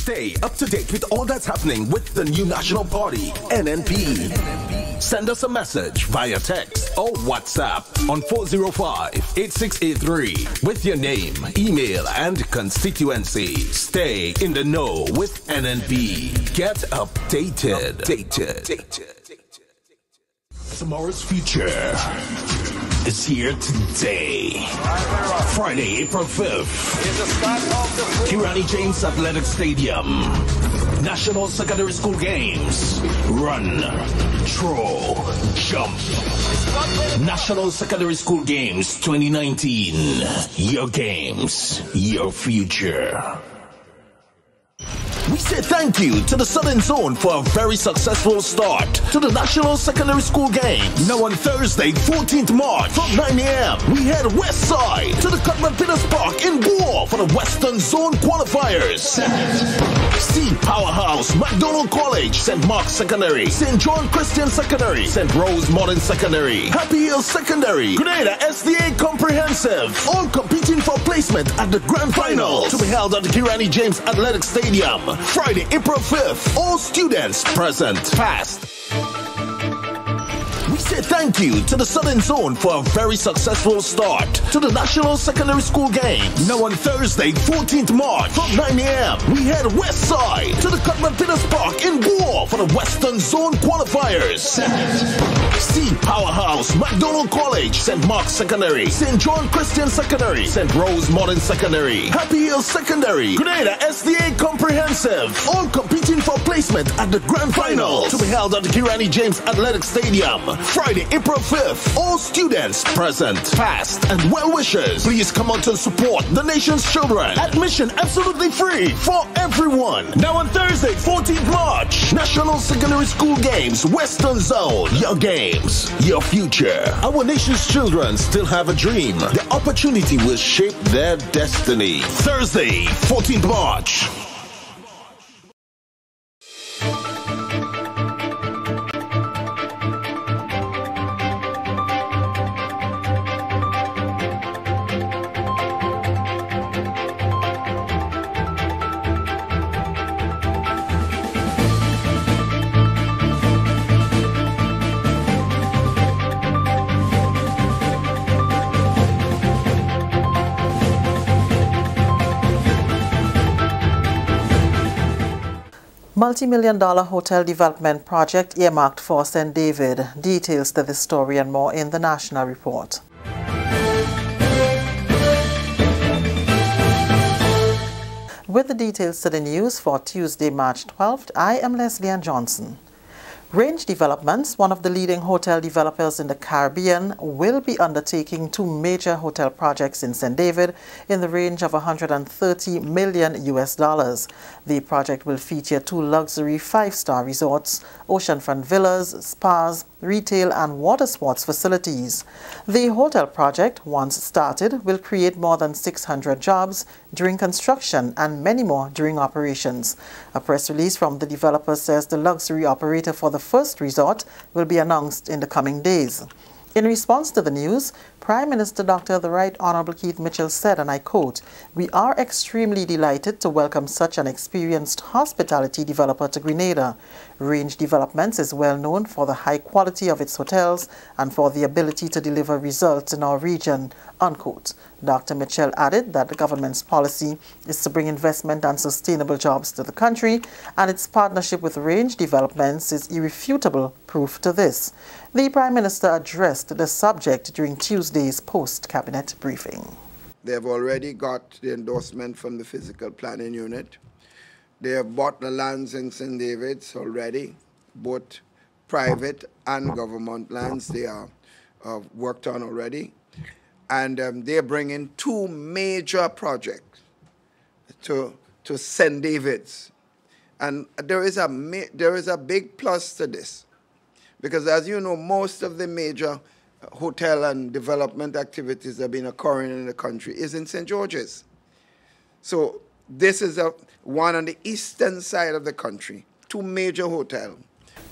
Stay up to date with all that's happening with the new national party, NNP. Send us a message via text or WhatsApp on 405-8683 with your name, email, and constituency. Stay in the know with NNP. Get updated. Tomorrow's future is here today. Friday, April 5th. Grenada James Athletic Stadium. National Secondary School Games. Run, throw, jump. National Secondary School Games 2019. Your games, your future. We say thank you to the Southern Zone for a very successful start to the National Secondary School Games. Now on Thursday, 14th March from 9 a.m., we head west side to the Cutman Peters Park in Boer for the Western Zone qualifiers. See Powerhouse, McDonald College, St. Mark's Secondary, St. John Christian Secondary, St. Rose Modern Secondary, Happy Hill Secondary, Grenada SDA Comprehensive, all competing for placement at the Grand Final to be held at the Grenada James Athletic Stadium. Friday, April 5th. All students present. Fast. We say thank you to the Southern Zone for a very successful start to the National Secondary School Games. Now on Thursday, 14th March from 9 a.m., we head west side to the Cutman Peters Park in Boer for the Western Zone qualifiers. See Powerhouse, McDonald College, St. Mark's Secondary, St. John Christian Secondary, St. Rose Modern Secondary, Happy Hill Secondary, Grenada SDA Comprehensive, all competing for placement at the Grand Final to be held at the Grenada James Athletic Stadium. Friday, April 5th. All students present. Fast and well-wishers. Please come out to support the nation's children. Admission absolutely free for everyone. Now on Thursday, 14th March, National Secondary School Games, Western Zone. Your games, your future. Our nation's children still have a dream. The opportunity will shape their destiny. Thursday, 14th March. Multi-million-dollar hotel development project earmarked for St. David. Details to this story and more in the National Report. With the details to the news for Tuesday, March 12th, I am Leslie Ann Johnson. Range Developments, one of the leading hotel developers in the Caribbean, will be undertaking two major hotel projects in St. David in the range of $130 million. The project will feature two luxury five-star resorts, oceanfront villas, spas, retail and water sports facilities. The hotel project, once started, will create more than 600 jobs during construction and many more during operations. A press release from the developer says the luxury operator for the first resort will be announced in the coming days. In response to the news, Prime Minister Dr. the Right Honorable Keith Mitchell said, and I quote, "We are extremely delighted to welcome such an experienced hospitality developer to Grenada. Range Developments is well known for the high quality of its hotels and for the ability to deliver results in our region," unquote. Dr. Mitchell added that the government's policy is to bring investment and sustainable jobs to the country, and its partnership with Range Developments is irrefutable proof to this. The Prime Minister addressed the subject during Tuesday's post-cabinet briefing. They have already got the endorsement from the Physical Planning Unit. They have bought the lands in St. David's already, both private and government lands. They are worked on already. And they're bringing two major projects to St. David's. And there is a big plus to this, because as you know, most of the major hotel and development activities that have been occurring in the country is in St. George's. So this is one on the eastern side of the country, two major hotels.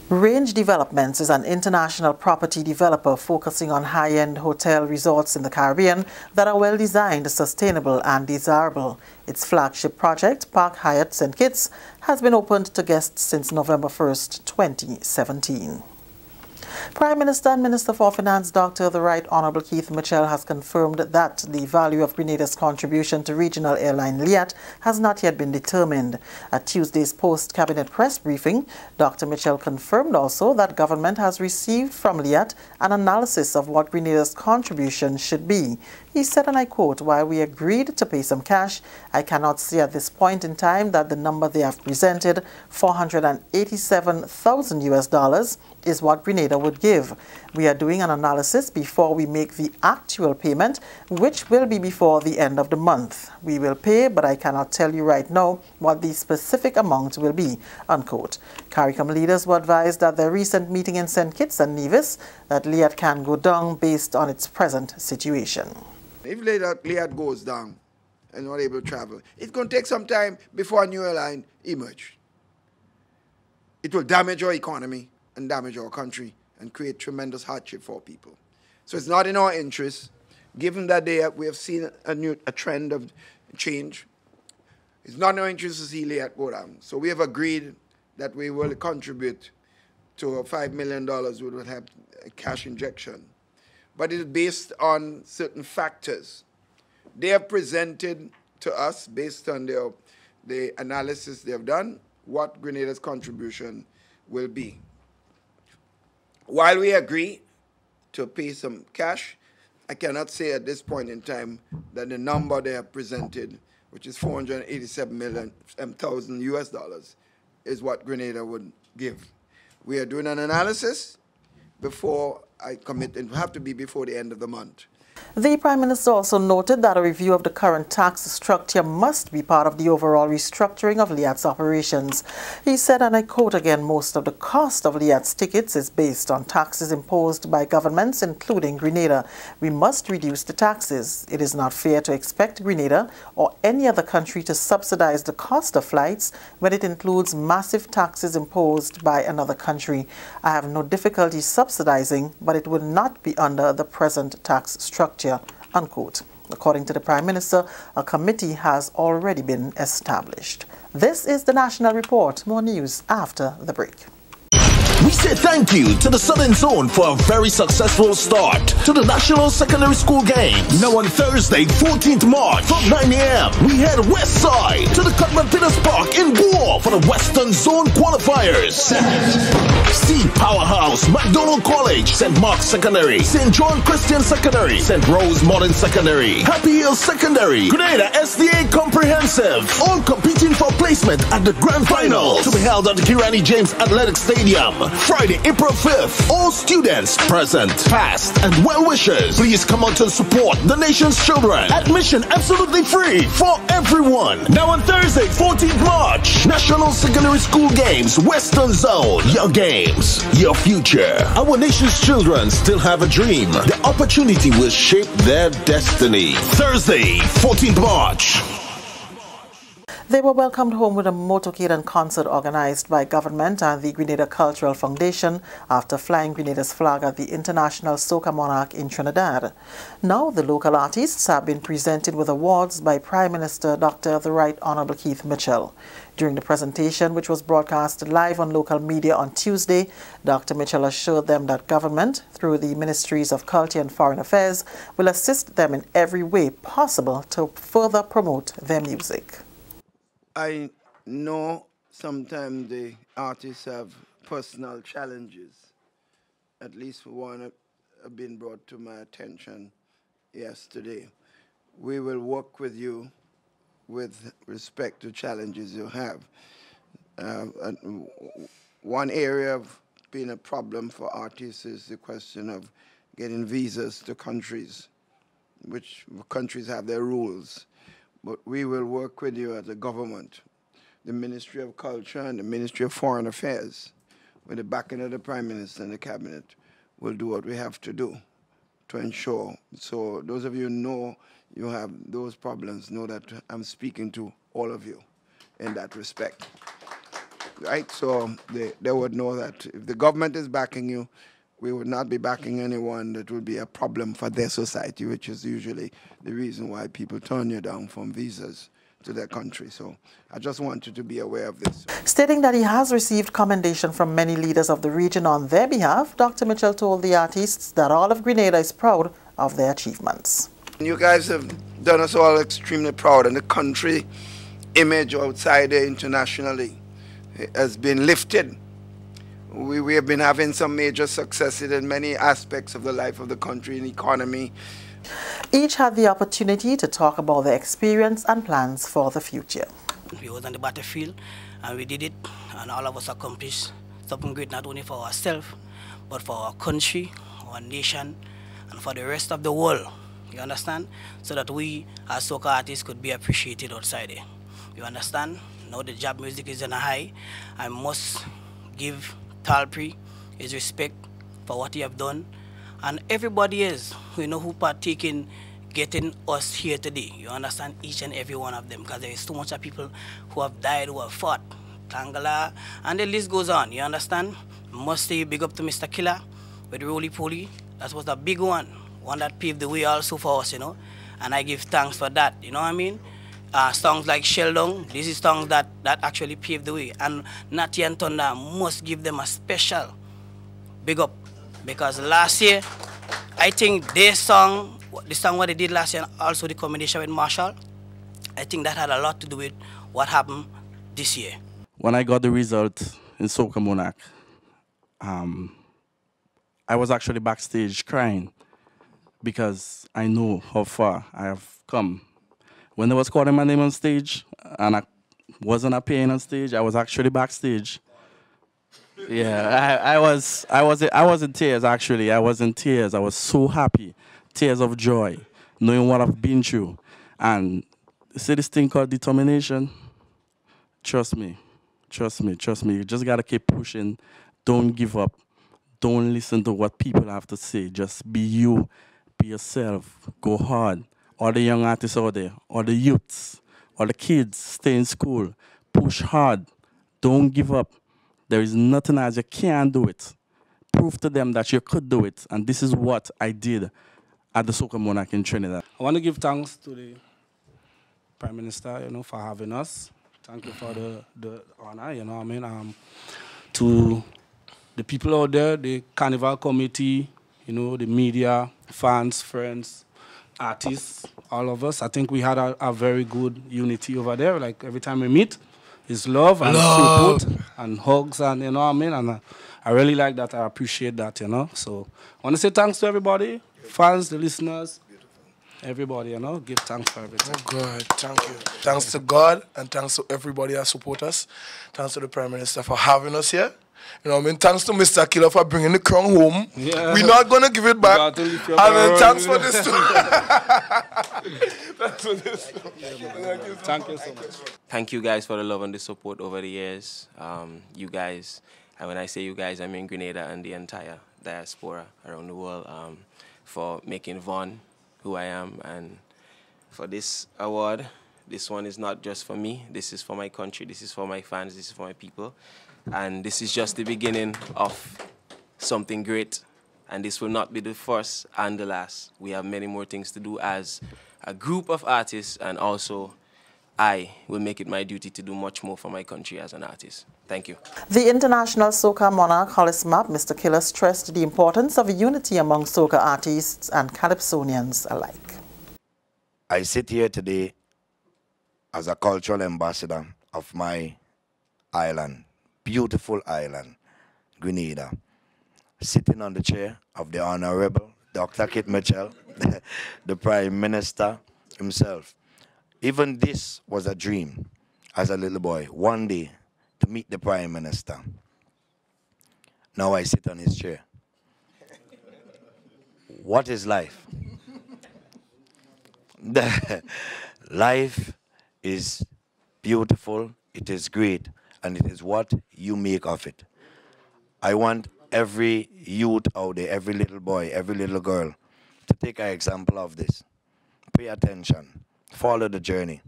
Range Developments is an international property developer focusing on high-end hotel resorts in the Caribbean that are well-designed, sustainable and desirable. Its flagship project, Park Hyatt St. Kitts, has been opened to guests since November 1st, 2017. Prime Minister and Minister for Finance, Dr. The Right Honourable Keith Mitchell, has confirmed that the value of Grenada's contribution to regional airline Liat has not yet been determined. At Tuesday's post-cabinet press briefing, Dr. Mitchell confirmed also that government has received from Liat an analysis of what Grenada's contribution should be. He said, and I quote, "While we agreed to pay some cash, I cannot see at this point in time that the number they have presented, $487,000 is what Grenada would give. We are doing an analysis before we make the actual payment, which will be before the end of the month. We will pay, but I cannot tell you right now what the specific amount will be," unquote. Carriacou leaders were advised at their recent meeting in St. Kitts and Nevis that Liat can go down based on its present situation. If Liat goes down and not able to travel, it's going to take some time before a new airline emerges. It will damage our economy and damage our country and create tremendous hardship for people. So it's not in our interest, given that we have seen a trend of change. It's not in our interest to see Liat go down. So we have agreed that we will contribute to $5 million. We will have a cash injection. But it is based on certain factors. They have presented to us, based on the analysis they have done, what Grenada's contribution will be. While we agree to pay some cash, I cannot say at this point in time that the number they have presented, which is $487,000 US, is what Grenada would give. We are doing an analysis before I commit, and it will have to be before the end of the month. The Prime Minister also noted that a review of the current tax structure must be part of the overall restructuring of Liat's operations. He said, and I quote again, "Most of the cost of Liat's tickets is based on taxes imposed by governments, including Grenada. We must reduce the taxes. It is not fair to expect Grenada or any other country to subsidize the cost of flights when it includes massive taxes imposed by another country. I have no difficulty subsidizing, but it would not be under the present tax structure," unquote. According to the Prime Minister, a committee has already been established. This is the National Report. More news after the break. We say thank you to the Southern Zone for a very successful start to the National Secondary School Games. Now on Thursday, 14th March from 9 a.m., we head west side to the Cutman Peters Park in Boer for the Western Zone qualifiers. See Powerhouse, McDonald College, St. Mark's Secondary, St. John Christian Secondary, St. Rose Modern Secondary, Happy Hill Secondary, Grenada SDA Comprehensive, all competing for placement at the Grand Final to be held at the Kirani James Athletic Stadium. Friday, April 5th. All students present, past, and well-wishers, please come out to support the nation's children. Admission absolutely free for everyone. Now on Thursday, 14th March, National Secondary School Games, Western Zone. Your games, your future. Our nation's children still have a dream. The opportunity will shape their destiny. Thursday, 14th March. They were welcomed home with a motorcade and concert organized by government and the Grenada Cultural Foundation after flying Grenada's flag at the International Soca Monarch in Trinidad. Now the local artists have been presented with awards by Prime Minister Dr. The Right Honourable Keith Mitchell. During the presentation, which was broadcast live on local media on Tuesday, Dr. Mitchell assured them that government, through the Ministries of Culture and Foreign Affairs, will assist them in every way possible to further promote their music. I know sometimes the artists have personal challenges. At least one have been brought to my attention yesterday. We will work with you with respect to challenges you have. One area of being a problem for artists is the question of getting visas to countries, which countries have their rules. But we will work with you as a government, the Ministry of Culture and the Ministry of Foreign Affairs, with the backing of the Prime Minister and the Cabinet, will do what we have to do to ensure. So those of you who know you have those problems, know that I'm speaking to all of you in that respect. right? So they would know that if the government is backing you, we would not be backing anyone that would be a problem for their society, which is usually the reason why people turn you down from visas to their country. So I just want you to be aware of this. Stating that he has received commendation from many leaders of the region on their behalf, Dr. Mitchell told the artists that all of Grenada is proud of their achievements. You guys have done us all extremely proud, and the country image outside there internationally has been lifted. We have been having some major successes in many aspects of the life of the country and economy. Each had the opportunity to talk about their experience and plans for the future. We was on the battlefield and we did it, and all of us accomplished something great, not only for ourselves, but for our country, our nation, and for the rest of the world. You understand? So that we as soca artists could be appreciated outside there. You understand? Now the job music is on a high. I must give Talpri his respect for what he have done, and everybody else who partake in getting us here today. You understand? Each and every one of them, because there is so much of people who have died, who have fought, Tangala, and the list goes on. You understand? Must say big up to Mr. Killer with Roly Poly. That was a big one that paved the way also for us, and I give thanks for that. You know what I mean? Songs like Sheldon, this is songs that actually paved the way. And Natty and Thunder must give them a special big up, because last year, I think the song what they did last year, and also the combination with Marshall, I think that had a lot to do with what happened this year. When I got the result in Soca Monarch, I was actually backstage crying because I know how far I have come. When they was calling my name on stage and I wasn't appearing on stage, I was actually backstage. Yeah, I was in tears actually. I was in tears. I was so happy. Tears of joy, knowing what I've been through. And see this thing called determination? Trust me. You just gotta keep pushing. Don't give up. Don't listen to what people have to say. Just be you. Be yourself. Go hard. All the young artists out there, all the youths, all the kids, stay in school. Push hard. Don't give up. There is nothing as you can't do it. Prove to them that you could do it. And this is what I did at the Soca Monarch in Trinidad. I want to give thanks to the Prime Minister, for having us. Thank you for the honor, you know what I mean? To the people out there, the Carnival Committee, the media, fans, friends, artists, all of us. I think we had a very good unity over there. Like every time we meet, it's love and support and hugs, and you know what I mean? And I really like that. I appreciate that, So I want to say thanks to everybody, fans, the listeners, everybody, give thanks for everything. Oh, God, thank you. Thanks to God and thanks to everybody that support us. Thanks to the Prime Minister for having us here. You know what I mean? Thanks to Mr. Killer for bringing the crown home. Yeah. We're not going to give it back. And then thanks for this too. Thanks for this too. Thank you so much. Thank you guys for the love and the support over the years. You guys, and when I say you guys, I mean Grenada and the entire diaspora around the world, for making Vaughn who I am, and for this award. This one is not just for me. This is for my country. This is for my fans. This is for my people. And this is just the beginning of something great. And this will not be the first and the last. We have many more things to do as a group of artists, and also I will make it my duty to do much more for my country as an artist. Thank you. The International Soca Monarch Hollis Map, Mr. Killer, stressed the importance of unity among soca artists and Calypsonians alike. I sit here today as a cultural ambassador of my island, beautiful island, Grenada, sitting on the chair of the Honorable Dr. Kit Mitchell, the Prime Minister himself. Even this was a dream as a little boy, one day to meet the Prime Minister. Now I sit on his chair. What is life? Life is beautiful, it is great, and it is what you make of it. I want every youth out there, every little boy, every little girl, to take an example of this. Pay attention, follow the journey,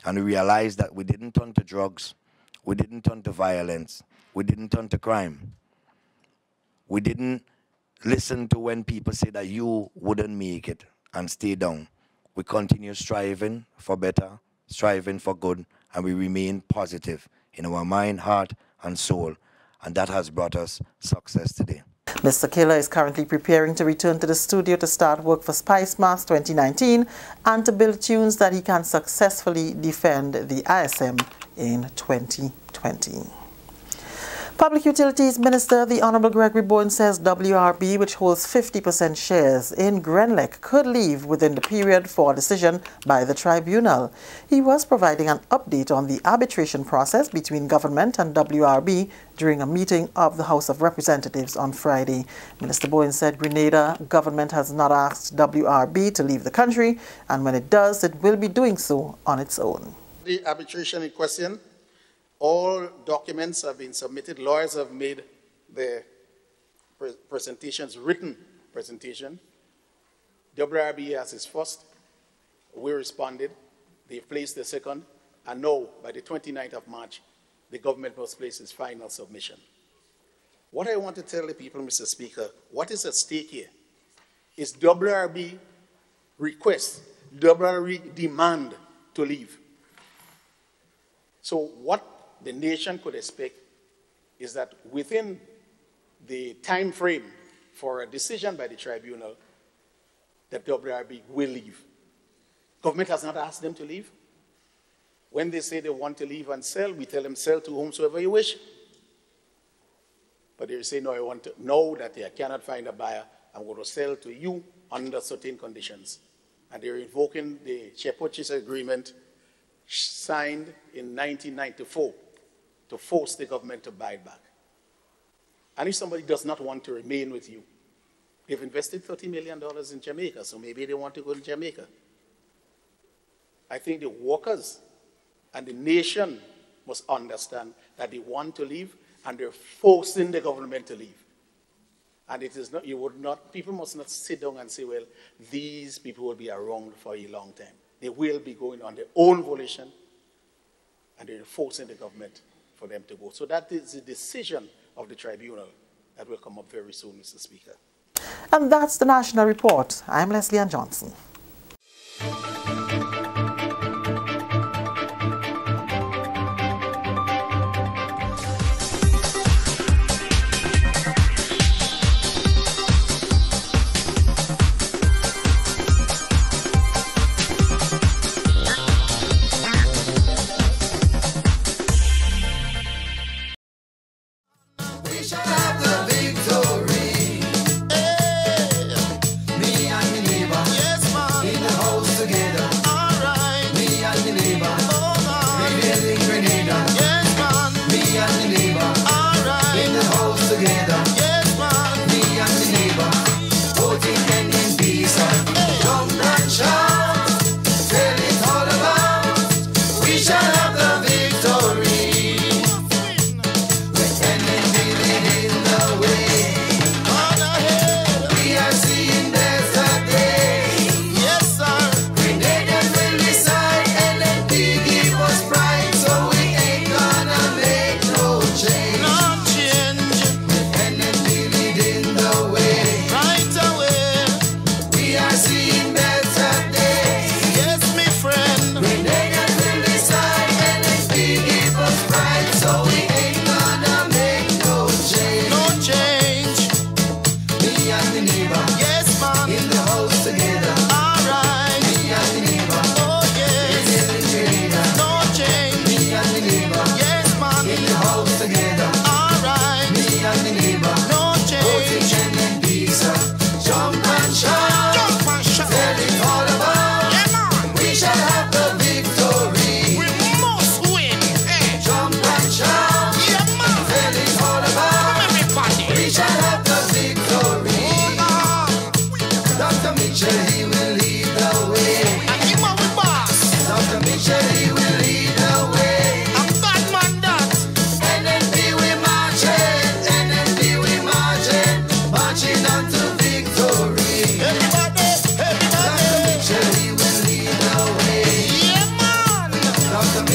and realize that we didn't turn to drugs We didn't turn to violence. We didn't turn to crime. We didn't listen to when people say that you wouldn't make it and stay down. We continue striving for better, striving for good, and we remain positive in our mind, heart, and soul. And that has brought us success today. Mr. Killer is currently preparing to return to the studio to start work for Spice Mass 2019 and to build tunes that he can successfully defend the ISM in 2020. Public Utilities Minister, the Honorable Gregory Bowen, says WRB, which holds 50% shares in Grenlec, could leave within the period for a decision by the tribunal. He was providing an update on the arbitration process between government and WRB during a meeting of the House of Representatives on Friday. Minister Bowen said Grenada government has not asked WRB to leave the country, and when it does, it will be doing so on its own. The arbitration in question, all documents have been submitted. Lawyers have made their presentations, written presentation. WRB has its first. We responded. They placed the second. And now, by the 29th of March, the government must place its final submission. What I want to tell the people, Mr. Speaker, what is at stake here is WRB request, WRB demand to leave. So what the nation could expect is that within the time frame for a decision by the tribunal, that WRB will leave. Government has not asked them to leave. When they say they want to leave and sell, we tell them sell to whomsoever you wish. But they say, no, I want to know that they cannot find a buyer. I'm going to sell to you under certain conditions. And they're invoking the share purchase agreement signed in 1994 to force the government to buy it back. And if somebody does not want to remain with you, they've invested $30 million in Jamaica, so maybe they want to go to Jamaica. I think the workers and the nation must understand that they want to leave and they're forcing the government to leave. And it is not, people must not sit down and say, well, these people will be around for a long time. They will be going on their own volition and they're forcing the government for them to go. So that is the decision of the tribunal that will come up very soon, Mr. Speaker. And that's the National Report. I'm Leslie Ann Johnson.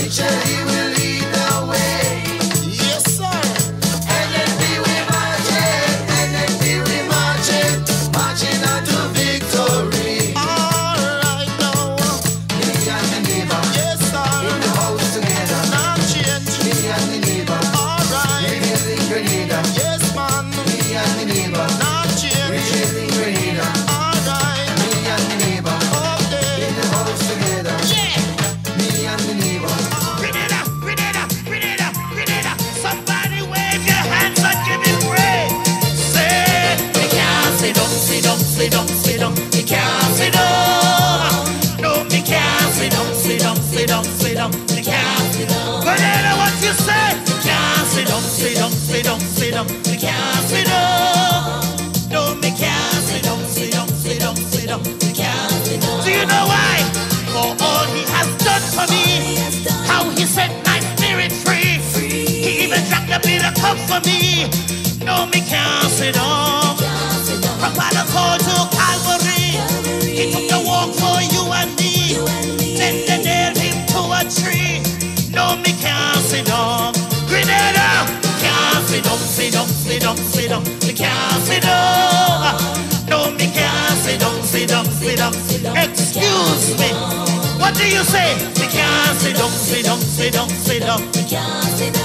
He will lead the way. sit down, sit down. Me can't sit down. No, me can't sit down, sit down, sit down, sit down. Me can't sit down. Grenada, what you say? Me can't sit down, sit down, sit down, sit down. Me can't sit down. No, me can't sit down, sit down, sit down, sit down. Me can't sit down. Do you know why? For all he has done for me, how he set my spirit free. He even drank the bitter cup for me. No, me can't sit down. From Carriacou to Calvary, he took the walk for you and me. Then they nailed him to a tree. No, me can't sit down. Grenada, can't sit down, sit down, sit down, sit down. Me can't sit down. No, me can't sit down, sit down, sit down. Excuse me. What do you say? Me can't sit down, sit down, sit down, sit down. Me can't sit down.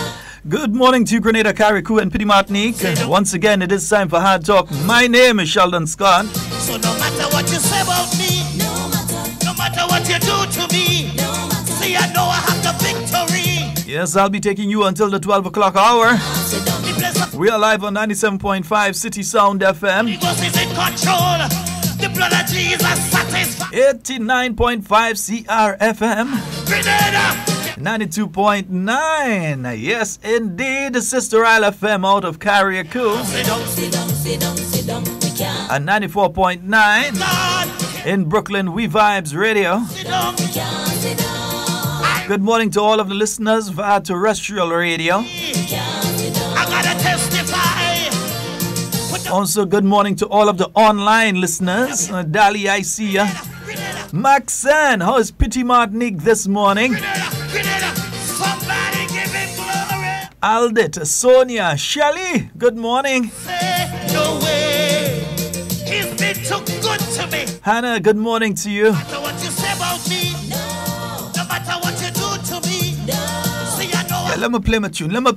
Good morning to you, Grenada, Carriacou, and Petit Martinique. Once again, it is time for Hard Talk. My name is Sheldon Scott. So no matter what you say about me, no matter what you do to me, see, I know I have the victory. Yes, I'll be taking you until the 12 o'clock hour. We are live on 97.5 CitysoundFM. Jesus is in control. The blood of Jesus satisfies. 89.5 CRFM. Grenada. 92.9. Yes, indeed. Sister Isle FM out of Carriacou. And 94.9 in Brooklyn, WeiVybz Radio. Good morning to all of the listeners via terrestrial radio. I gotta testify. Also, good morning to all of the online listeners. Dali, I see ya. Maxine, how is Petit Martinique this morning? Somebody give him glory. Aldit, Sonia, Shelly, good morning. Say no way. He's been too good to me. Hannah, good morning to you. No matter what you say about me, no matter what you do to me, see, I know. Yeah, let me play my tune. Let me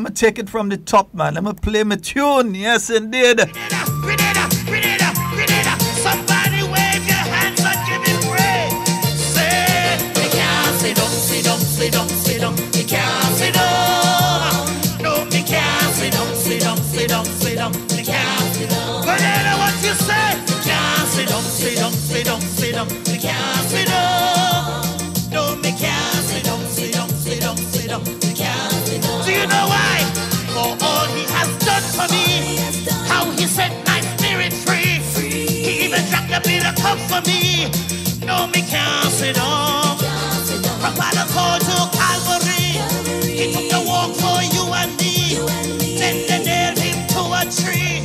take it from the top, man. Let me play my tune. Yes, indeed. Grenada. Somebody wave your hands and give me praise. Say, me can't sit down, sit down, sit down, sit down. Me can't sit down. No, me can't sit down, sit down, sit down, sit down. Me can't sit down. Grenada, what you say? Me can't sit down, sit down, sit down, sit down. Me can't sit down. No, me can't sit down, sit down, sit down, sit down. Me can't sit down. Do you know why? For all he has done for me, how he set my spirit free. He even drank the bitter cup for me. No, me can't sit down. From Carriacou to Calvary, he took the walk for you and me. Then they nailed him to a tree.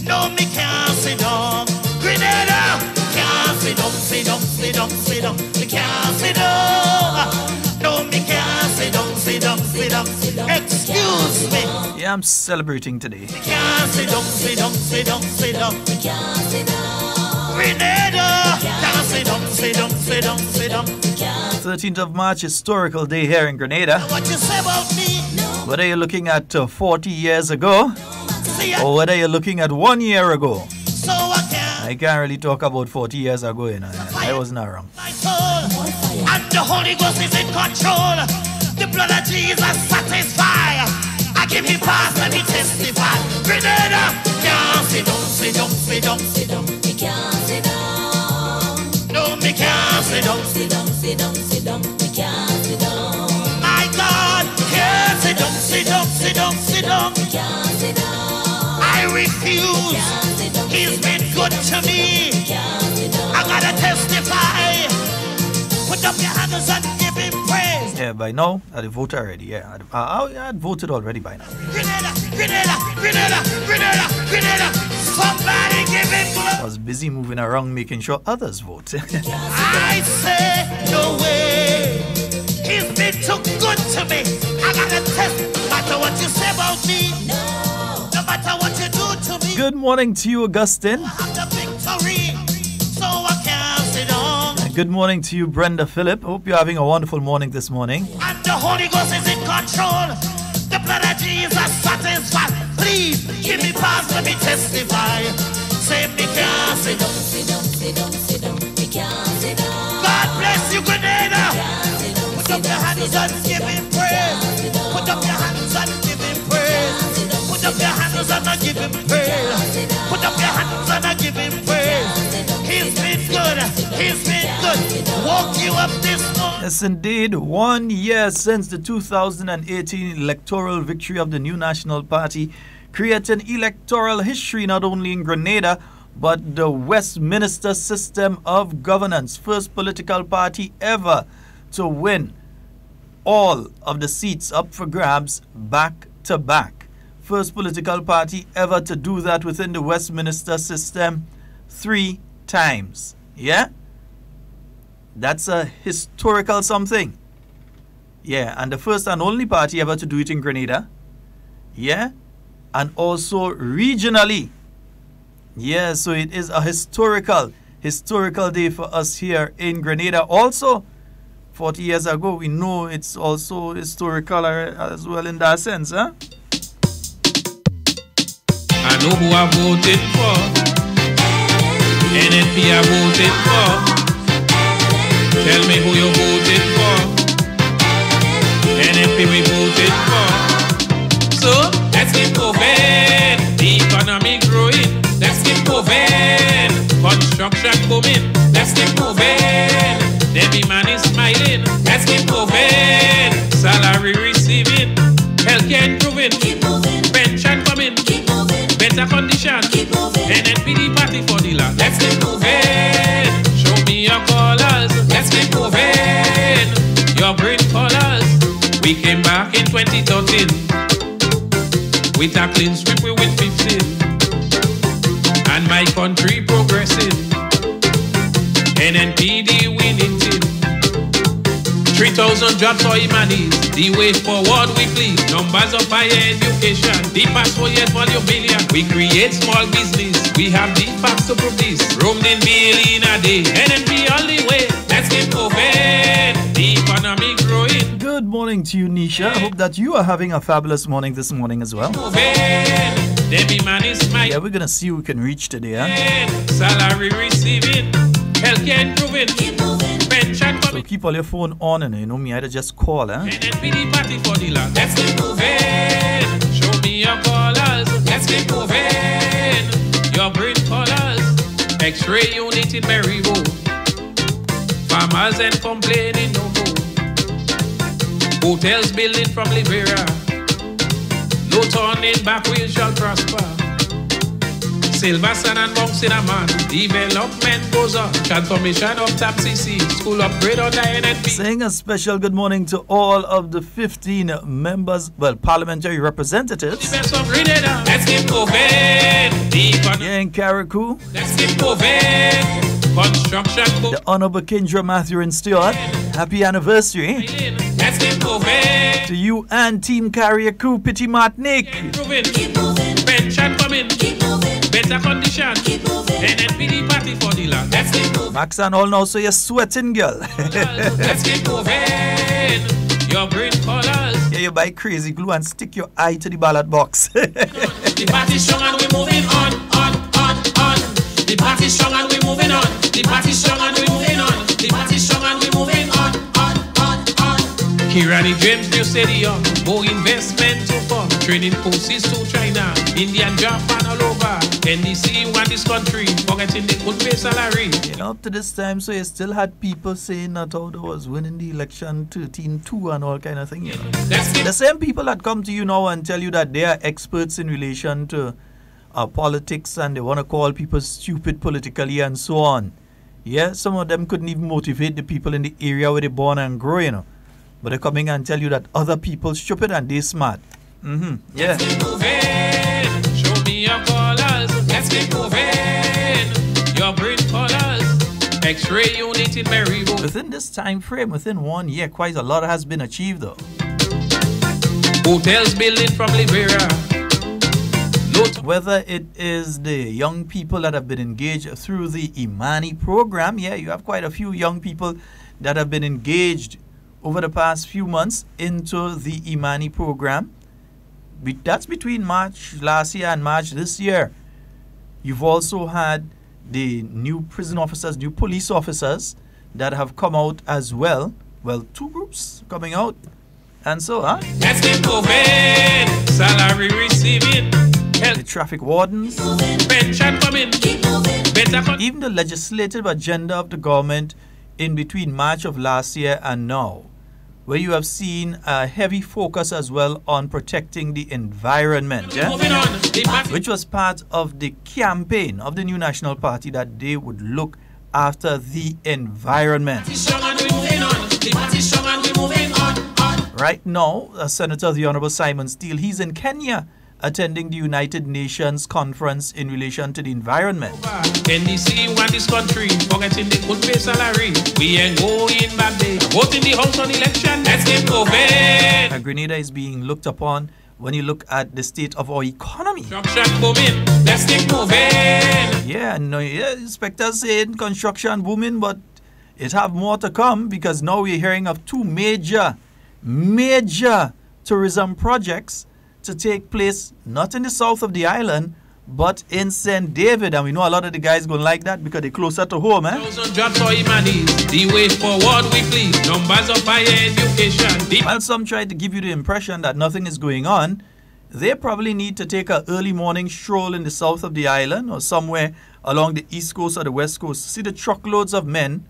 No, me can't sit down. Grenada, can't sit down, sit down, sit down, sit down. Me can't sit down. No, me can't sit down, sit down, sit down. Excuse me. Yeah, I'm celebrating today. Me can't sit down, sit down, sit down, sit down. Me can't sit down. Grenada, can't sit down, sit down, sit down, sit down. 13th of March, historical day here in Grenada. What you say about me? Whether you're looking at 40 years ago or whether you're looking at 1 year ago. So I can't really talk about 40 years ago, you know. I wasn't around. My soul, and the Holy Ghost is in control. The blood of Jesus satisfies. I give me pass, let me testify. Grenada, can't sit down, sit down, sit down, sit down. Me can't sit down. No, me can't sit down, sit down, sit down, sit down. Me can't sit down. My God, can't sit down, sit down, sit down, sit down. Me can't sit down. I refuse. He's been good to me. I gotta testify. Put up your hands and give him praise. Yeah, by now, I'd voted already. Yeah, I'd voted already by now. Grenada. Somebody give him glory. I was busy moving around making sure others vote. I say no way. He's been too good to me. I gotta test. No matter what you say about me. No matter what you do to me. Good morning to you, Augustine. I have the victory. So I can't sit down. Good morning to you, Brenda Phillip. Hope you're having a wonderful morning this morning. And the Holy Ghost is in control. The blood of Jesus satisfies. Please give me pass, let me testify. Say me can't sit down, sit down, sit down, sit down. Me can't sit down. God bless you, Grenada. Put up your hands and give him praise. Put up your hands and give him praise. Put Put up your hands and I give him praise. Put up your hands and I give him praise. He's been good. He's been good. Woke you up this morning. Yes, indeed. 1 year since the 2018 electoral victory of the new National Party, creating electoral history not only in Grenada, but the Westminster system of governance. First political party ever to win all of the seats up for grabs back to back. First political party ever to do that within the Westminster system 3 times. Yeah? That's a historical something. Yeah, and the first and only party ever to do it in Grenada. Yeah? And also regionally. Yeah, so it is a historical day for us here in Grenada. Also, 40 years ago, we know it's also historical as well in that sense, huh? I know who I voted for. NNP I voted for. Tell me who you voted for. NNP we voted for. So, let's keep moving. The economy growing. Let's keep moving. Construction booming. Let's keep moving. Every man is smiling. Let's keep moving. Salary receiving. Healthcare improving. Keep moving. Pension coming. Keep moving. Better condition. Keep moving. NNPD party for the land. Let's keep moving. Show me your colors. Let's keep moving. Your brain colors. We came back in 2013. With a clean sweep we win 15. And my country progressing. NNPD winning team. 3,000 jobs for Imanis. The way forward we please. Numbers of higher education. The passport yet volume billion. We create small business. We have the facts to prove this. Roamed in million a day. NNP only way. Let's keep moving. The economy growing. Good morning to you, Nisha. I hope that you are having a fabulous morning this morning as well. Yeah, we're gonna see who we can reach today, huh? Salary receiving. Healthcare improving. Keep moving. Pension coming. So keep all your phone on and you know me, I just call, huh? NNPD party for the land. Let's keep moving. Show me your colors. Let's keep moving. Your brain colors. X-ray unit in Maryville. Farmers and complaining no more. Hotels building from Liberia. No turning back, we shall prosper. Silver Sun and Monks in a man. Development goes on. Transformation of TAP CC. School upgrade on the NNP. Saying a special good morning to all of the 15 members, well, parliamentary representatives. Let's keep moving. Here in Carriacou. Let's keep moving. Construction. The Honorable Kendra Matthew and Stewart. Happy anniversary. Let's keep moving. To you and Team Carriacou, Pity Martinique. Keep moving. Pension coming. Keep moving. Better condition. Keep moving. NNPD party for the land. Let's keep moving. Max and all now, so you're sweating, girl. Let's keep moving. Your brain colors. Yeah, you buy crazy glue and stick your eye to the ballot box. The party's strong and we're moving on. The party's strong and we're moving on. The party's strong and we're moving on. The party's strong and we're moving on. Kirani James New Stadium. More investment to come. Training courses to China, India and Japan all over. NDC want this country. Forgetting the good pay salary. You know, up to this time, so you still had people saying that Auto was winning the election 13-2 and all kind of thing, you know. The same people that come to you now and tell you that they are experts in relation to politics and they want to call people stupid politically and so on. Yeah, some of them couldn't even motivate the people in the area where they're born and grow, you know. But they're coming and tell you that other people stupid and they smart. Yeah. Let's keep moving. Show me your colors. Let's keep moving. Your brain colors. X-ray unit in Maryville. Within this time frame, within 1 year, quite a lot has been achieved though. Hotels building from Liberia. Whether it is the young people that have been engaged through the Imani program, yeah, you have quite a few young people that have been engaged over the past few months into the Imani program. That's between March last year and March this year. You've also had the new prison officers, new police officers that have come out as well. Well, 2 groups coming out. And so, huh? Let's keep moving. Salary receiving. The traffic wardens. Pension coming. Even the legislative agenda of the government in between March of last year and now, where you have seen a heavy focus as well on protecting the environment, yeah? Which was part of the campaign of the New National Party, that they would look after the environment. Right now, Senator the Honorable Simon Steele, he's in Kenya attending the United Nations conference in relation to the environment. NDC want this country, forgetting the good pay salary. We ain't going back there. Vote in the house on election. Let's get moving. Grenada is being looked upon when you look at the state of our economy. Construction booming. Let's get moving. Yeah, no, yeah, inspectors saying construction booming, but it have more to come, because now we're hearing of two major tourism projects to take place not in the south of the island, but in St. David. And we know a lot of the guys going to like that because they're closer to home, eh? Jobs for humanities, the way forward we please. Numbers of higher education. While some try to give you the impression that nothing is going on, they probably need to take an early morning stroll in the south of the island or somewhere along the east coast or the west coast to see the truckloads of men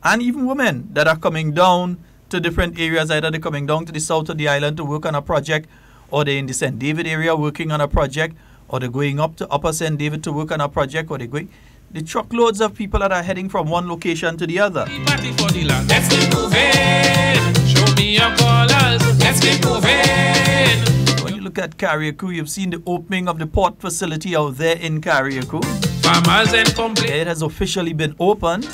and even women that are coming down to different areas. Either they're coming down to the south of the island to work on a project, or they're in the St. David area working on a project, or they're going up to Upper St. David to work on a project, or they're going... The truckloads of people that are heading from one location to the other. Let's keep moving. Show me your colors. Let's keep moving. When you look at Carriacou, you've seen the opening of the port facility out there in Carriacou. Farmers and complaints. It has officially been opened.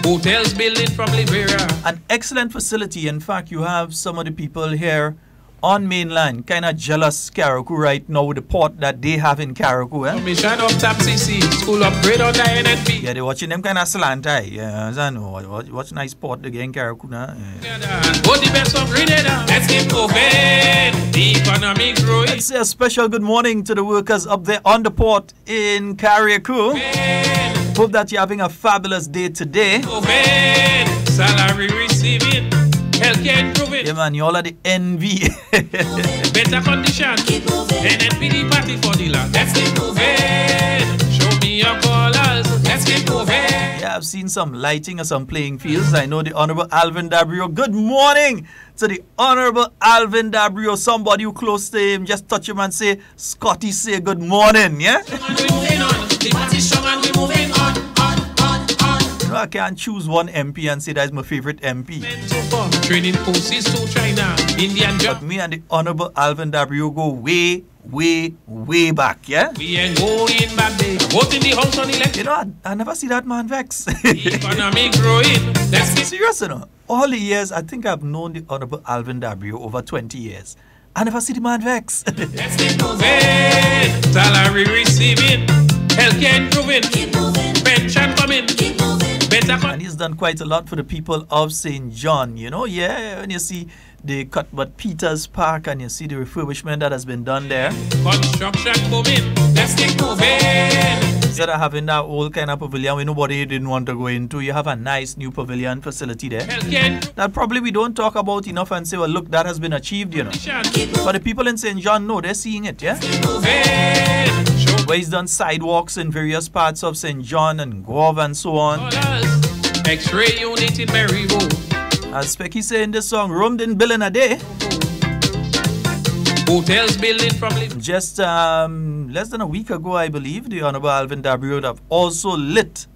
Hotels building from Liberia. An excellent facility. In fact, you have some of the people here on mainland kind of jealous Carriacou right now with the port that they have in Carriacou, eh? Commission of TAP CC, school upgrade on the NNP. Yeah, they're watching them kind of slant eye. Yeah, I know. Watch nice port again, Carriacou now. Yeah. The best of Grenada. Let's keep moving. The economy growing. Let's say a special good morning to the workers up there on the port in Carriacou. Hope that you're having a fabulous day today. Moving. Salary receiving. Healthcare improving. Yeah, man, you all are the envy. Better condition. NNPD party for the land. Let's keep moving. Show me your colors. Let's keep moving. Yeah, I've seen some lighting and some playing fields. I know the Honorable Alvin Dabrio. Good morning to the Honorable Alvin Dabrio. Somebody who close to him, just touch him and say, Scotty, say good morning, yeah? The party strong and we moving on. You know, I can't choose one MP and say that's my favorite MP. Training forces to China, Indian job. But me and the Honorable Alvin Dabrio go way back, yeah? We ain't going back there. Vote in the house on election. You know, I never see that man vex. Economy growing. That's serious, you know. All the years, I think I've known the Honorable Alvin Dabrio over 20 years. I never see the man vex. Let's keep moving. Salary receiving. Healthcare improving. Keep moving. Pension coming. Keep moving. And he's done quite a lot for the people of St. John, you know. Yeah, when you see the Cuthbert Peters Park and you see the refurbishment that has been done there. Construction booming. Let's keep moving. Instead of having that old kind of pavilion where nobody didn't want to go into, you have a nice new pavilion facility there. That probably we don't talk about enough and say, well, look, that has been achieved, you know. But the people in St. John know, they're seeing it, yeah? Where he's done sidewalks in various parts of St. John and Grove and so on. X-ray unit in Maryville. As Specky said in this song, Rome didn't build in a day. Hotels building from just less than a week ago, I believe, the Honorable Alvin Dabrio have also lit,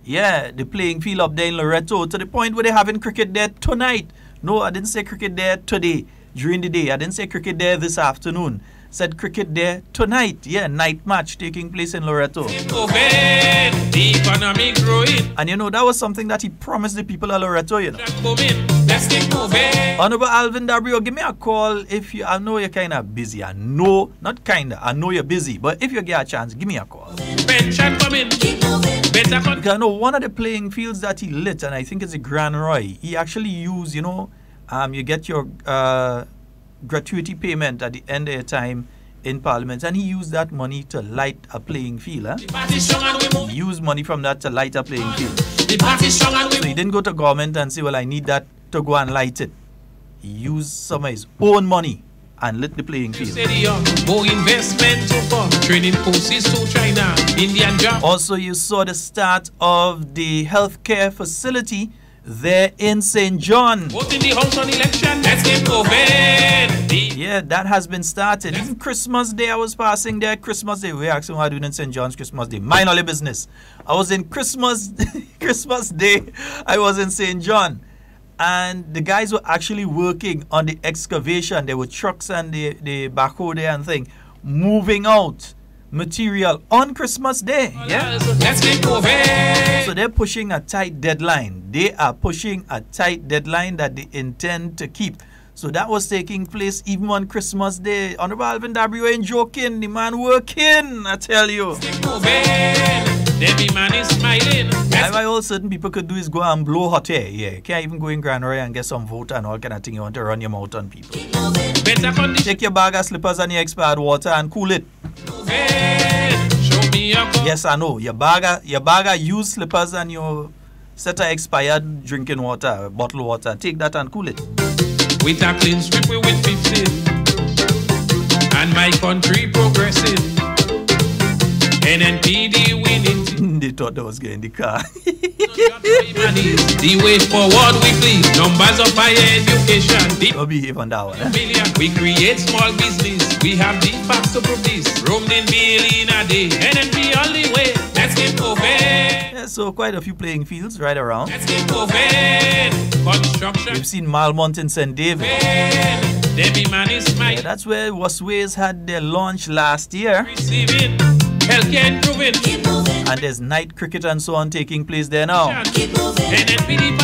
yeah, the playing field up there in Loreto to the point where they're having cricket there tonight. No, I didn't say cricket there today, during the day. I didn't say cricket there this afternoon. Said cricket there tonight. Yeah, night match taking place in Loreto. The economy growing. And you know, that was something that he promised the people of Loreto, you know. Let's keep moving. Honorable Alvin Dabrio, give me a call if you, I know you're kind of busy. I know, not kind of, I know you're busy. But if you get a chance, give me a call. Pension coming. Keep moving. Because I know one of the playing fields that he lit, and I think it's a Grand Roy, he actually used, you know, you get your gratuity payment at the end of your time in Parliament, and he used that money to light a playing field. He used money from that to light a playing field. So he didn't go to government and say, well, I need that to go and light it. used some of his own money and lit the playing field. More investment to come, training courses to China, Indian job. Also, you saw the start of the healthcare facility there in St. John. Vote in the house on election, let's get moving. Yeah, that has been started. Even Christmas Day, I was passing there. Christmas Day, we actually are doing in St. John's Christmas Day. Mind all your business. I was in Christmas Day. I was in St. John. And the guys were actually working on the excavation. There were trucks and the backhoe there and thing, moving out material on Christmas Day. Yeah. Let's get moving. So they're pushing a tight deadline. They are pushing a tight deadline that they intend to keep. So that was taking place even on Christmas Day. Honorable Alvin W ain't joking. The man working, I tell you. Every man is smiling. Why all certain people could do is go and blow hot air. Yeah, you can't even go in Grenada and get some vote and all kind of thing. You want to run your mouth on people. Take your bag of slippers and your expired water and cool it. Show me your yes, I know. Your bag of used slippers and your set of expired drinking water, bottled water. Take that and cool it. With a clean strip, we with 15. And my country progressing. NNPD winning. They thought they was getting the car. The way forward we please. Numbers of higher education. Don't behave on that one. We create small business. We have the facts to prove this. Roamed in billion a day. NNP all the way. Let's get moving. Yeah, so quite a few playing fields right around. Let's get moving. Construction. We've seen Malmont in St. David. Debbie man is yeah, that's where Wasways had their launch last year. Receiving. Healthcare improving. And there's night cricket and so on taking place there now.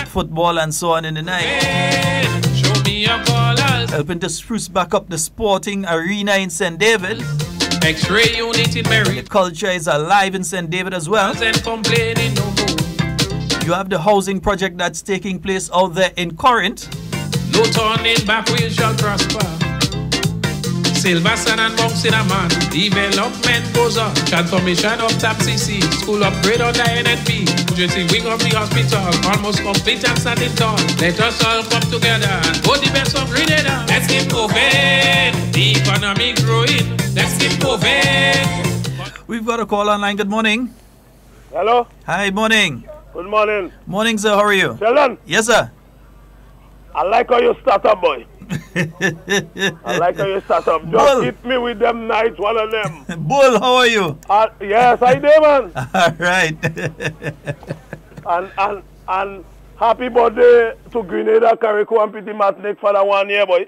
Football and so on in the night. Show me your callers. Helping to spruce back up the sporting arena in St. David. X-ray unit in Mary. The culture is alive in St. David as well. Complaining no more. You have the housing project that's taking place out there in Corinth. No turning back, we shall prosper. Silver Sun and Monks in a man. Development goes on. Transformation of TAP CC. School upgrade on the NNP. Emergency wing of the hospital. Almost complete and standing tall. Let us all come together and go the best of Grenada. Let's keep moving. The economy growing. Let's keep moving. We've got a call online. Good morning. Hello. Hi, morning. Good morning. Morning, sir. How are you? Sheldon. Yes, sir. I like how you start up, boy. I like how you start up. Just Bull. hit me with them nights, one of them. Bull, how are you? Yes, I do, man. All right. and happy birthday to Grenada, Carriacou, and Petit Martinique for that 1 year, boy.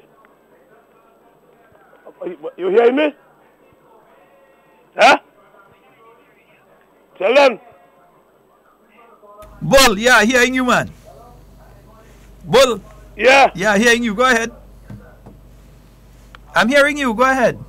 You hear me? Huh? Sheldon. Bull, yeah, hearing you, man. Bull. Yeah. Yeah, hearing you. Go ahead. I'm hearing you. Go ahead.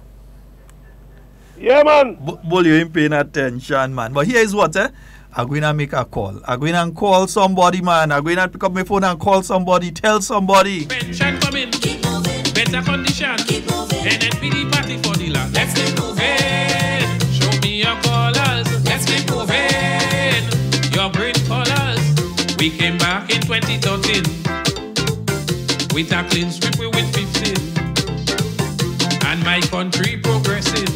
Yeah, man. Bull, you ain't paying attention, man. But here's what, I'm going to make a call. I'm going to call somebody, man. I'm going to pick up my phone and call somebody. Tell somebody. Pension coming. Keep moving. Better condition. Keep moving. NNPD party for the land. Let's keep moving. Show me your callers. Let's keep moving. Your brain callers. We came back in 2013. With a clean strip, we with 15. And my country progressing.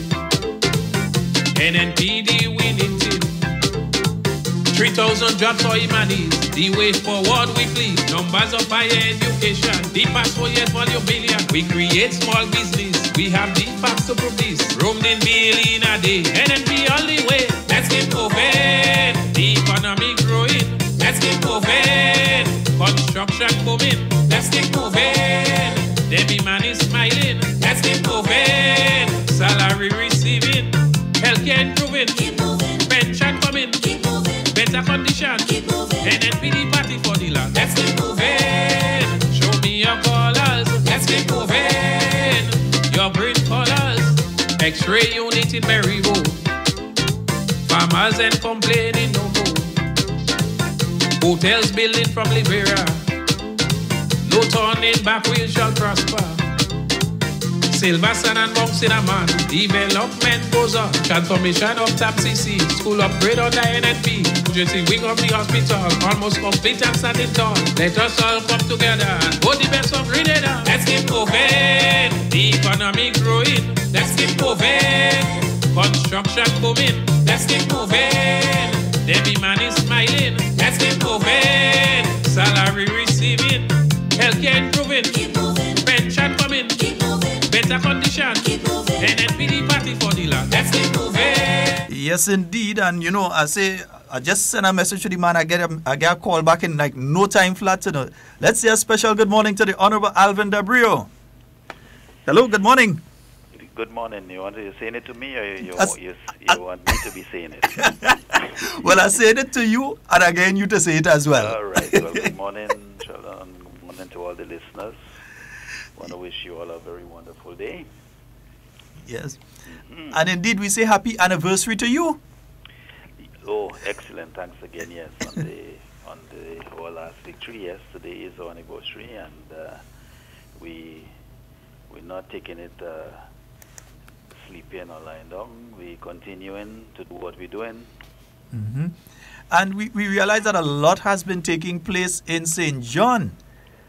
NNPD winning team. 3,000 jobs for humanity. The way forward we please. Numbers of higher education. The password yet volume billion. We create small business. We have the facts to prove this. Roamed in billion a day. NNP all the way. Let's keep moving. The economy growing. Let's keep moving. Construction booming. Let's keep moving. Debbie man is smiling. Let's keep moving. Salary receiving. Healthcare improving. Keep moving. Pension coming. Keep moving. Better condition. Keep moving. NNPD party for the land. Let's keep moving. Show me your callers. Let's keep moving. Your brain callers. X-ray unit in Maryville. Farmers and complaining no more. Hotels building from Liberia. No turning back, we shall prosper. Silver sun and bouncing a man. Development goes on. Transformation of TAPCC. School upgrade on the NNP. Emergency wing of the hospital. Almost complete and standing tall. Let us all come together and go the best of Grenada. Let's keep moving. The economy growing. Let's keep moving. Construction booming. Let's keep moving. Every man is smiling. Let's keep moving. Salary receiving. Healthcare improving. Keep moving. Pension coming. Keep moving. Better condition. Keep moving. NNPD party for the land. Let's keep moving. Yes, indeed. And you know, I just sent a message to the man. I get a call back in like no time flat. You know. Let's say a special good morning to the Honorable Alvin W.I. Hello, good morning. Good morning. You want to say it to me, or you want me to be saying it? Well, I said it to you, and again you to say it as well. All right. Well, good morning, Sheldon. Good morning to all the listeners. Want to wish you all a very wonderful day. Yes. Mm-hmm. And indeed, we say happy anniversary to you. Oh, excellent. Thanks again. Yes, on our last victory. Yes, today is our anniversary, and we're not taking it. Sleeping or lying down. We're continuing to do what we're doing. Mm-hmm. And we realize that a lot has been taking place in St. John.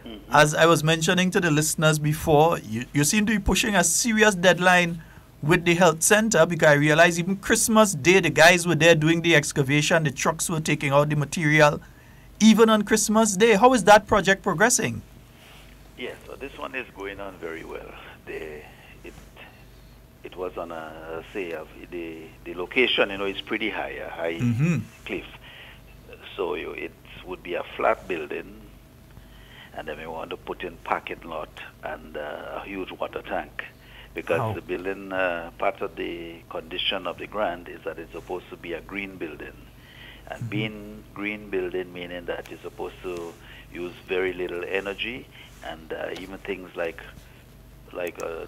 Mm-hmm. As I was mentioning to the listeners before, you seem to be pushing a serious deadline with the health center, because I realize even Christmas Day, the guys were there doing the excavation, the trucks were taking out the material, even on Christmas Day. How is that project progressing? Yes, so this one is going on very well. It was on the location, is pretty high, a high cliff. So it would be a flat building, and then we want to put in parking lot and a huge water tank, because the building, part of the condition of the grant is that it's supposed to be a green building. And being green building meaning that you're supposed to use very little energy, and even things like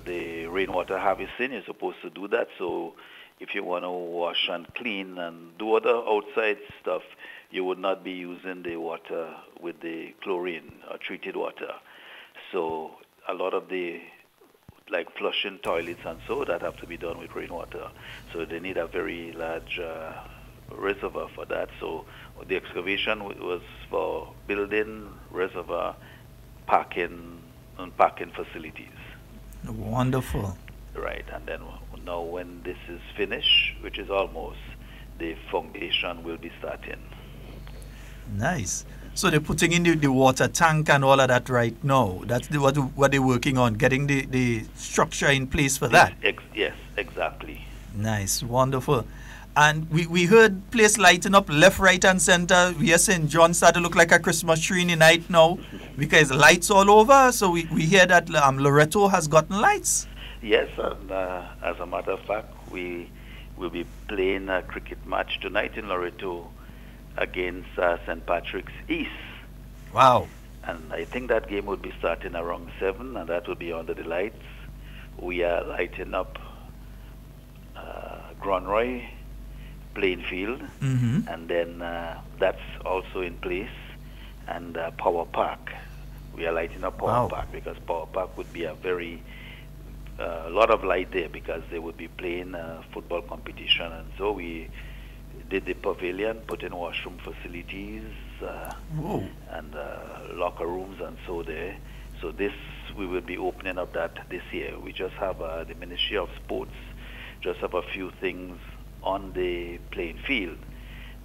the rainwater harvesting, you're supposed to do that. So if you want to wash and clean and do other outside stuff, you would not be using the water with the chlorine or treated water. So a lot of the flushing toilets and so that have to be done with rainwater. So they need a very large reservoir for that. So the excavation was for building, reservoir, parking, and parking facilities. Wonderful. Right, and then now when this is finished, which is almost, the foundation will be starting. Nice. So they're putting in the water tank and all of that right now. That's what they're working on, getting the structure in place for that. Yes, exactly. Nice, wonderful. And we heard place lighting up left, right, and center. Yes, St. John started to look like a Christmas tree in the night now, because lights all over. So we hear that Loretto has gotten lights. Yes, and as a matter of fact, we will be playing a cricket match tonight in Loretto against St. Patrick's East. Wow. And I think that game will be starting around 7, and that will be under the lights. We are lighting up Gronroy playing field, and then that's also in place, and Power Park. We are lighting up Power Park, because Power Park would be a very lot of light there, because they would be playing football competition, and so we did the pavilion, put in washroom facilities and locker rooms and so there. So this, we will be opening up that this year. We just have the Ministry of Sports just have a few things on the playing field,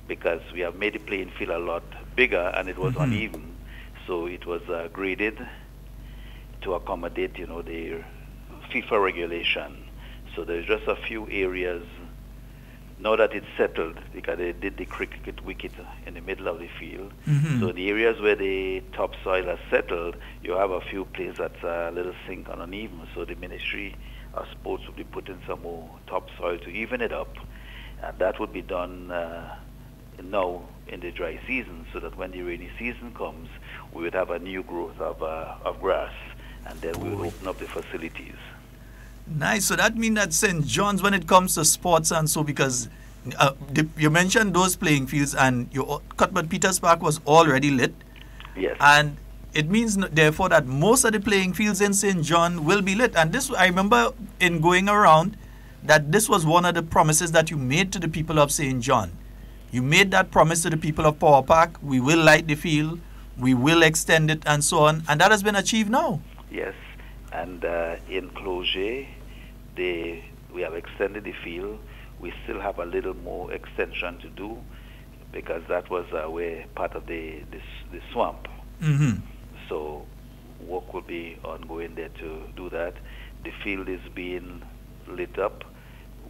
because we have made the playing field a lot bigger and it was uneven. So it was graded to accommodate, the FIFA regulation. So there's just a few areas now that it's settled, because they did the cricket wicket in the middle of the field. So the areas where the topsoil has settled, you have a few places that's a little sink and uneven. So the Ministry of Sports will be putting some more topsoil to even it up. And that would be done now in the dry season, so that when the rainy season comes, we would have a new growth of grass, and then we will open up the facilities. Nice. So that means that St. John's, when it comes to sports and so, because you mentioned those playing fields, and your Cuthbert Peters Park was already lit. Yes. And it means therefore that most of the playing fields in St. John will be lit. And this, I remember in going around, that this was one of the promises that you made to the people of St. John. You made that promise to the people of Power Park. We will light the field, we will extend it, and so on. And that has been achieved now. Yes, and in Cloger, we have extended the field. We still have a little more extension to do because that was where part of the swamp. Mm-hmm. So work will be ongoing there to do that. The field is being lit up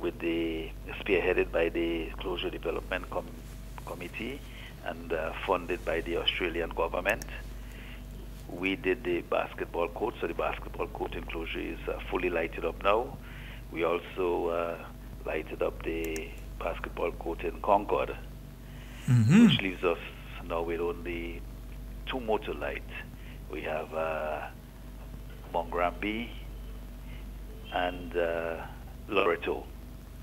with spearheaded by the Closure Development Committee and funded by the Australian government. We did the basketball court, so the basketball court enclosure is fully lighted up now. We also lighted up the basketball court in Concord, which leaves us now with only 2 more to light. We have Mongrambi and Loreto.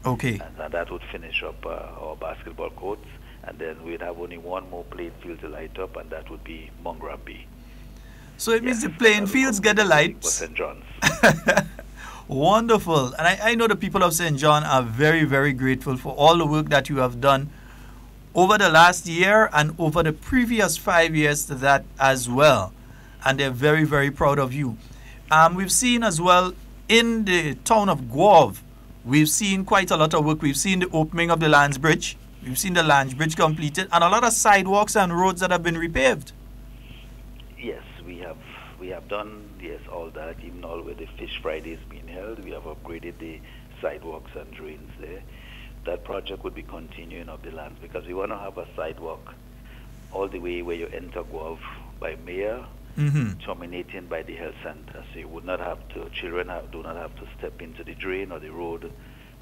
Okay. And that would finish up our basketball courts. And then we'd have only 1 more playing field to light up, and that would be Mongrambi. So it means the playing fields get the lights. St. John's. Wonderful. And I know the people of St. John are very, very grateful for all the work that you have done over the last year and over the previous 5 years to that as well. And they're very, very proud of you. We've seen as well in the town of Guave, we've seen quite a lot of work. We've seen the opening of the Lands Bridge. We've seen the Lands Bridge completed and a lot of sidewalks and roads that have been repaved. Yes, we have done all that. Even all where the Fish Friday is being held, we have upgraded the sidewalks and drains there. That project would be continuing up the lands because we want to have a sidewalk all the way where you enter Guelph by Mayor, terminating by the health center. So you would not have to, children do not have to step into the drain or the road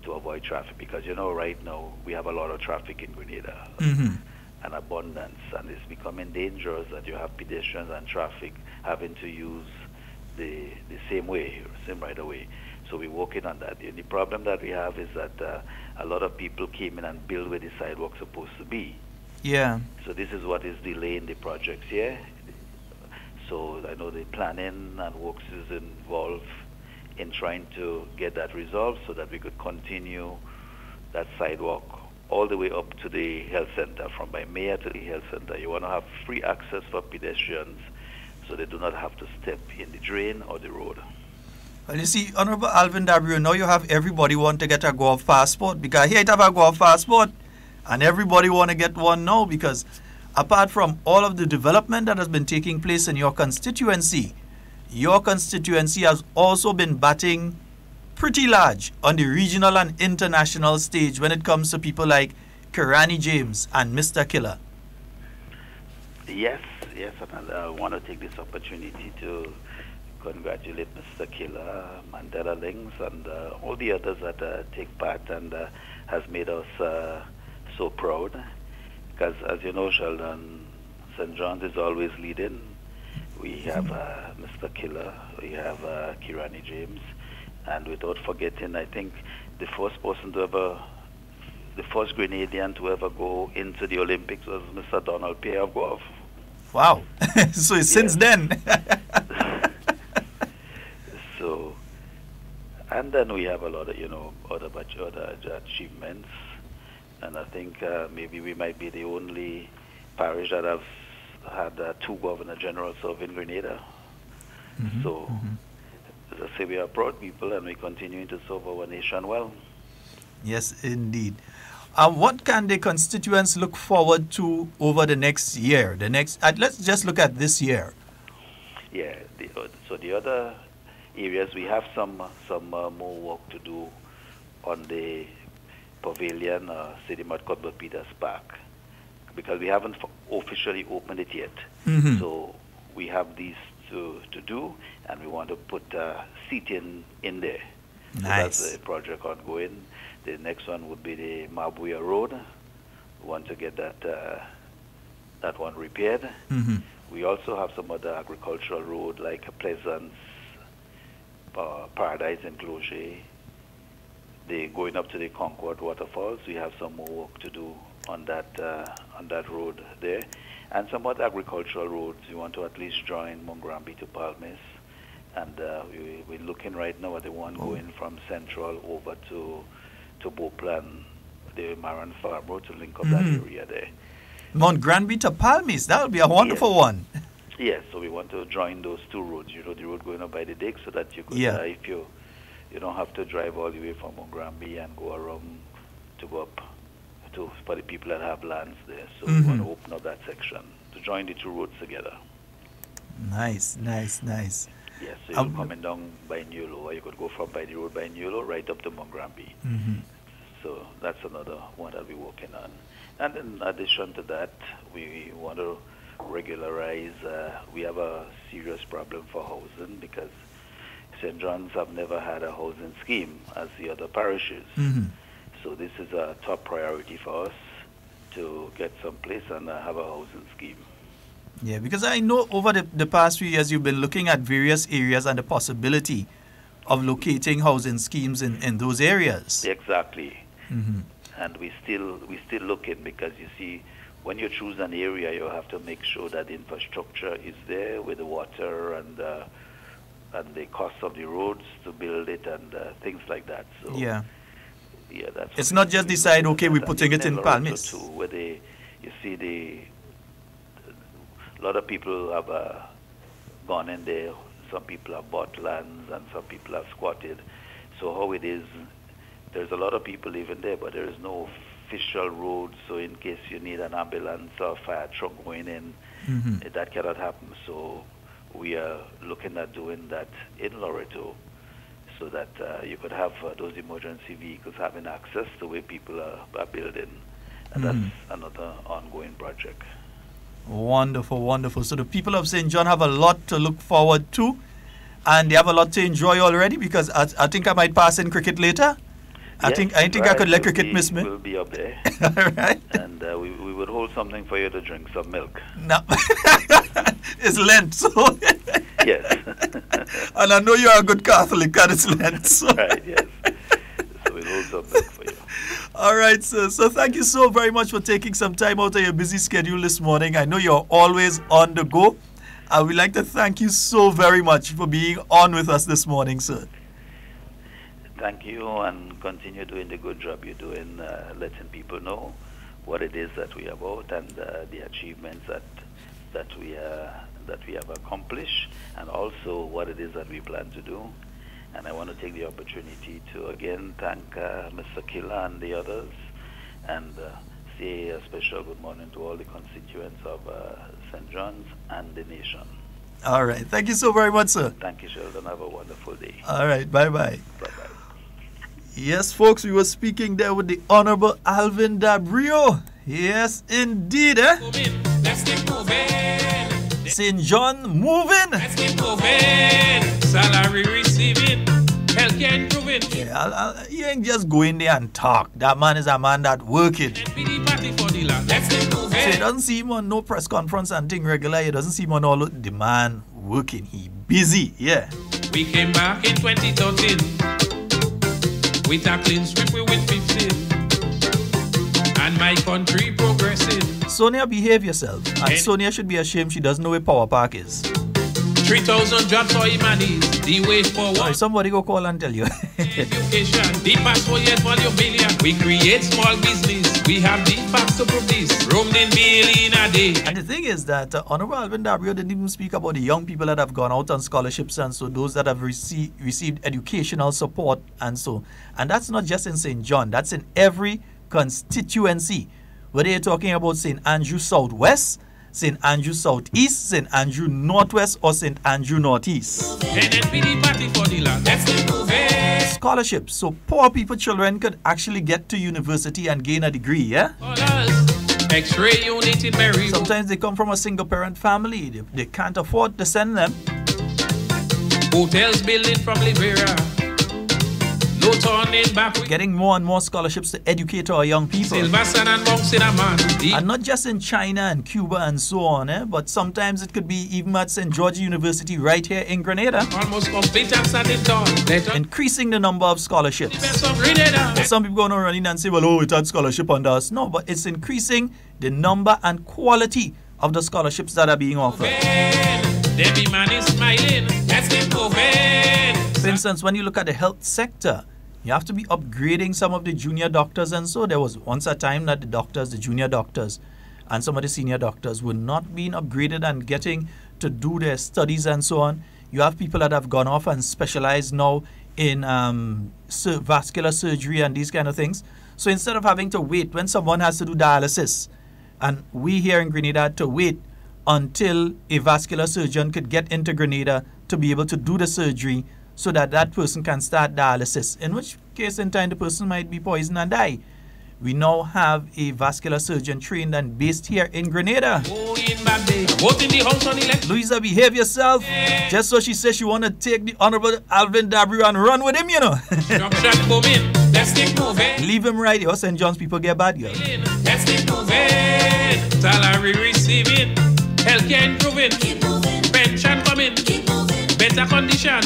to avoid traffic because right now we have a lot of traffic in Grenada. An abundance, and it's becoming dangerous that you have pedestrians and traffic having to use the same right away. So we're working on that. The only problem that we have is that a lot of people came in and built where the sidewalk's supposed to be. Yeah. So this is what is delaying the projects here. So I know the planning and works is involved in trying to get that resolved so that we could continue that sidewalk all the way up to the health center, from by Mayor to the health center. You want to have free access for pedestrians so they do not have to step in the drain or the road. Well, you see, Honorable Alvin W, now you have everybody want to get a golf passport because here you have a golf passport and everybody want to get one now because apart from all of the development that has been taking place in your constituency has also been batting pretty large on the regional and international stage when it comes to people like Kirani James and Mr. Killer. Yes, and I want to take this opportunity to congratulate Mr. Killer, Mandela Links, and all the others that take part and has made us so proud. Because as you know, Sheldon, St. John's is always leading. We have Mr. Killer, we have Kirani James, and without forgetting, I think the first Grenadian to ever go into the Olympics was Mr. Donald Pierre of Guelph. Wow. So since then. So, and then we have a lot of, other achievements. And I think maybe we might be the only parish that has had 2 Governor Generals serving Grenada. So, as I say, we are proud people and we're continuing to serve our nation well. Yes, indeed. What can the constituents look forward to over the next year? Let's just look at this year. Yeah, so the other areas, we have some more work to do on the pavilion, City Cuthbert Peters Park, because we haven't officially opened it yet. So we have these to do, and we want to put seating in there. Nice. So that's the project ongoing. The next one would be the Mabuya Road. We want to get that one repaired. We also have some other agricultural road like Pleasance, Paradise Enclosure. Going up to the Concord Waterfalls, we have some more work to do on that road there. And somewhat agricultural roads. We want to at least join Mongrambi to Palmis. And we're looking right now at the one going from Central over to Beauplan, the Maran Farm Road, to link up that area there. Mount Granby to Palmis, that would be a wonderful one. Yes, so we want to join those two roads. You know, the road going up by the Dick, so that you could, if you don't have to drive all the way from Mount Granby and go around to go up to for the people that have lands there. So we want to open up that section to join the two roads together. Nice. Yes, so you're coming down by Nulo, or you could go from by the road by Nulo right up to Mongrambi. So that's another one that we're working on. And in addition to that, we want to regularize. We have a serious problem for housing because St. John's have never had a housing scheme as the other parishes. So this is a top priority for us to get some place and have a housing scheme. Yeah, because I know over the past few years you've been looking at various areas and the possibility of locating housing schemes in those areas. Exactly. And we still looking, because you see, when you choose an area, you have to make sure that the infrastructure is there with the water and the cost of the roads to build it and things like that. So that's. It's not just decide, okay, we're putting it in Palmis. Where you see a lot of people have gone in there. Some people have bought lands and some people have squatted. So how it is, there's a lot of people living there, but there is no official road. So in case you need an ambulance or fire truck going in, that cannot happen. So we are looking at doing that in Loreto, so that you could have those emergency vehicles having access to where people are building. And that's another ongoing project. Wonderful. So the people of St. John have a lot to look forward to, and they have a lot to enjoy already, because I think I might pass in cricket later. I think I could let cricket miss me. We'll be up there. All right. And we would hold something for you to drink, some milk. No. It's Lent, so. Yes. And I know you're a good Catholic, and it's Lent. So. Right, yes. So we'll hold some milk for you. All right, sir. So thank you so very much for taking some time out of your busy schedule this morning. I know you're always on the go. I would like to thank you so very much for being on with us this morning, sir. Thank you, and continue doing the good job you're doing, letting people know what it is that we are about and the achievements that we have accomplished, and also what it is that we plan to do. And I want to take the opportunity to again thank Mr. Killa and the others, and say a special good morning to all the constituents of St. John's and the nation. All right. Thank you so very much, sir. Thank you, Sheldon. Have a wonderful day. All right. Bye-bye. Bye-bye. Yes, folks, we were speaking there with the Honorable Alvin Dabrio. Yes, indeed. Let's keep moving. St. John moving. Let's keep moving. Salary receiving. Healthcare improving. Yeah, he ain't just going there and talk. That man is a man that working. Let's keep moving. So you doesn't see him on no press conference and thing regular. You doesn't see him on all the man working. He busy, yeah. We came back in 2013 with a clean sweep, we win 15. And my country progressing. Sonia, behave yourself. And Sonia should be ashamed she doesn't know where Power Park is. 3,000 jobs for Imanis, the way forward. Sorry, somebody go call and tell you. Education, the passport yet volume billion. We create small business. We have the facts to prove this. Roamed in billion a day. And the thing is that Honorable Alvin Dabrio didn't even speak about the young people that have gone out on scholarships, and so those that have received educational support, and so. And that's not just in St. John. That's in every constituency. Whether you're talking about St. Andrew Southwest, St. Andrew Southeast, St. Andrew Northwest, or St. Andrew Northeast. Scholarships, so poor people children could actually get to university and gain a degree, yeah? X-ray unit in Mary. Sometimes they come from a single parent family. They can't afford to send them. Hotels building from Liberia. No turning back. Getting more and more scholarships to educate our young people. And not just in China and Cuba and so on, but sometimes it could be even at St. George University right here in Grenada. Almost complete and standing tall. Increasing the number of scholarships. Some people going to run in and say, well, oh, it had scholarship under us. No, but it's increasing the number and quality of the scholarships that are being offered. For instance, when you look at the health sector, you have to be upgrading some of the junior doctors, and so there was once a time that the junior doctors, and some of the senior doctors were not being upgraded and getting to do their studies and so on. You have people that have gone off and specialized now in vascular surgery and these kind of things. So instead of having to wait when someone has to do dialysis, and we here in Grenada had to wait until a vascular surgeon could get into Grenada to be able to do the surgery so that that person can start dialysis, in which case in time the person might be poisoned and die. We now have a vascular surgeon trained and based here in Grenada. Louisa, behave yourself. Just so she says she want to take the Honorable Alvin W and run with him, you know. Leave him right here. St. John's people get bad, girl. Salary receiving, healthcare improving, pension coming, better condition,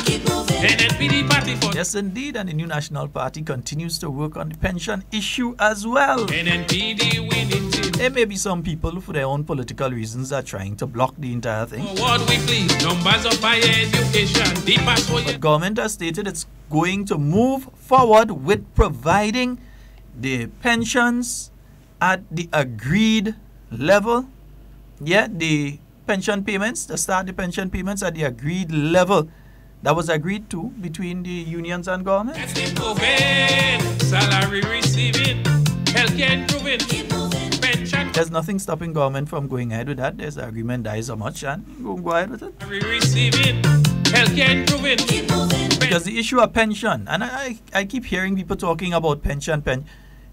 NNPD party for. Yes, indeed, and the new National Party continues to work on the pension issue as well. NNPD winning team. There may be some people for their own political reasons are trying to block the entire thing. Forward we please, numbers of higher education, the passport. But government has stated it's going to move forward with providing the pensions at the agreed level. Yeah, the pension payments, to start the pension payments at the agreed level that was agreed to between the unions and government. Salary receiving, healthcare improving, pension. There's nothing stopping government from going ahead with that. There's an agreement that is so much, and go ahead with it. Salary receiving, healthcare improving. Because the issue of pension, and I keep hearing people talking about pension.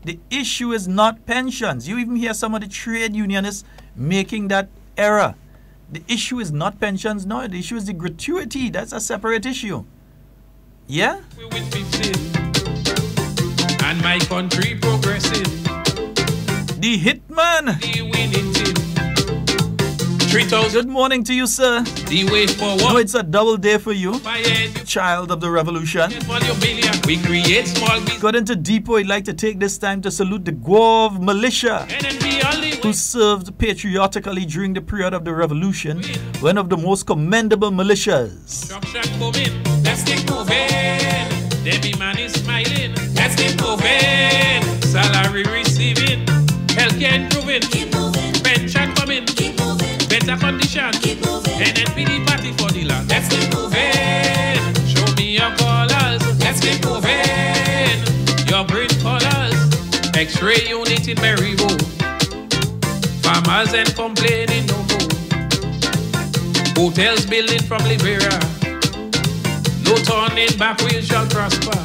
The issue is not pensions. You even hear some of the trade unionists making that error. The issue is not pensions, no. The issue is the gratuity. That's a separate issue. Yeah? And my country progressing. The hitman. The winning team. Good morning to you, sir. The way forward. No, it's a double day for you. Child of the revolution. We create small business. Got into Depot. I'd like to take this time to salute the Guav militia who served patriotically during the period of the revolution. One of the most commendable militias. Let's keep moving. Debbie man is smiling. Let's keep moving. Salary receiving. Healthcare improving. Pension coming. Better condition. NNPD party for the land. Let's keep moving. Show me your colors. Let's keep moving. Your green colors. X-ray unit in Maryville. Farmers ain't complaining no more. Hotels building from Liberia. No turning back, we shall prosper.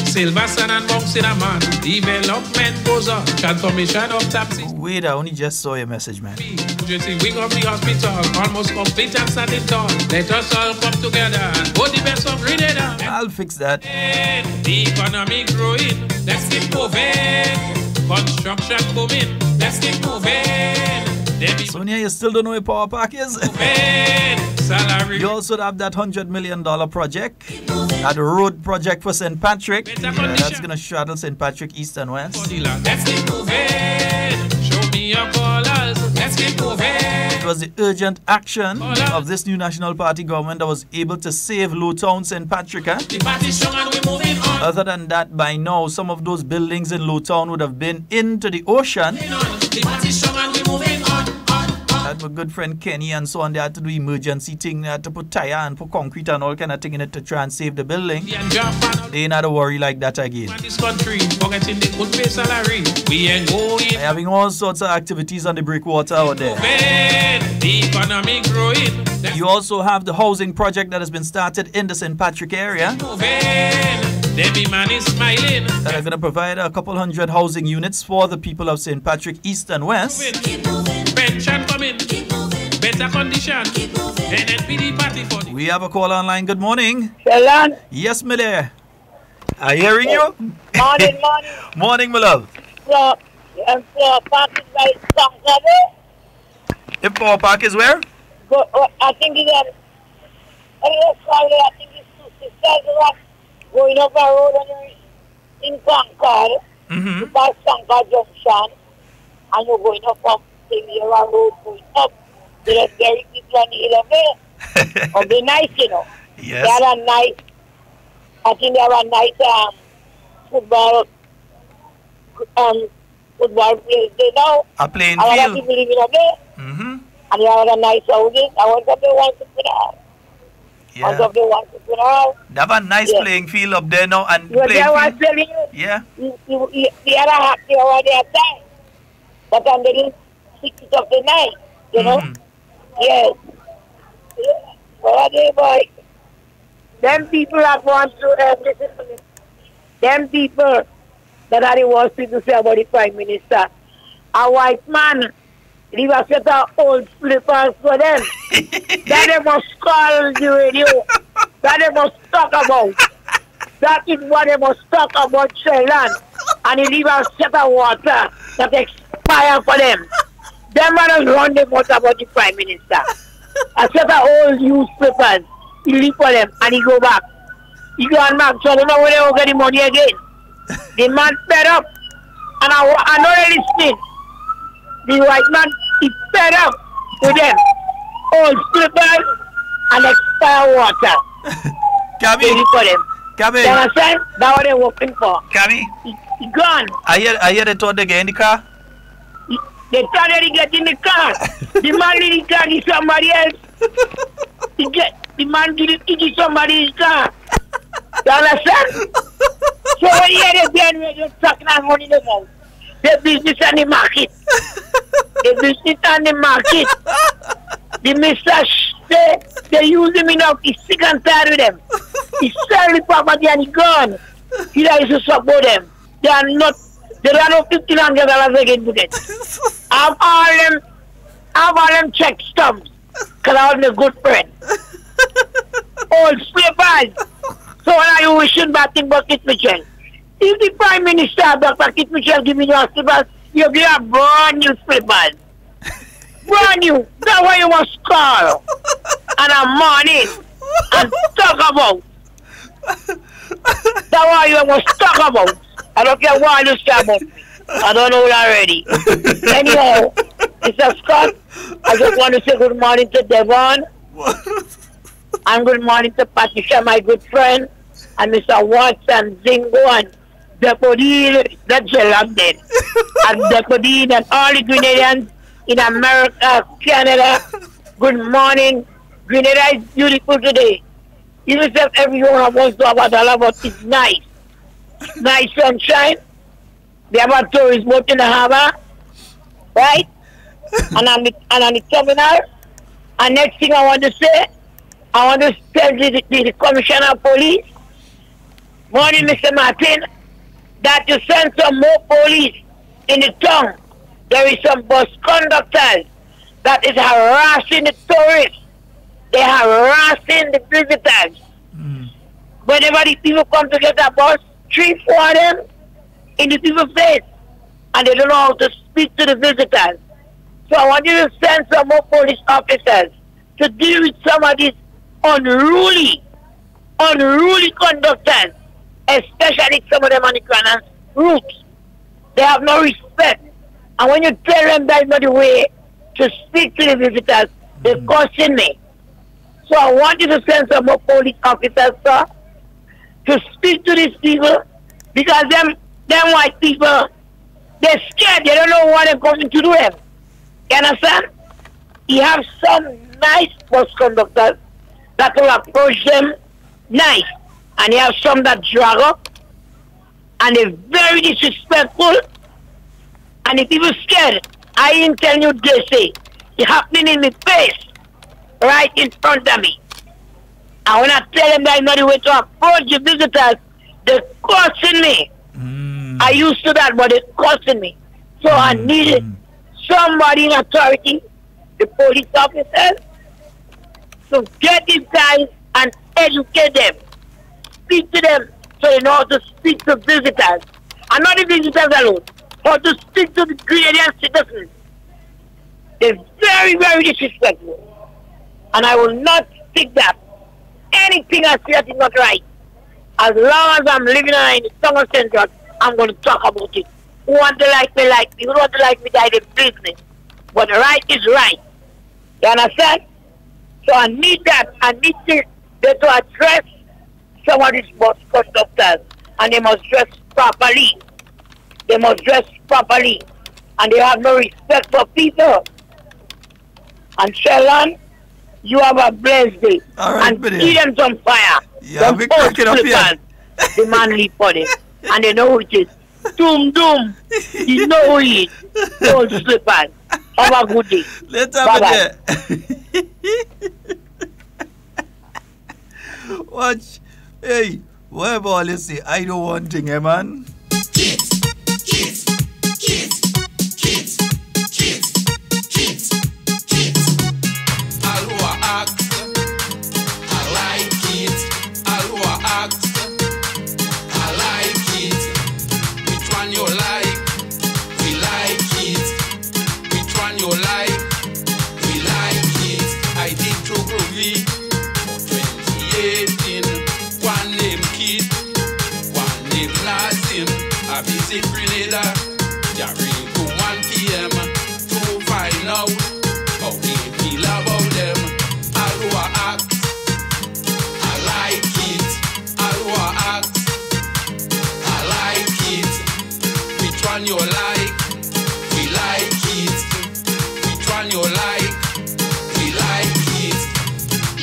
Silver sun and bumps in a man. Development goes on. Transformation of taxi. Wait, I only just saw your message, man. Wing of the hospital, almost complete and standing tall. Let us all come together and go the best of Grenada. I'll fix that. The economy growing. Let's keep moving. Construction booming. Let's keep moving. Sonia, you still don't know what Power Park is? You also have that $100 million project, that road project for St. Patrick. That's going to straddle St. Patrick east and west. Let's keep moving. Show me your colors. Let's keep moving. It was the urgent action of this new National Party government that was able to save Lowtown St. Patrick. The party's strong and we're moving on. Other than that, by now, some of those buildings in Lowtown would have been into the ocean. The party's strong and we're moving on. My good friend Kenny and so on, they had to do emergency thing. They had to put tire and put concrete and all kind of thing in it to try and save the building. They ain't had to worry like that again. This country, forgetting the good pay salary. We ain't going. They're having all sorts of activities on the breakwater out there. The economy growing. You also have the housing project that has been started in the St. Patrick area. Debbie man is smiling. That are going to provide a couple hundred housing units for the people of St. Patrick east and west. Pension coming. Better condition. NNPD party for the. We have a call online. Good morning. Sheldon. Yes, my dear. I hearing you? Morning. Morning, my love. So, park is by Saturday. If Power Park is where? I think it's Friday. I think it's 2 sisters going up a road in Concord. You pass Concord Junction, and you're going up from the road going up. There's very people on the hill of there. Of the night, you know. Yes. They have a nice, I think they have a nice football place there now. A playing a lot field. of people living up there. And they have a nice houses. I want up there once to put out. Yeah. Once up there once to put out. They have a nice playing field up there now. And You playing know what I'm field. telling you? Yeah. The other half they over there time. But I'm getting 6 of the night, you know? Yes. But boy, them people are going to listen to me. Them people that are the worst people say about the Prime Minister. A white man leave a set of old slippers for them. That they must call the radio. That they must talk about. That is what they must talk about Sheldon. And he leave a set of water that expire for them. Them man run the mouth about the Prime Minister. A set of old used slippers. He leave for them and he go back. He go and back, so I don't know where they will get the money again. The man fed up. And I know they're listening. The white man is fed up with them. Old slippers and expired water. Cabby. For them. Cabby. You understand? That's what they're working for. Cabby. He gone. I hear they thought they get in the car. They thought they get in the car. The man in the car is somebody else. The man did somebody's car. You understand? So when you hear the band where you're talking about money in the mouth, the business and the market. The business and the market. The Mr. They use him enough. He's sick and tired with them. He sell the property and he gone. He used to support them. They are not $1,500 again to get. I have all them check stubs. Because I was a good friend. Old slippers. So what are you wishing bad thing about Kit Mitchell? If the Prime Minister, Dr. Kit Mitchell, giving you a slippers, you'll get a brand new slippers. Brand new. That's why you must call. And I'm morning. And talk about. That's why you must talk about. I don't care what you say about me. I don't know it already. Anyhow, Mr. Scott, I just want to say good morning to Devon. And good morning to Patricia, my good friend. And Mr. Watson, Zingo, and Deputy, that's London. And Deputy, and all the Grenadians in America, Canada. Good morning. Grenada is beautiful today. Even if everyone wants to have a dollar, but it's nice. Nice sunshine. They have a tourist boat in the harbor, right? and on the terminal. And next thing I want to say, I want to tell the Commissioner of Police, morning, Mr. Martin, that you send some more police in the town. There is some bus conductors that is harassing the tourists. They are harassing the visitors. Whenever the people come to get a bus, 3-4 of them in the people's face, and they don't know how to speak to the visitors. So I want you to send some more police officers to deal with some of these unruly conductors, especially some of them on the Grenada routes. They have no respect. And when you tell them that's not the way to speak to the visitors, they're cursing me. So I want you to send some more police officers, sir, to speak to these people, because them white people, they're scared. They don't know what they're going to do them. You understand? You have some nice bus conductors that will approach them nice, and you have some that drag up, and they're very disrespectful, and the people scared. I ain't telling you they say. It's happening in my face, right in front of me. And when I tell them that's not the way to approach the visitors, they're cursing me. I used to that, but they're cursing me. So I needed somebody in authority, the police officers, to get these guys and educate them. Speak to them so they know how to speak to visitors. And not the visitors alone, how to speak to the Grenadian citizens. They're very, very disrespectful. And I will not stick that. Anything I say that is not right. As long as I'm living in the Tongue of Central, I'm going to talk about it. Who want to like me, like me. Who don't want to like me, die their business. But right is right. You understand? So I need that. I need to address some of these bus conductors. And they must dress properly. They must dress properly. And they have no respect for people. And Sheldon, you have a blessed day. All right, and see them on fire. Yeah, we're cracking up here. The man leave for them. And they know who it is. Doom, doom. You know who it is. Don't slip on. Have a good day. Let's have it there. Watch. Hey, whatever all you say, I don't want thing, eh, man? Kids, kids, kids, kids, kids, kids, kids. Alua act, I like it. Alua act, I like it. Which one you like? We like it. Which one you like? We like it. I did to groovy for 2018. One name Kid, one name Nazim. I visit Grenada, Carriacou 1 p.m. to find out how they feel about them. Alua act, I like it. Alua act, I like it. Which one you like? We like it. Which one you like? We like it.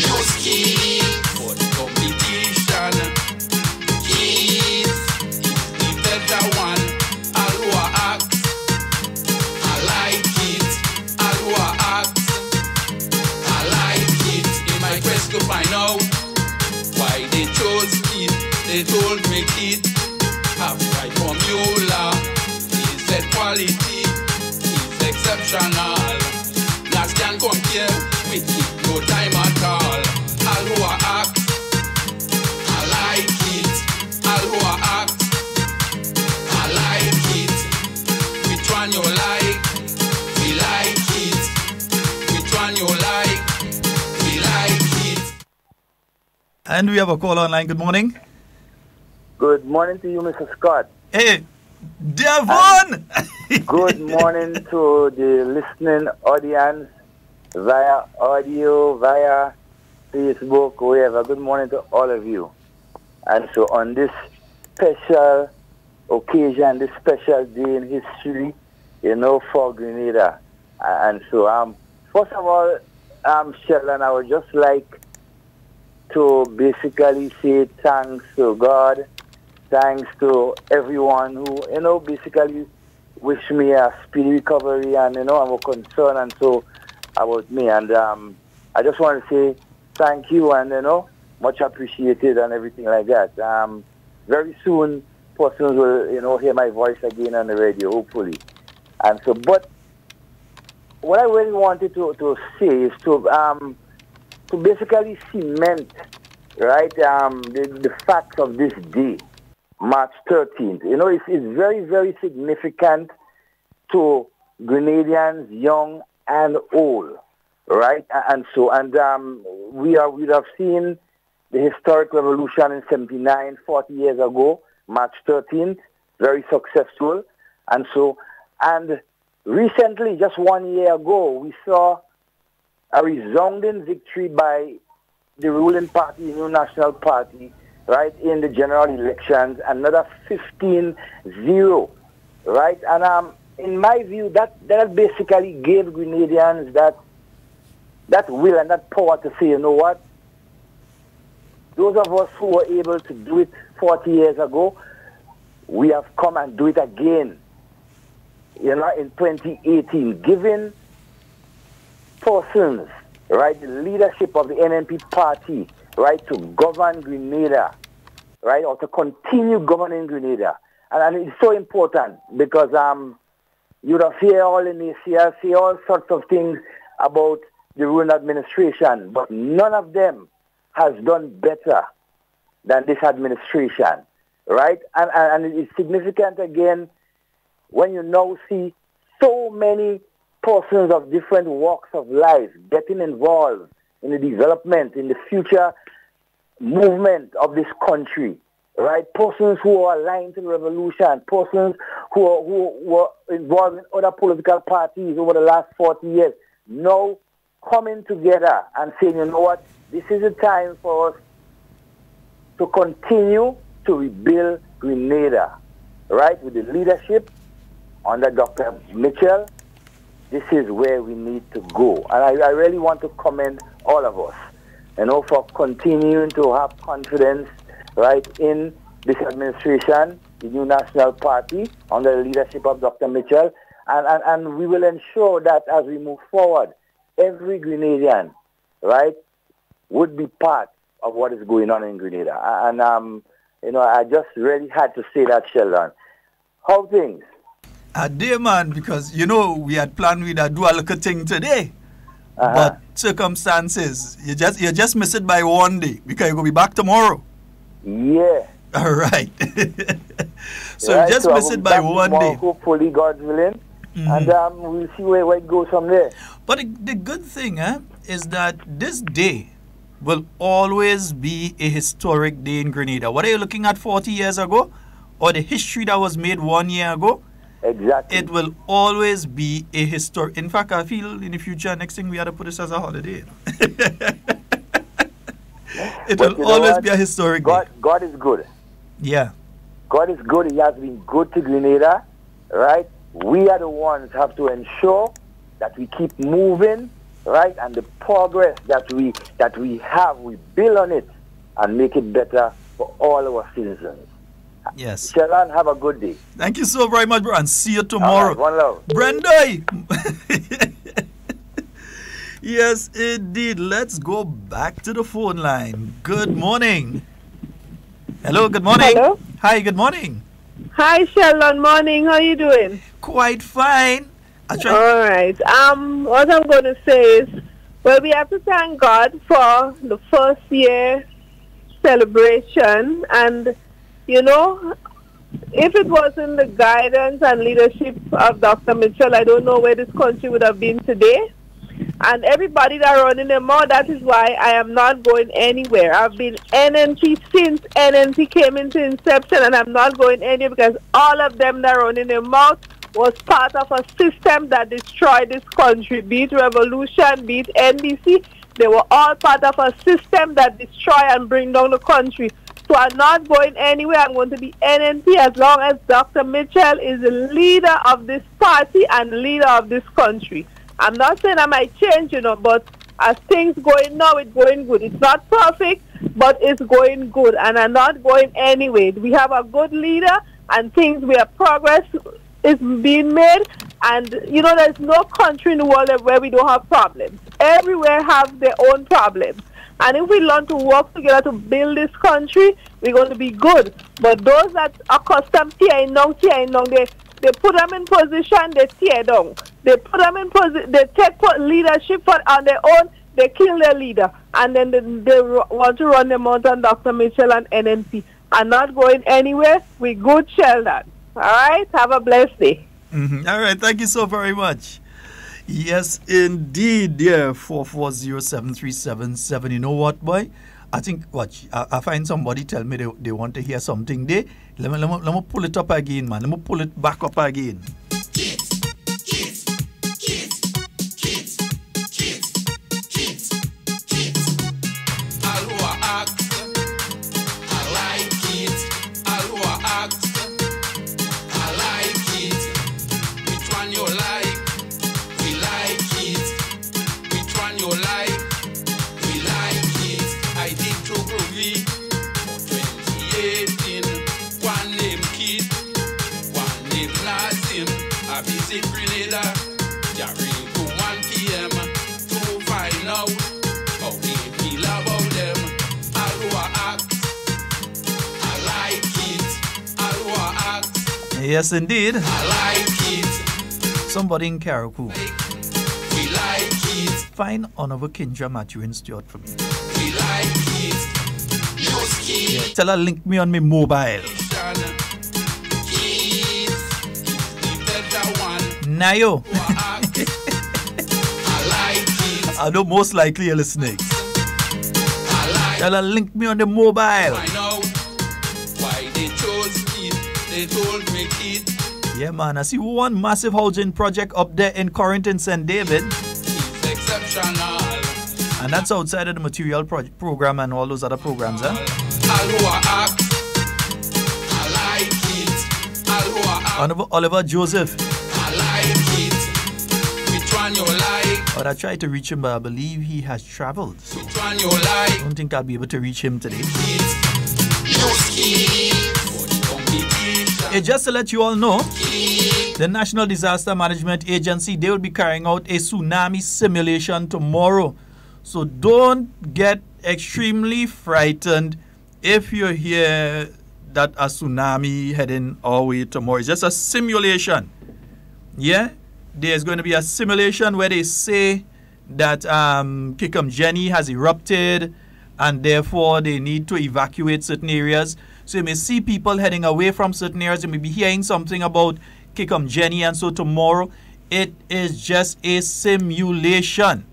No skin for the competition. Kids is the better one. Alua act, I like it. Alua act, I like it. In my quest to find out why they chose Kid, they told me Kid have right formula. He said quality is exceptional. Last can compare with Kid, no time at all. Alua act, I like it. Alua act, I like it. Which one you like? We like it. Which one you like? We like it. And we have a call online. Good morning. Good morning to you, Mr. Scott. Hey, Devon! Good morning to the listening audience via audio, via Facebook, wherever. Good morning to all of you. And so on this special occasion, this special day in history, for Grenada. And so, first of all, Sheldon, I would just like to basically say thanks to God, thanks to everyone who, basically wish me a speedy recovery and, I'm concerned and so about me. And I just want to say thank you and, much appreciated and everything like that. Very soon, persons will, hear my voice again on the radio, hopefully. And so, but what I really wanted to say is to basically cement, right, the facts of this day, March 13th. It's very, very significant to Grenadians, young and old, right? And so, we have seen the historic revolution in 79, 40 years ago, March 13th, very successful. And so, and recently, just 1 year ago, we saw a resounding victory by the ruling party, New National Party, right, in the general elections, another 15-0, right? And in my view, that basically gave Grenadians that will and that power to say, you know what, those of us who were able to do it 40 years ago, we have come and do it again, in 2018, giving persons, right, the leadership of the NNP party, right, to govern Grenada, right, or to continue governing Grenada. And it's so important because you'd have heard all the naysayers say all sorts of things about the ruling administration, but none of them has done better than this administration. right? And it's significant again when you now see so many persons of different walks of life getting involved in the development, in the future movement of this country, right? Persons who are aligned to the revolution, persons who were involved in other political parties over the last 40 years, now coming together and saying, you know what, this is a time for us to continue to rebuild Grenada, right? With the leadership under Dr. Mitchell, this is where we need to go. And I really want to commend all of us, you know, for continuing to have confidence, right, in this administration, the new National Party, under the leadership of Dr. Mitchell. And we will ensure that as we move forward, every Grenadian, right, would be part of what is going on in Grenada. And, you know, I just really had to say that, Sheldon. How things? Dear man, because, you know, we had planned with a dual thing today. But circumstances, you just miss it by one day because you're going to be back tomorrow. Yeah. All right. So you just miss it by one day. Hopefully, God's willing. And we'll see where it goes from there. But the good thing is that this day will always be a historic day in Grenada. What are you looking at 40 years ago? Or the history that was made 1 year ago? Exactly. It will always be a historic. In fact, I feel in the future, next thing we have to put this as a holiday. It will always be a historic day. God is good. Yeah. God is good. He has been good to Grenada, right? We are the ones who have to ensure that we keep moving, right? And the progress that we have, we build on it and make it better for all our citizens. Yes. Sheldon, have a good day. Thank you so very much, bro, and see you tomorrow. Right, one love. Brenda! Yes, indeed. Let's go back to the phone line. Good morning. Hello, good morning. Hello. Hi, good morning. Hi, Sheldon. Morning. How are you doing? Quite fine. All right. What I'm going to say is, well, we have to thank God for the first year celebration. And, you know, if it wasn't the guidance and leadership of Dr. Mitchell, I don't know where this country would have been today. And everybody that running them out, that is why I am not going anywhere. I've been NNP since NNP came into inception, and I'm not going anywhere because all of them that running them out was part of a system that destroyed this country, be it revolution, be it NBC. They were all part of a system that destroy and bring down the country. So I'm not going anywhere. I'm going to be NNP as long as Dr. Mitchell is the leader of this party and leader of this country. I'm not saying I might change, you know, but as things going now, it's going good. It's not perfect, but it's going good. And I'm not going anywhere. We have a good leader and things where progress is being made. And, you know, there's no country in the world where we don't have problems. Everywhere have their own problems. And if we learn to work together to build this country, we're going to be good. But those that are accustomed to tearing down, they put them in position, they tear down. They put them in position, they take leadership on their own, they kill their leader. And then they want to run them out on Dr. Mitchell and NNP. I'm not going anywhere. We good, Sheldon. All right? Have a blessed day. All right. Thank you so very much. Yes, indeed. Yeah, 4407377. You know what, boy? I think, I find somebody tell me they want to hear something there. Let me pull it up again, man. Let me pull it back up again. Grenada, Carriacou 1 p.m. to find out how they feel about them. Alua act, I like it. Alua act, yes, indeed. I like it. Somebody in Carriacou. We like it. Find Honorable Kindra Matthew and Stewart for me. We like it. Yeah, tell her link me on my mobile. Nayo. I know most likely you're listening. Tell link me on the mobile. I know why they chose it. They told me it. Yeah, man. I see one massive housing project up there in Corinth and St. David. It's exceptional. And that's outside of the material program and all those other programs, huh? Oliver Joseph. I like it. Which one you like? But I tried to reach him, but I believe he has traveled. So Which one you like? I don't think I'll be able to reach him today. Hey, just to let you all know, the National Disaster Management Agency, they will be carrying out a tsunami simulation tomorrow. So don't get extremely frightened if you hear that a tsunami heading our way tomorrow. It's just a simulation. Yeah? There's going to be a simulation where they say that Kikum Jenny has erupted and therefore they need to evacuate certain areas. So you may see people heading away from certain areas. You may be hearing something about Kikum Jenny, and so tomorrow it is just a simulation.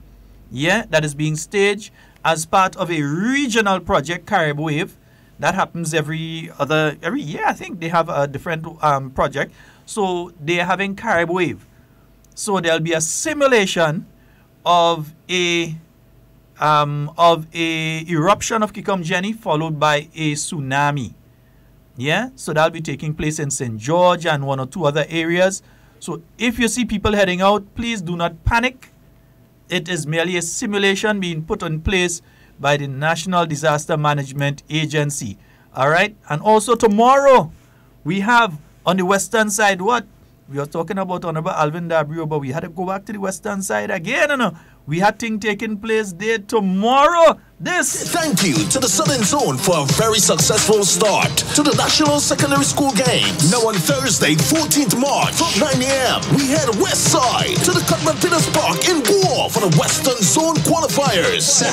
Yeah, that is being staged as part of a regional project, Carriacou Wave. That happens every year. I think they have a different project. So they are having Carriacou Wave. So there'll be a simulation of a eruption of Kikum Jenny followed by a tsunami. Yeah, so that'll be taking place in St. George and one or two other areas. So if you see people heading out, please do not panic. It is merely a simulation being put in place by the National Disaster Management Agency. All right, and also tomorrow we have on the western side what? We were talking about Honorable Alvin Dabrio, but we had to go back to the western side again. We had things taking place there tomorrow. Thank you to the Southern Zone for a very successful start to the National Secondary School Games. Now on Thursday, 14th March from 9 a.m., we head west side to the Cutman Peters Park in Goa for the Western Zone qualifiers.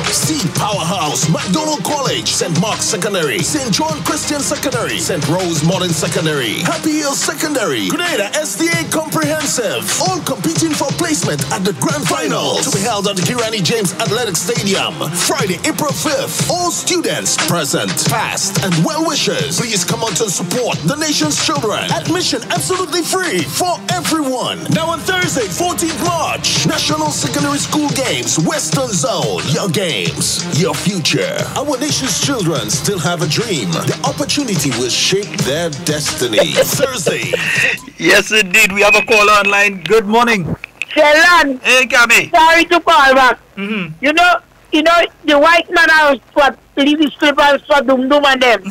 Seed Powerhouse, McDonald College, St. Mark's Secondary, St. John Christian Secondary, St. Rose Modern Secondary, Happy Hill Secondary, Grenada SDA Comprehensive, all competing for placement at the Grand Finals to be held at the Kirani James Athletic Stadium. Friday, April 5th. All students present, past, and well-wishers, please come out and support the nation's children. Admission absolutely free for everyone. Now on Thursday, 14th March, National Secondary School Games, Western Zone. Your games, your future. Our nation's children still have a dream. The opportunity will shape their destiny. Thursday. Yes, indeed. We have a caller online. Good morning. Sheldon. Hey, Gabby. Sorry to call back. You know, the white man has what leave his slippers for Dum Dum and them.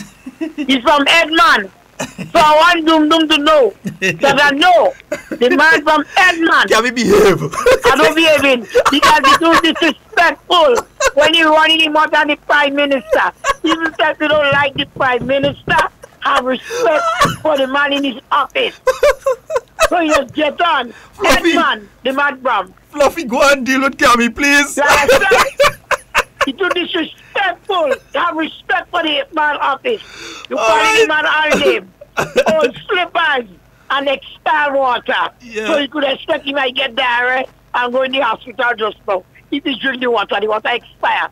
He's from Edmond. So I want Dum Dum to know that I know the man from Edmond. Can we behave? I don't behaving because it's too disrespectful when you're running him out on the Prime Minister. Even if you don't like the Prime Minister, have respect for the man in his office. So you just get on. Edmond, the man from. Fluffy, go and deal with Cammy, please. It's too disrespectful. Have respect for the man office. You call the man all name. Old slippers and expired water. Yeah. So you could expect him might get diarrhea and go in the hospital just now. If he drink the water expired.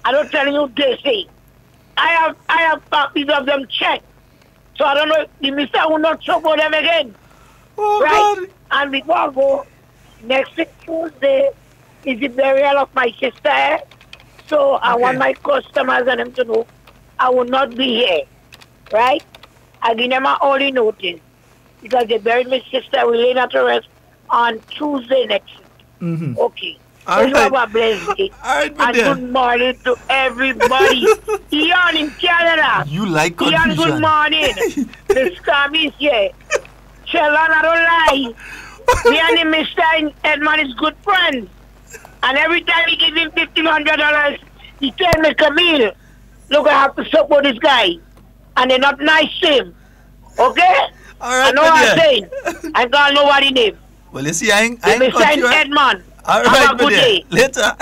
I don't tell you they say. I have copies of them checked. So I don't know if the minister will not trouble them again. Oh, right? God. And before I go, next week Tuesday is the burial of my sister. So I want my customers and them to know I will not be here. Right? I give them an early notice. Because they buried my sister. We lay her to rest on Tuesday next week. Okay. All right. Have a blessed day. All right, and good morning to everybody. Ian in Canada. You like confusion. Ian, good morning. The scam is here. Sheldon, I don't lie. Me and Mr. Edmond is good friends. And every time he gives him $1,500, he tells me, Camille, look, I have to support this guy. And they're not nice to him. Okay? All right, I know what I'm saying. I can't know what he name. Well, you see, I ain't Mr. cut you. Edmond. All Have right, a good day. Later.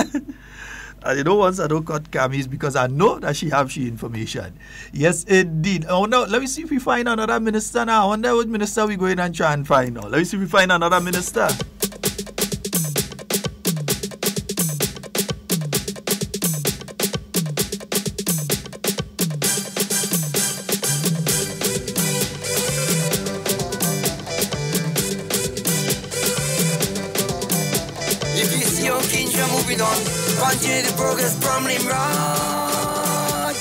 And you know, once I don't cut Cammy's because I know that she have she information. Yes, indeed. Oh no, let me see if we find another minister now. I wonder what minister we going and try and find now. Let me see if we find another minister. Moving on, continue the progress from Nimrod.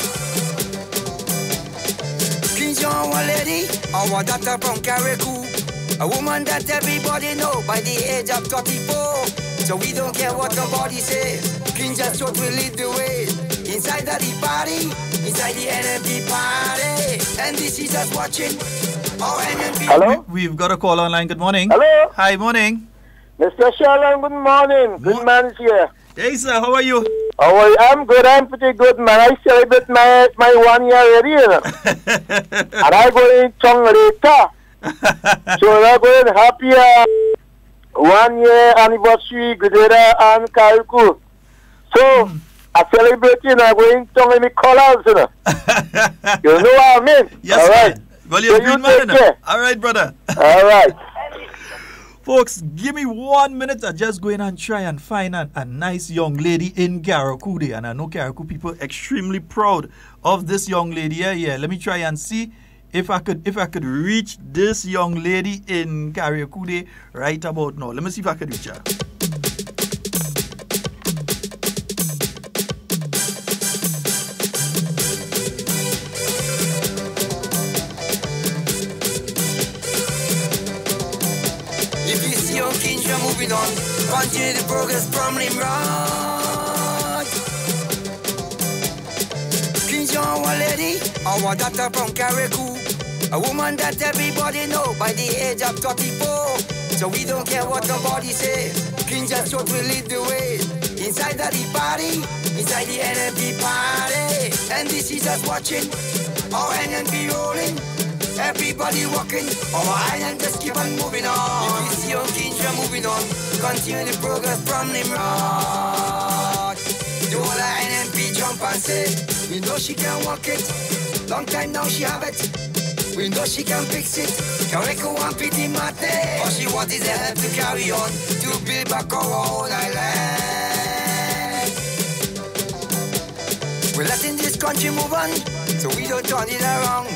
King John, one lady, our daughter from Carriacou, a woman that everybody know by the age of 34. So we don't care what nobody say. King just will lead the way. Inside the party, inside the NMP party, and this is us watching our NMP. Hello? We've got a call online. Good morning. Hello? Hi, morning. Mr. Sheldon, good morning. Good man here. Hey, sir, how are you? How are you? I'm good. I'm pretty good, man. I celebrate my 1 year already, you know. And I go in tongue later. So I'm going happy 1 year anniversary, Grenada and Carriacou. So I celebrate, you know, I go in tongue in the colors, you know. You know what I mean? Yes, all right. Well, you're so a good man. All right, brother. All right. Folks, give me 1 minute. I just go in and try and find a nice young lady in Carriacou there. And I know Carriacou people are extremely proud of this young lady here. Yeah, let me try and see if I could reach this young lady in Carriacou there right about now. Let me see if I could reach her. Moving on, continue the progress from Nimrod. King John, one lady, our daughter from Carriacou, a woman that everybody know by the age of 34. So we don't care what nobody say. King just will lead the way. Inside the party, inside the NMP party, and this is us watching our NMP rolling. Everybody walking, our island just keep on moving on. If you see your Kinshasa moving on, continue the progress from Nimrod. The whole NMP jump and say, we know she can walk it. Long time now she have it. We know she can fix it. Carriacou and pity mate. All she wants is a help to carry on, to build back our own island. We're letting this country move on, so we don't turn it around.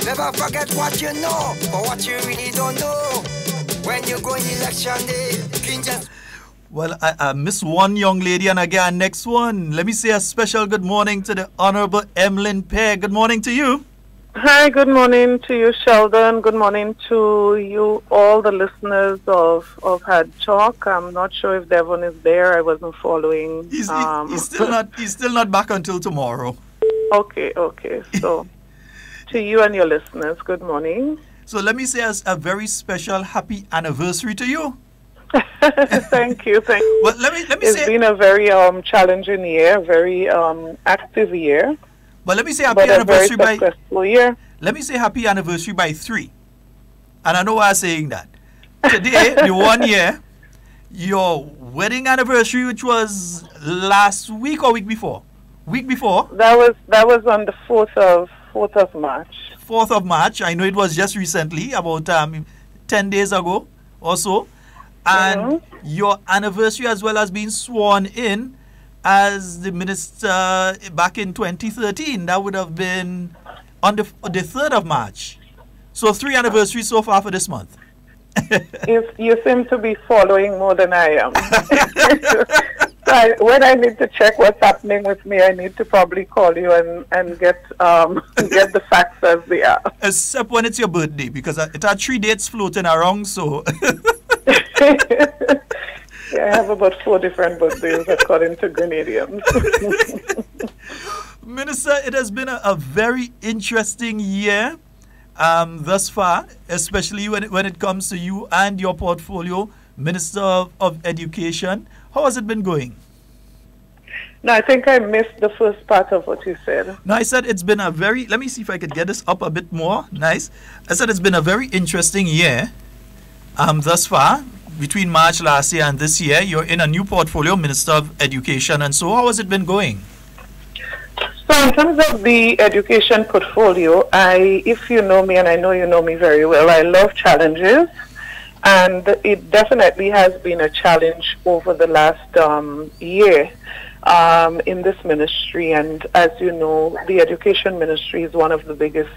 Never forget what you know, or what you really don't know. When you go in election day, King just... Well, I miss one young lady and I get next one. Let me say a special good morning to the Honorable Emlyn Pegg. Good morning to you. Hi, good morning to you, Sheldon. Good morning to you, all the listeners of HARDTALK. I'm not sure if Devon is there. I wasn't following. He's still not back until tomorrow. Okay. So, to you and your listeners, good morning. So let me say a very special happy anniversary to you. Thank you. Well, let me it's say been a very challenging year, very active year. But let me say happy anniversary by successful year. Let me say happy anniversary by 3. And I know why I'm saying that. Today, the 1 year, your wedding anniversary, which was last week or week before? Week before? That was on the 4th of March. 4th of March. I know it was just recently, about 10 days ago or so. And your anniversary as well as being sworn in as the minister back in 2013. That would have been on the 3rd of March. So 3 anniversaries so far for this month. You seem to be following more than I am. When I need to check what's happening with me, I need to probably call you and get the facts as they are. Except when it's your birthday, because it had 3 dates floating around, so... Yeah, I have about 4 different birthdays according to Grenadians. Minister, it has been a very interesting year thus far, especially when it comes to you and your portfolio, Minister of Education. How has it been going? No, I think I missed the first part of what you said. No, I said it's been a very... Let me see if I could get this up a bit more. Nice. I said it's been a very interesting year thus far. between March last year and this year, you're in a new portfolio, Minister of Education, and so how has it been going? So in terms of the education portfolio, if you know me, and I know you know me very well, I love challenges. And it definitely has been a challenge over the last year in this ministry. And as you know, the education ministry is one of the biggest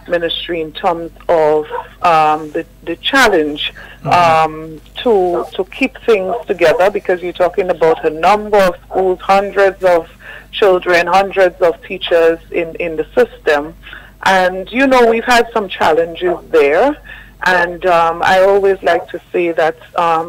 ministry in terms of the challenge to keep things together, because you're talking about a number of schools, hundreds of children, hundreds of teachers in the system. And, you know, we've had some challenges there. And I always like to say that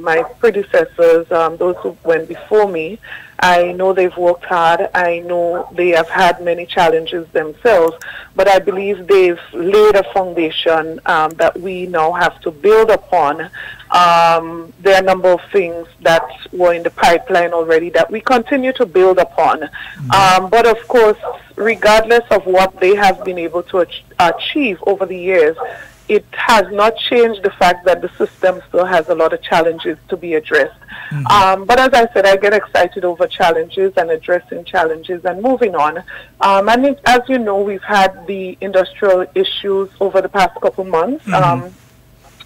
my predecessors, those who went before me, I know they've worked hard. I know they have had many challenges themselves, but I believe they've laid a foundation that we now have to build upon. There are a number of things that were in the pipeline already that we continue to build upon. But of course, regardless of what they have been able to achieve over the years, it has not changed the fact that the system still has a lot of challenges to be addressed. But as I said, I get excited over challenges and addressing challenges and moving on. And as you know, we've had the industrial issues over the past couple months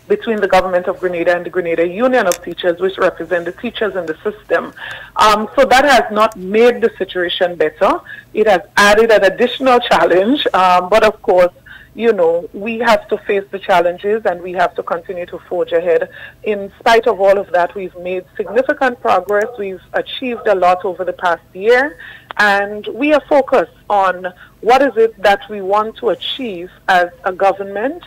between the government of Grenada and the Grenada Union of Teachers, which represent the teachers in the system. So that has not made the situation better. It has added an additional challenge. But of course, you know, we have to face the challenges and we have to continue to forge ahead. In spite of all of that, we've made significant progress. We've achieved a lot over the past year, and we are focused on what is it that we want to achieve as a government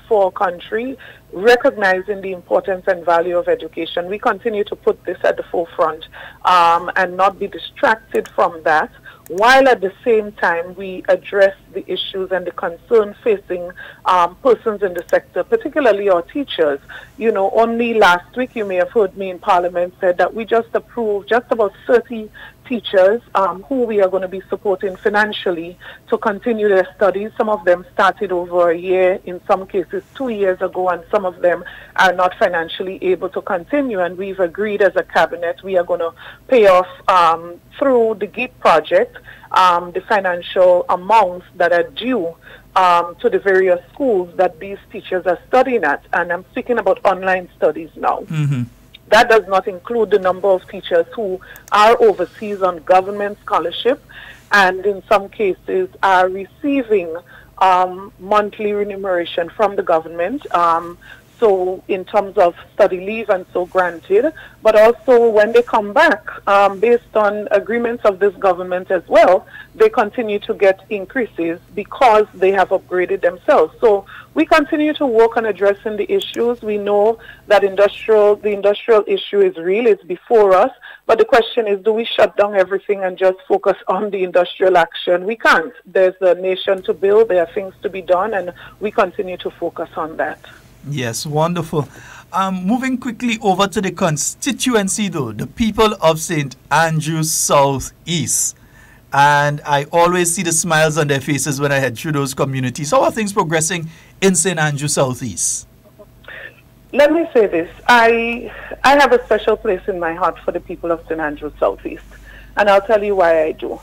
for our country, recognizing the importance and value of education. We continue to put this at the forefront and not be distracted from that, while at the same time we address the issues and the concern facing persons in the sector, particularly our teachers. You know, only last week, you may have heard me in Parliament said that we just approved just about 30 teachers who we are going to be supporting financially to continue their studies. Some of them started over a year, in some cases 2 years ago, and some of them are not financially able to continue. And we've agreed as a cabinet we are going to pay off through the GEEP project the financial amounts that are due to the various schools that these teachers are studying at. And I'm speaking about online studies now. That does not include the number of teachers who are overseas on government scholarship and in some cases are receiving monthly remuneration from the government. So in terms of study leave and so granted, but also when they come back, based on agreements of this government as well, they continue to get increases because they have upgraded themselves. So we continue to work on addressing the issues. We know that the industrial issue is real, it's before us, but the question is, do we shut down everything and just focus on the industrial action? We can't. There's a nation to build, there are things to be done, and we continue to focus on that. Yes, wonderful. Moving quickly over to the constituency, though, the people of St. Andrews South East. And I always see the smiles on their faces when I head through those communities. How are things progressing in St. Andrews South East? Let me say this. I have a special place in my heart for the people of St. Andrews South East. And I'll tell you why I do.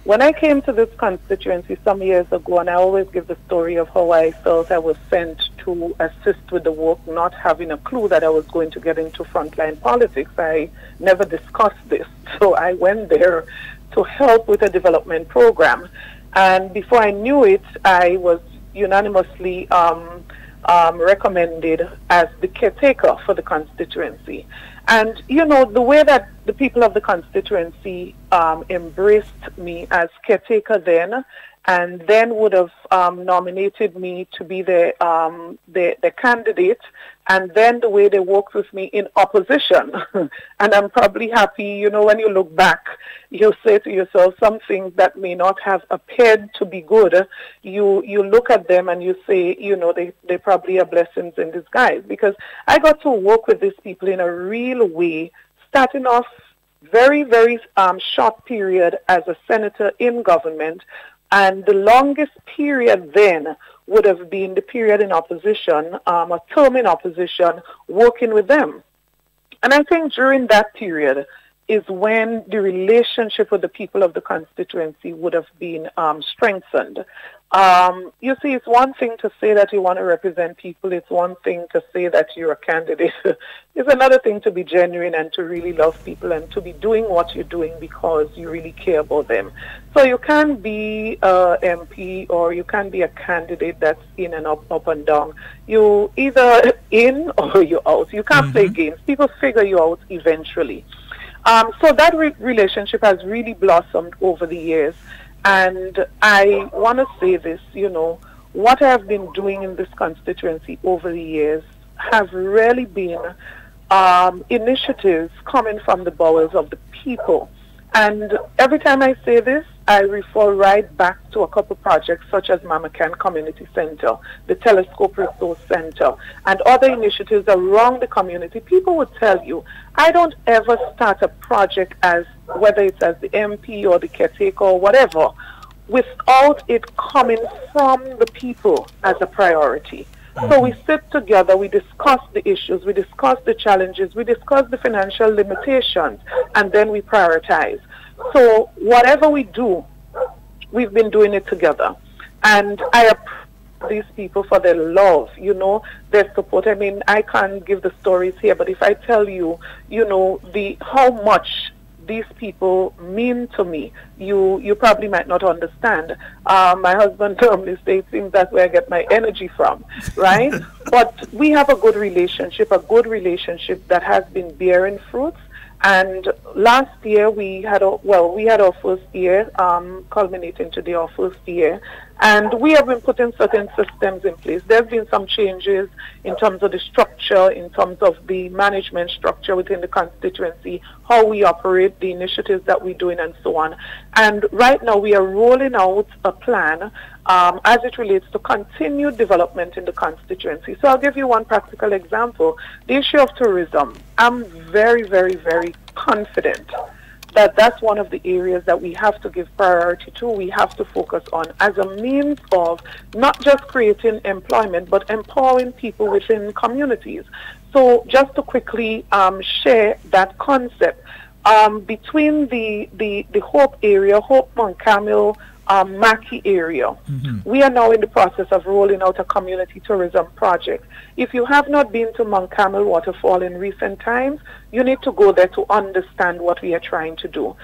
When I came to this constituency some years ago, and I always give the story of how I felt I was sent to assist with the work, not having a clue that I was going to get into frontline politics. I never discussed this. So I went there to help with a development program. And before I knew it, I was unanimously recommended as the caretaker for the constituency. And, you know, the way that the people of the constituency embraced me as caretaker then, and then would have nominated me to be the candidate, and then the way they worked with me in opposition. And I'm probably happy, you know, when you look back, you say to yourself, some things that may not have appeared to be good, you look at them and you say, you know, they probably are blessings in disguise. Because I got to work with these people in a real way, starting off very, very short period as a senator in government. And the longest period then would have been the period in opposition, a term in opposition, working with them. And I think during that period is when the relationship with the people of the constituency would have been strengthened. You see, it's one thing to say that you want to represent people. It's one thing to say that you're a candidate. It's another thing to be genuine and to really love people and to be doing what you're doing because you really care about them. So you can be a MP or you can be a candidate that's in and up and down. You either in or you're out. You can't play games. People figure you out eventually. So that relationship has really blossomed over the years. And I want to say this, you know, what I have been doing in this constituency over the years have really been initiatives coming from the bowels of the people. And every time I say this, I refer right back to a couple projects such as Mama Can Community Center, the Telescope Resource Center, and other initiatives around the community. People would tell you, I don't ever start a project as, whether it's as the MP or the caretaker or whatever, without it coming from the people as a priority. So we sit together, we discuss the issues, we discuss the challenges, we discuss the financial limitations, and then we prioritize. So whatever we do, we've been doing it together. And I appreciate these people for their love, you know, their support. I mean, I can't give the stories here, but if I tell you, you know, how much these people mean to me, you probably might not understand. My husband normally says things, that's where I get my energy from, right? But we have a good relationship that has been bearing fruits. And last year we had our first year, culminating today our first year, and we have been putting certain systems in place. There have been some changes in terms of the structure, in terms of the management structure within the constituency, how we operate, the initiatives that we're doing, and so on. And right now we are rolling out a plan as it relates to continued development in the constituency. So I'll give you one practical example. The issue of tourism. I'm very, very, very confident that that's one of the areas that we have to give priority to, we have to focus on as a means of not just creating employment, but empowering people within communities. So just to quickly share that concept, between the Hope area, Hope, Mount Carmel, Mackey area. We are now in the process of rolling out a community tourism project. If you have not been to Mount Carmel Waterfall in recent times, you need to go there to understand what we are trying to do.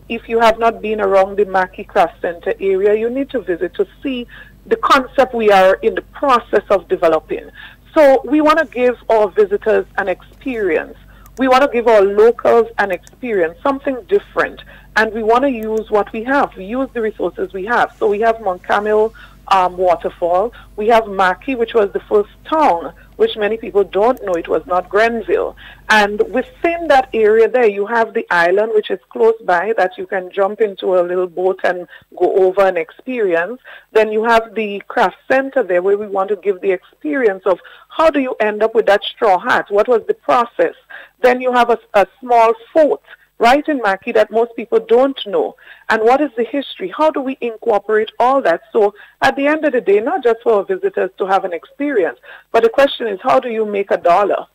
If you have not been around the Mackey Craft Center area, you need to visit to see the concept we are in the process of developing. So we want to give our visitors an experience. We want to give our locals an experience, something different. And we want to use what we have. We use the resources we have. So we have Mount Carmel Waterfall. We have Mackey, which was the first town, which many people don't know. It was not Grenville. And within that area there, you have the island, which is close by, that you can jump into a little boat and go over and experience. Then you have the craft center there, where we want to give the experience of how do you end up with that straw hat? What was the process? Then you have a small fort right in Mackey that most people don't know. And what is the history? How do we incorporate all that? So at the end of the day, not just for our visitors to have an experience, but the question is, how do you make a dollar?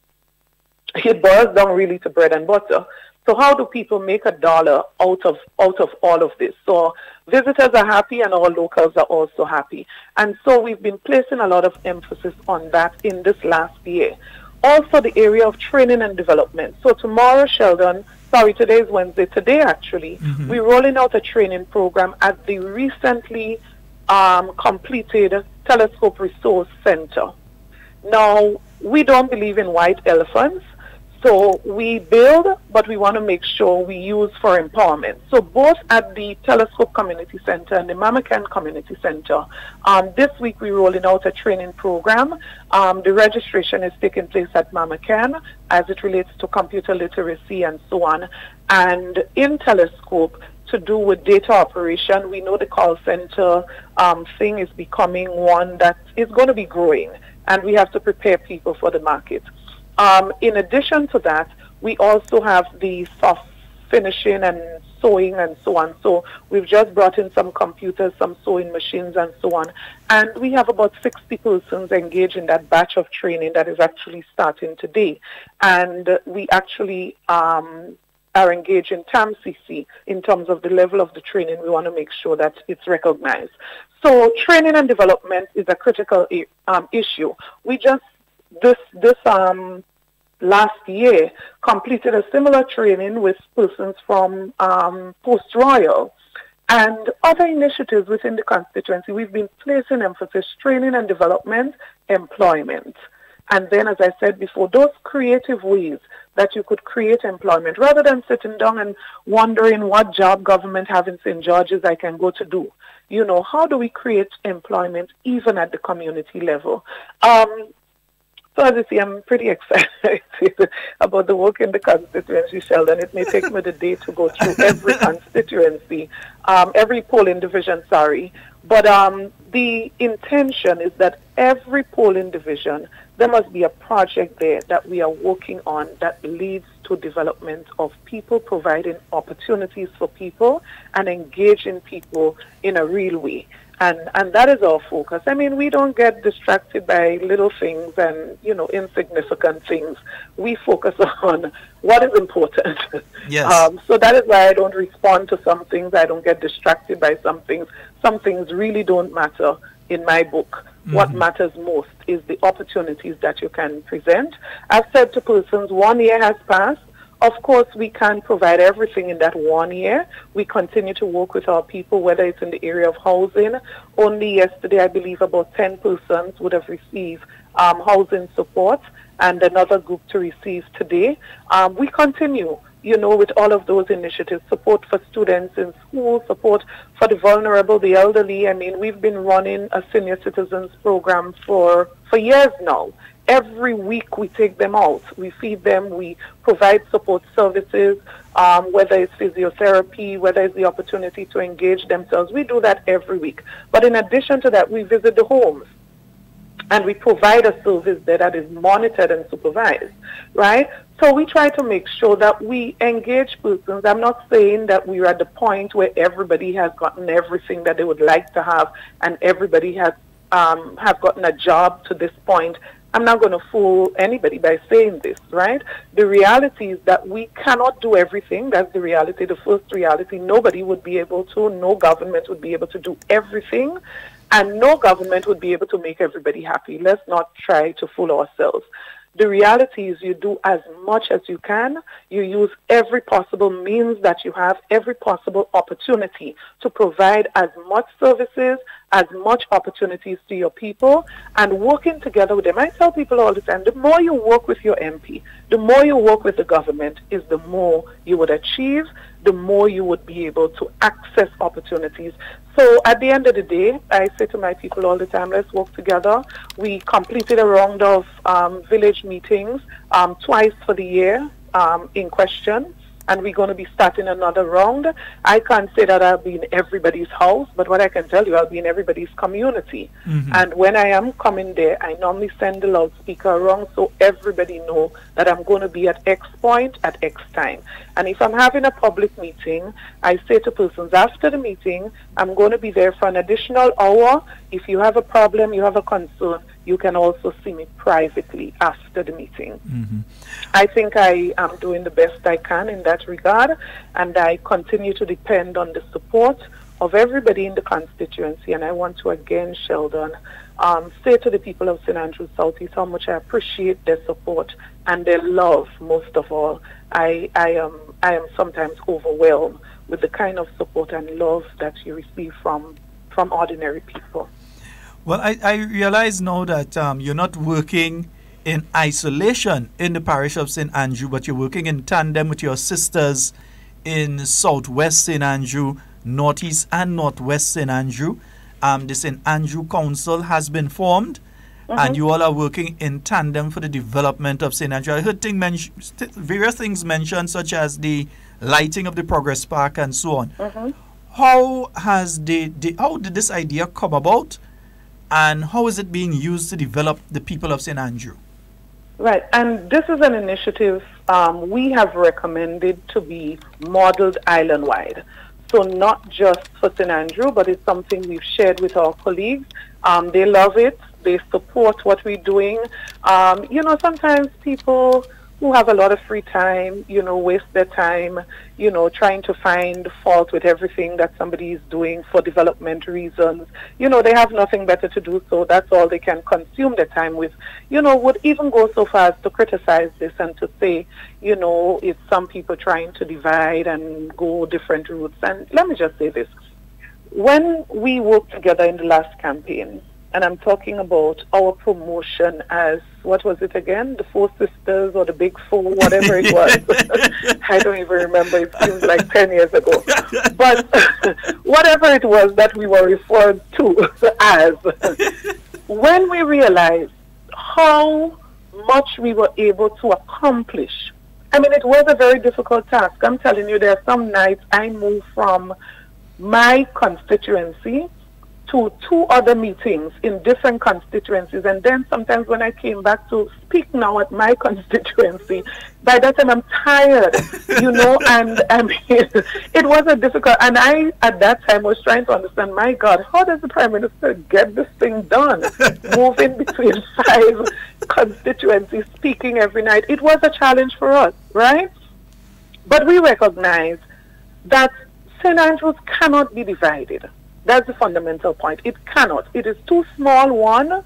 It boils down really to bread and butter. So how do people make a dollar out of all of this? So visitors are happy and our locals are also happy. And so we've been placing a lot of emphasis on that in this last year. Also the area of training and development. So tomorrow, today is Wednesday. Today, actually, we're rolling out a training program at the recently completed Telescope Resource Center. Now, we don't believe in white elephants. So we build, but we want to make sure we use for empowerment. So both at the Telescope Community Center and the Mama Can Community Center, this week we're rolling out a training program. The registration is taking place at Mama Can as it relates to computer literacy and so on. And in Telescope, to do with data operation, we know the call center thing is becoming one that is going to be growing, and we have to prepare people for the market. In addition to that, we also have the soft finishing and sewing and so on. So we've just brought in some computers, some sewing machines and so on. And we have about 60 persons engaged in that batch of training that is actually starting today. And we actually are engaged in TAMCC in terms of the level of the training. We want to make sure that it's recognized. So training and development is a critical issue. We just, this last year, completed a similar training with persons from Post Royal and other initiatives within the constituency. We've been placing emphasis training and development, employment. And then, as I said before, those creative ways that you could create employment rather than sitting down and wondering what job government have in St. George's I can go to do. You know, how do we create employment even at the community level? So as you see, I'm pretty excited about the work in the constituency, Sheldon. It may take me the day to go through every constituency, every polling division, sorry. But the intention is that every polling division, there must be a project there that we are working on that leads to development of people, providing opportunities for people and engaging people in a real way. And that is our focus. I mean, we don't get distracted by little things and, you know, insignificant things. We focus on what is important. Yes. So that is why I don't respond to some things. I don't get distracted by some things. Some things really don't matter in my book. What matters most is the opportunities that you can present. I've said to persons, 1 year has passed. Of course, we can't provide everything in that 1 year. We continue to work with our people, whether it's in the area of housing. Only yesterday, I believe about 10 persons would have received housing support and another group to receive today. We continue, you know, with all of those initiatives, support for students in school, support for the vulnerable, the elderly. I mean, we've been running a senior citizens program for years now. Every week we take them out, we feed them, we provide support services, whether it's physiotherapy, whether it's the opportunity to engage themselves. We do that every week. But in addition to that, we visit the homes and we provide a service there that is monitored and supervised, right? So we try to make sure that we engage persons. I'm not saying that we're at the point where everybody has gotten everything that they would like to have and everybody has have gotten a job to this point. I'm not going to fool anybody by saying this, right? The reality is that we cannot do everything. That's the reality, the first reality. Nobody would be able to, no government would be able to do everything, and no government would be able to make everybody happy. Let's not try to fool ourselves. The reality is you do as much as you can. You use every possible means that you have, every possible opportunity to provide as much services, as much opportunities to your people, and working together with them. I tell people all the time, the more you work with your MP, the more you work with the government, is the more you would achieve, the more you would be able to access opportunities. So at the end of the day, I say to my people all the time, let's work together. We completed a round of village meetings twice for the year in question, and we're going to be starting another round. I can't say that I'll be in everybody's house, but what I can tell you, I'll be in everybody's community. And when I am coming there, I normally send the loudspeaker around so everybody know that I'm going to be at X point at X time. And if I'm having a public meeting, I say to persons, after the meeting, I'm going to be there for an additional hour. If you have a problem, you have a concern, you can also see me privately after the meeting. I think I am doing the best I can in that regard, and I continue to depend on the support of everybody in the constituency. And I want to again, Sheldon, say to the people of St. Andrews Southeast how much I appreciate their support and their love. Most of all, I am sometimes overwhelmed with the kind of support and love that you receive from ordinary people. Well, I realize now that you're not working in isolation in the parish of St. Andrew, but you're working in tandem with your sisters in Southwest St. Andrew, Northeast and Northwest St. Andrew. The St. Andrew Council has been formed, and you all are working in tandem for the development of St. Andrew. I heard various things mentioned, such as the lighting of the Progress Park and so on. How did this idea come about, and how is it being used to develop the people of St. Andrew? Right, and this is an initiative we have recommended to be modeled island-wide. So not just for St. Andrew, but it's something we've shared with our colleagues. They love it. They support what we're doing. You know, sometimes people who have a lot of free time, you know, waste their time, you know, trying to find fault with everything that somebody is doing for development reasons. You know, they have nothing better to do, so that's all they can consume their time with. You know, would even go so far as to criticize this and to say, you know, it's some people trying to divide and go different routes. And let me just say this. When we worked together in the last campaign, and I'm talking about our promotion as, what was it again? The Four Sisters or the Big Four, whatever it was. I don't even remember. It seems like 10 years ago. But whatever it was that we were referred to as, when we realized how much we were able to accomplish, I mean, it was a very difficult task. I'm telling you, there are some nights I moved from my constituency to 2 other meetings in different constituencies, and then sometimes when I came back to speak now at my constituency, by that time I'm tired, you know, and I mean, it was a difficult, and I at that time was trying to understand, my God, how does the Prime Minister get this thing done? Moving between 5 constituencies, speaking every night. It was a challenge for us, right? But we recognize that St. Andrews cannot be divided. That's the fundamental point. It cannot. It is too small, one,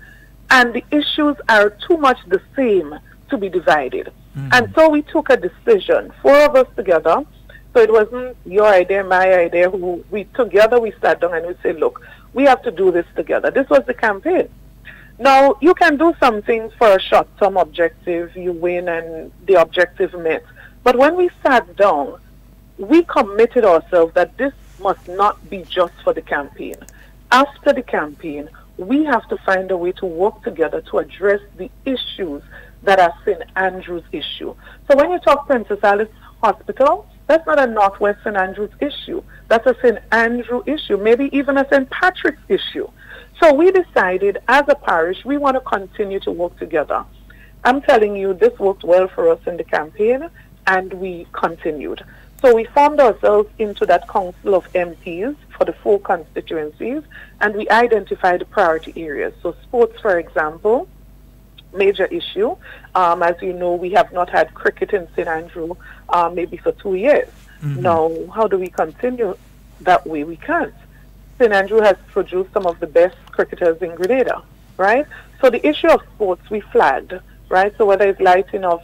and the issues are too much the same to be divided. And so we took a decision, 4 of us together. So it wasn't your idea, my idea. We together we sat down and we said, look, we have to do this together. This was the campaign. Now, you can do something for a short-term objective, you win and the objective met. But when we sat down, we committed ourselves that this must not be just for the campaign. After the campaign, we have to find a way to work together to address the issues that are St. Andrew's issue. So when you talk Princess Alice Hospital, that's not a Northwest St. Andrew's issue. That's a St. Andrew issue, maybe even a St. Patrick's issue. So we decided as a parish, we want to continue to work together. I'm telling you, this worked well for us in the campaign, and we continued. So we formed ourselves into that council of MPs for the 4 constituencies, and we identified the priority areas. So sports, for example, major issue. As you know, we have not had cricket in St. Andrew maybe for 2 years. Now, how do we continue that way? We can't. St. Andrew has produced some of the best cricketers in Grenada, right? So the issue of sports we flagged, right? So whether it's lighting of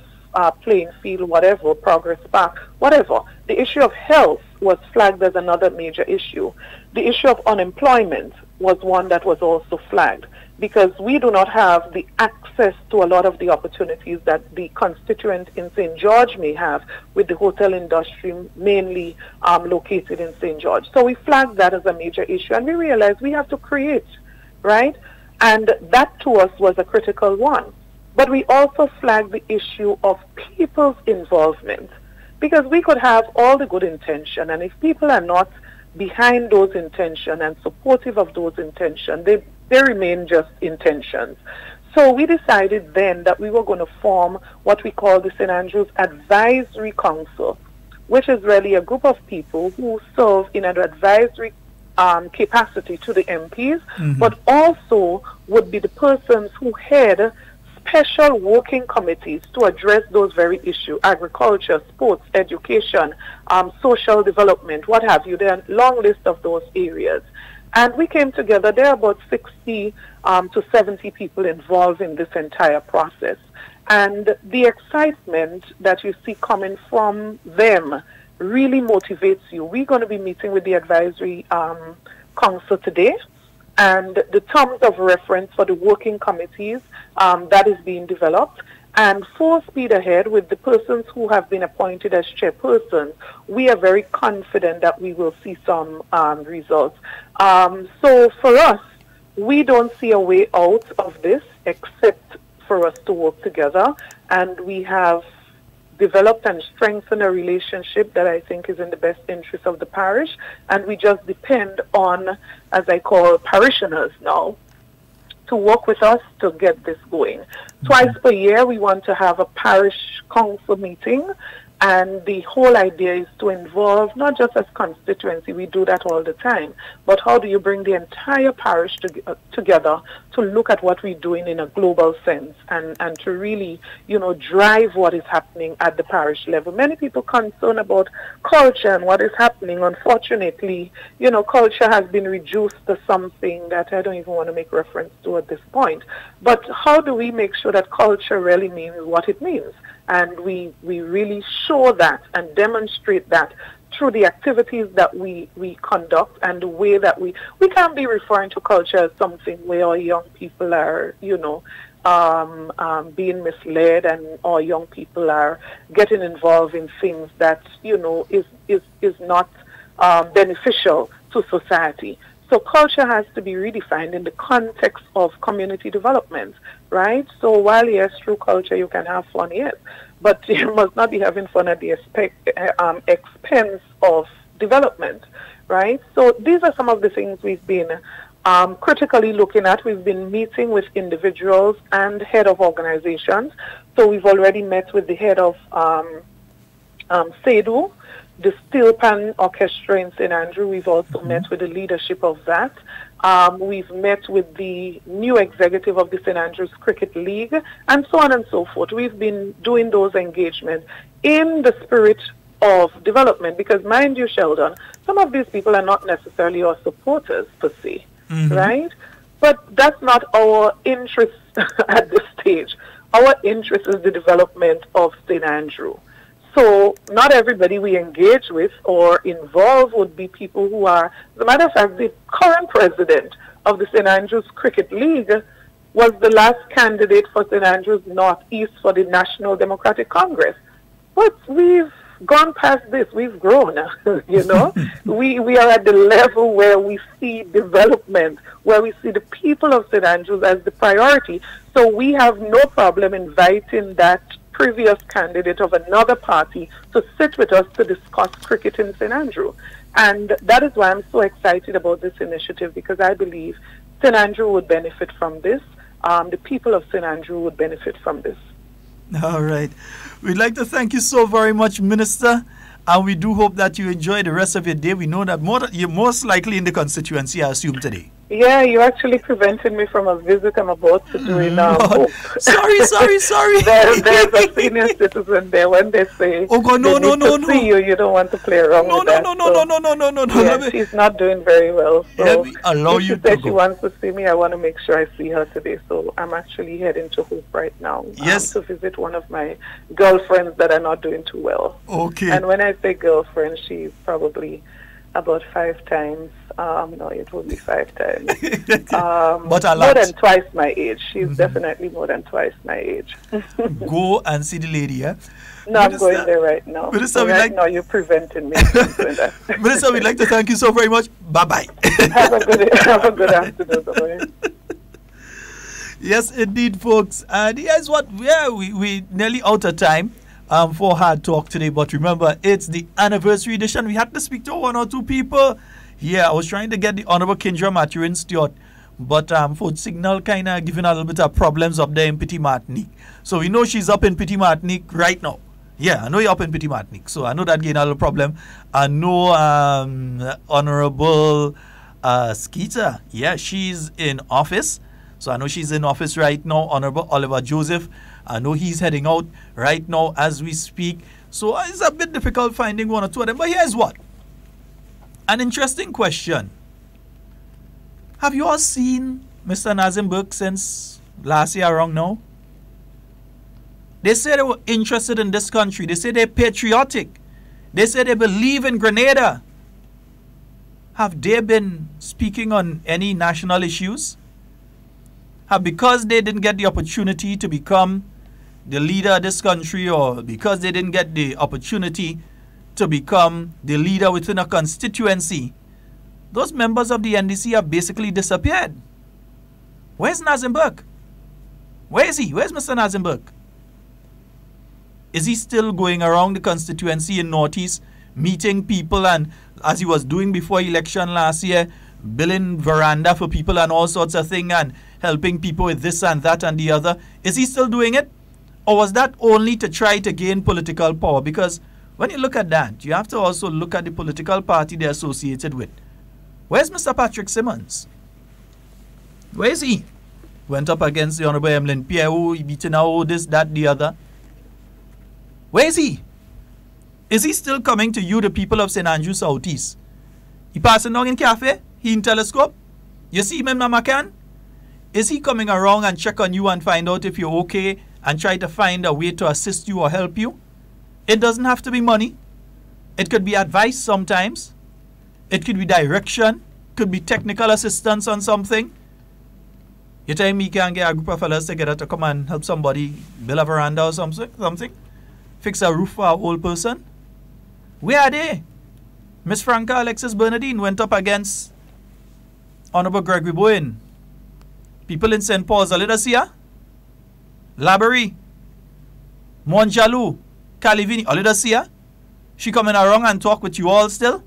playing field, whatever, Progress Park, whatever. The issue of health was flagged as another major issue. The issue of unemployment was one that was also flagged, because we do not have the access to a lot of the opportunities that the constituent in St. George may have with the hotel industry mainly located in St. George. So we flagged that as a major issue, and we realized we have to create, right? And that to us was a critical one. But we also flagged the issue of people's involvement, because we could have all the good intention, and if people are not behind those intentions and supportive of those intentions, they remain just intentions. So we decided then that we were going to form what we call the St. Andrews Advisory Council, which is really a group of people who serve in an advisory capacity to the MPs, but also would be the persons who head special working committees to address those very issues: agriculture, sports, education, social development, what have you. There are a long list of those areas. And we came together. There are about 60 to 70 people involved in this entire process. And the excitement that you see coming from them really motivates you. We're going to be meeting with the advisory council today, and the terms of reference for the working committees that is being developed. And full speed ahead with the persons who have been appointed as chairpersons, we are very confident that we will see some results. So for us, we don't see a way out of this except for us to work together. And we have developed and strengthened a relationship that I think is in the best interest of the parish. And we just depend on, as I call, parishioners now to work with us to get this going. Twice per year, we want to have a parish council meeting, and the whole idea is to involve not just as constituency, we do that all the time, but how do you bring the entire parish together to look at what we're doing in a global sense and to really, drive what is happening at the parish level. Many people concerned about culture and what is happening. Unfortunately, culture has been reduced to something that I don't even want to make reference to at this point. But how do we make sure that culture really means what it means? And we really show that and demonstrate that through the activities that we conduct and the way that we can't be referring to culture as something where our young people are, being misled and our young people are getting involved in things that, is not beneficial to society. So culture has to be redefined in the context of community development, right? So while, yes, through culture you can have fun, yes, but you must not be having fun at the expense of development, right? So these are some of the things we've been critically looking at. We've been meeting with individuals and head of organizations. So we've already met with the head of SEDU, the Steel Pan Orchestra in St. Andrew. We've also met with the leadership of that. We've met with the new executive of the St. Andrews Cricket League, and so on and so forth. We've been doing those engagements in the spirit of development, because mind you, Sheldon, some of these people are not necessarily our supporters per se, right? But that's not our interest at this stage. Our interest is the development of St. Andrew. So not everybody we engage with or involve would be people who are, as a matter of fact, the current president of the St. Andrews Cricket League was the last candidate for St. Andrews Northeast for the National Democratic Congress. But we've gone past this. We've grown, we are at the level where we see development, where we see the people of St. Andrews as the priority. So we have no problem inviting that previous candidate of another party to sit with us to discuss cricket in St. Andrew. And that is why I'm so excited about this initiative, because I believe St. Andrew would benefit from this. The people of St. Andrew would benefit from this. All right. We'd like to thank you so very much, Minister. And we do hope that you enjoy the rest of your day. We know that you're most likely in the constituency, I assume, today. Yeah, you actually prevented me from a visit I'm about to do in Sorry. There's a senior citizen there. When they say, oh God, no. See you don't want to play around with that. No. Yeah, she's not doing very well. So let me allow you to go. She wants to see me. I want to make sure I see her today. So I'm actually heading to Hope right now. Yes. To visit one of my girlfriends that are not doing too well. Okay. And when I say girlfriend, she's probably about 5 times. No, it will be 5 times. But more than twice my age. She's definitely more than twice my age. Go and see the lady, yeah? No, I'm going there right now. Minister, now you're preventing me from doing that. Minister, we'd like to thank you so very much. Bye-bye. Have a good afternoon. Bye-bye. Yes, indeed, folks. And here's what, we nearly out of time for Hard Talk today. But remember, it's the anniversary edition. We had to speak to 1 or 2 people. Yeah, I was trying to get the Honorable Kendra Maturin Stewart, but phone signal kind of giving a little bit of problems up there in Petit Martinique. So we know she's up in Petit Martinique right now. Yeah, I know you're up in Petit Martinique, so I know that getting a little problem. I know Honorable Skeeter, yeah, she's in office. So I know she's in office right now. Honorable Oliver Joseph, I know he's heading out right now as we speak. So it's a bit difficult finding 1 or 2 of them. But here's what. An interesting question. Have you all seen Mr. Nazim Burke since last year around now? They say they were interested in this country. They say they're patriotic. They say they believe in Grenada. Have they been speaking on any national issues? Because they didn't get the opportunity to become the leader of this country, or because they didn't get the opportunity to become the leader within a constituency, those members of the NDC have basically disappeared. Where's Nazim Burke? Where is he? Where's Mr. Nazim Burke? Is he still going around the constituency in Northeast, meeting people, and as he was doing before election last year, building veranda for people and all sorts of things, and helping people with this and that and the other. Is he still doing it? Or was that only to try to gain political power? Because when you look at that, you have to also look at the political party they're associated with. Where's Mr. Patrick Simmons? Where is he? Went up against the Honorable Emlyn Pierre, beating out this, that, the other. Where is he? Is he still coming to you, the people of St. Andrew Southeast? He passing down in cafe? He in telescope? You see him in Mamacan? Is he coming around and check on you and find out if you're okay and try to find a way to assist you or help you? It doesn't have to be money. It could be advice sometimes. It could be direction. Could be technical assistance on something. You tell me you can get a group of fellas together to come and help somebody build a veranda or something? Fix a roof for an old person? Where are they? Miss Franca Alexis Bernardine went up against Honorable Gregory Bowen. People in St. Paul's, a little see her? Laborie, Monjalou, Calivini, a little see her? She coming around and talk with you all still?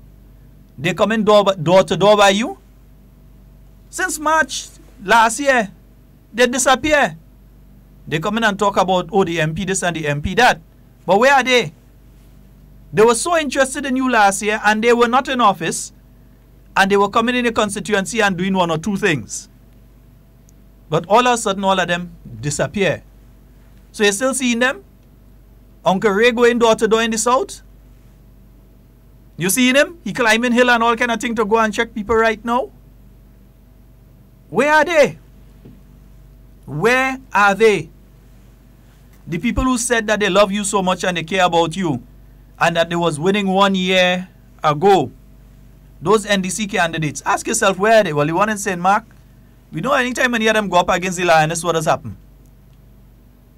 They coming door to door by you? Since March last year, they disappear. They come in and talk about, oh, the MP this and the MP that. But where are they? They were so interested in you last year and they were not in office and they were coming in the constituency and doing one or two things. But all of a sudden, all of them disappear. So you're still seeing them? Uncle Ray going door to door in the south? You seeing him? He climbing hill and all kind of thing to go and check people right now? Where are they? Where are they? The people who said that they love you so much and they care about you and that they was winning 1 year ago, those NDC candidates, ask yourself, where are they? Well, the one in St. Mark, we know anytime any of them go up against the Lioness, what does happen?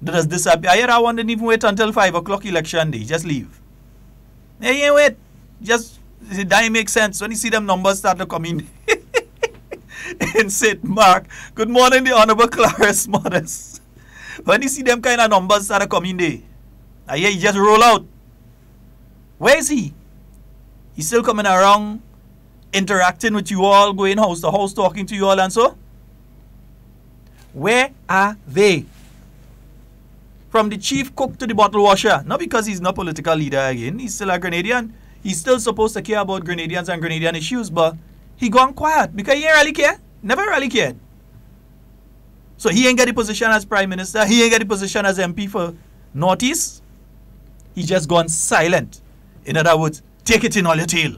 They just disappear. I hear that one didn't even wait until 5 o'clock election day. Just leave. Hey, wait. Just, it doesn't make sense. When you see them numbers start to come in in St. Mark. Good morning, the Honorable Clarice Modest. When you see them kind of numbers start to come in there, I hear you just roll out. Where is he? He's still coming around, interacting with you all, going house to house, talking to you all and so? Where are they? From the chief cook to the bottle washer. Not because he's not political leader again. He's still a Grenadian. He's still supposed to care about Grenadians and Grenadian issues, but he gone quiet because he ain't really care. Never really cared. So he ain't get the position as Prime Minister. He ain't get the position as MP for Northeast. He just gone silent. In other words, take it in all your tail.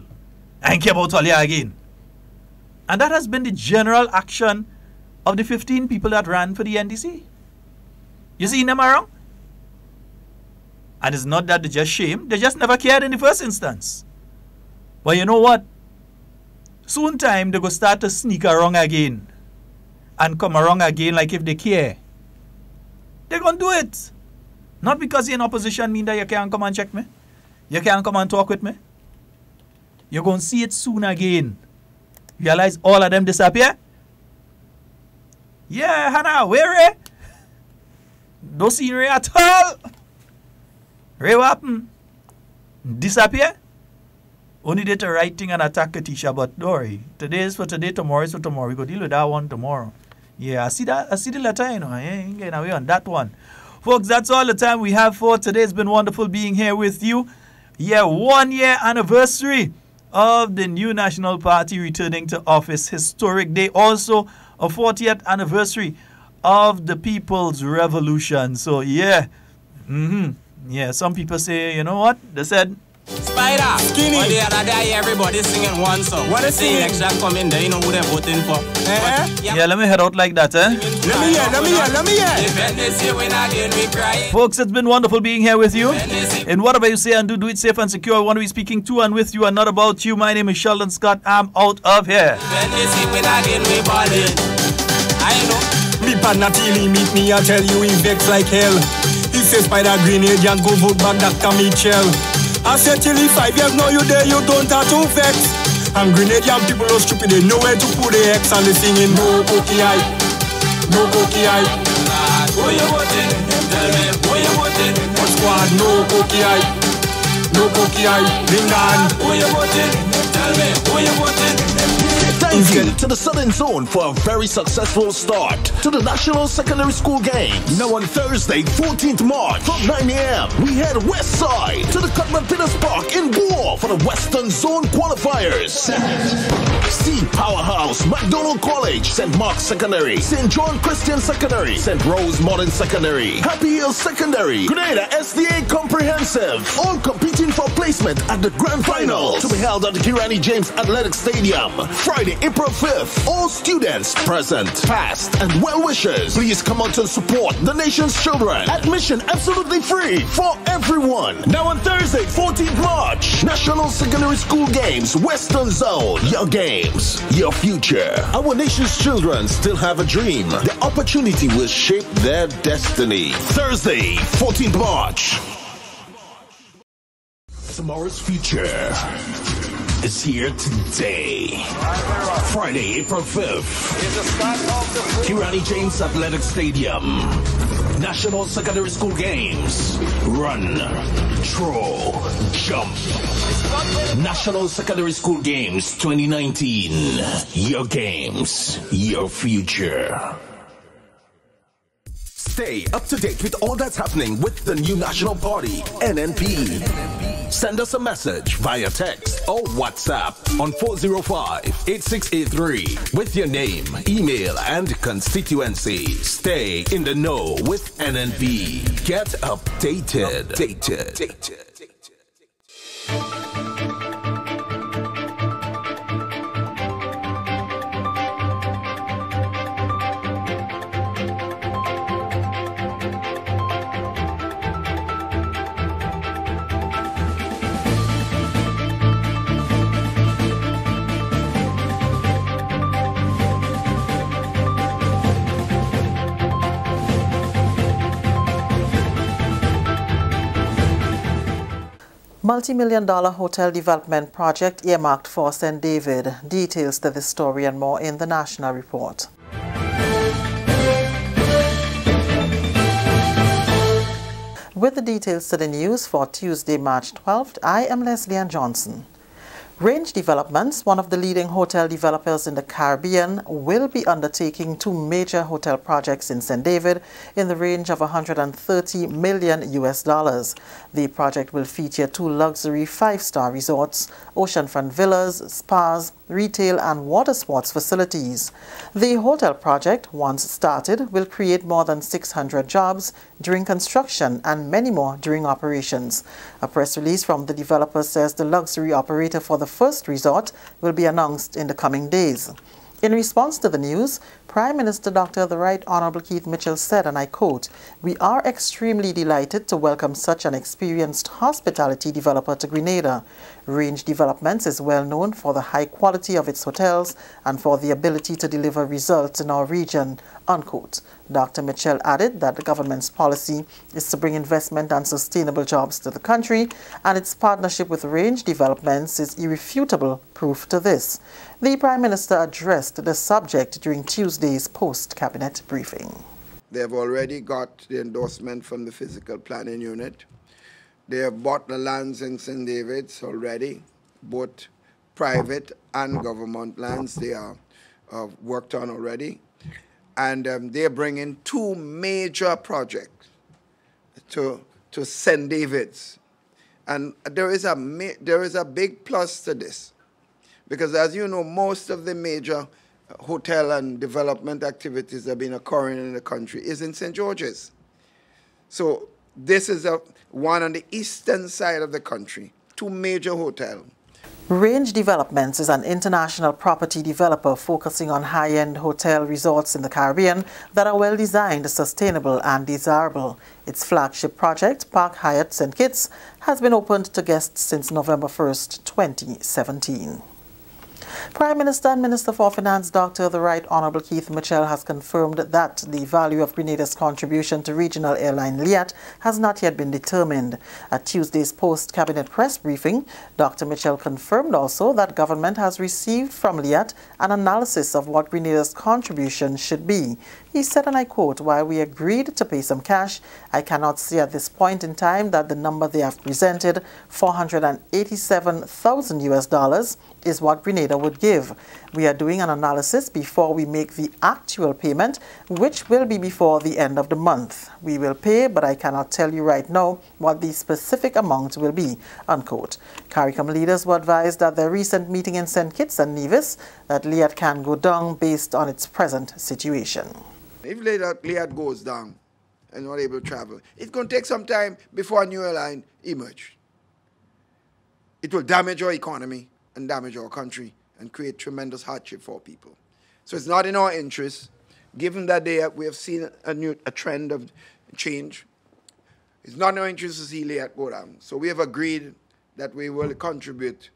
I ain't care about all you again. And that has been the general action of the 15 people that ran for the NDC. You see them around? And it's not that they just shame. They just never cared in the first instance. But you know what? Soon time they go start to sneak around again. And come around again like if they care. They're going to do it. Not because you're in opposition mean that you can't come and check me. You can't come and talk with me. You're going to see it soon again. Realize all of them disappear? Yeah, Hannah, where Ray? Don't see Ray at all. Ray, what happened? Disappear? Only did the right thing and attack Katisha, but don't worry. Today is for today, tomorrow is for tomorrow. We go deal with that one tomorrow. Yeah, I see the letter, you know. I ain't getting away on that one. Folks, that's all the time we have for today. It's been wonderful being here with you. Yeah, 1 year anniversary of the new National Party returning to office. Historic day. Also, a 40th anniversary of the People's Revolution. So, yeah. Yeah, some people say, you know what? They said, Spider, Skinny. On the other day, everybody singing one song. What is the election coming there? You know who they're voting for. Yeah, let me head out like that, eh? Let me hear. Folks, it's been wonderful being here with you. And whatever you say and do it safe and secure. I want to be speaking to and with you and not about you. My name is Sheldon Scott. I'm out of here. I know. Me partner till he meet me, I tell you he vex like hell. He says Spider Grenadian go vote back Dr. Mitchell. I said till he 5 years now you there, you don't have to vex. And Grenadian people are stupid, they know where to put the X and they singing no cookie eye, no cookie eye. Who you voting? Tell me, who you voting? What squad? No cookie eye, no cookie eye. Bring on. Who you voting? Tell me, who you voting? Thank you to the Southern Zone for a very successful start to the National Secondary School Games. Now on Thursday, 14th March from 9 a.m. we head west side to the Cutman Peters Park in Boer for the Western Zone qualifiers. See Powerhouse, McDonald College, St. Mark's Secondary, St. John Christian Secondary, St. Rose Modern Secondary, Happy Hill Secondary, Grenada SDA Comprehensive, all competing for placement at the Grand Final to be held at the Kirani James Athletic Stadium, Friday, April 5th. All students present, past, and well-wishers, please come out and support the nation's children. Admission absolutely free for everyone. Now on Thursday, 14th March, National Secondary School Games, Western Zone. Your games, your future. Our nation's children still have a dream. The opportunity will shape their destiny. Thursday, 14th March. Tomorrow's future is here today. Friday, April 5th. Kirani James Athletic Stadium. National Secondary School Games. Run, throw, jump. National Secondary School Games 2019. Your games, your future. Stay up to date with all that's happening with the new national party, NNP. Send us a message via text or WhatsApp on 405-8683 with your name, email, and constituency. Stay in the know with NNP. Get updated. Multi-million-dollar hotel development project earmarked for St. David. Details to this story and more in the National Report. With the details to the news for Tuesday, March 12th, I am Leslie Ann Johnson. Range Developments, one of the leading hotel developers in the Caribbean, will be undertaking 2 major hotel projects in St. David in the range of $130 million. The project will feature 2 luxury 5-star resorts, oceanfront villas, spas, retail and water sports facilities. The hotel project, once started, will create more than 600 jobs during construction and many more during operations. A press release from the developer says the luxury operator for the first resort will be announced in the coming days. In response to the news, Prime Minister Dr. the Right Honorable Keith Mitchell said, and I quote, "We are extremely delighted to welcome such an experienced hospitality developer to Grenada. Range Developments is well known for the high quality of its hotels and for the ability to deliver results in our region," unquote. Dr. Mitchell added that the government's policy is to bring investment and sustainable jobs to the country, and its partnership with Range Developments is irrefutable proof to this. The Prime Minister addressed the subject during Tuesday's post-cabinet briefing. They have already got the endorsement from the Physical Planning Unit. They have bought the lands in St. David's already, both private and government lands. They are worked on already. And they're bringing 2 major projects to St. David's. And there is a big plus to this, because as you know, most of the major hotel and development activities that have been occurring in the country is in St. George's. So this is one on the eastern side of the country, 2 major hotels. Range Developments is an international property developer focusing on high-end hotel resorts in the Caribbean that are well-designed, sustainable and desirable. Its flagship project, Park Hyatt St. Kitts, has been opened to guests since November 1st, 2017. Prime Minister and Minister for Finance Dr. the Right Honorable Keith Mitchell has confirmed that the value of Grenada's contribution to regional airline Liat has not yet been determined. At Tuesday's post-cabinet press briefing, Dr. Mitchell confirmed also that government has received from Liat an analysis of what Grenada's contribution should be. He said, and I quote, "While we agreed to pay some cash, I cannot say at this point in time that the number they have presented, $487,000 US, is what Grenada Grenada would give. We are doing an analysis before we make the actual payment, which will be before the end of the month. We will pay, but I cannot tell you right now what the specific amount will be, unquote. CARICOM leaders were advised at their recent meeting in St. Kitts and Nevis that Liat can go down based on its present situation. If Liat goes down and not able to travel, it's going to take some time before a new airline emerges. It will damage our economy and damage our country and create tremendous hardship for people. So it's not in our interest, given that we have seen a trend of change. It's not in our interest to see Liat go down. So we have agreed that we will contribute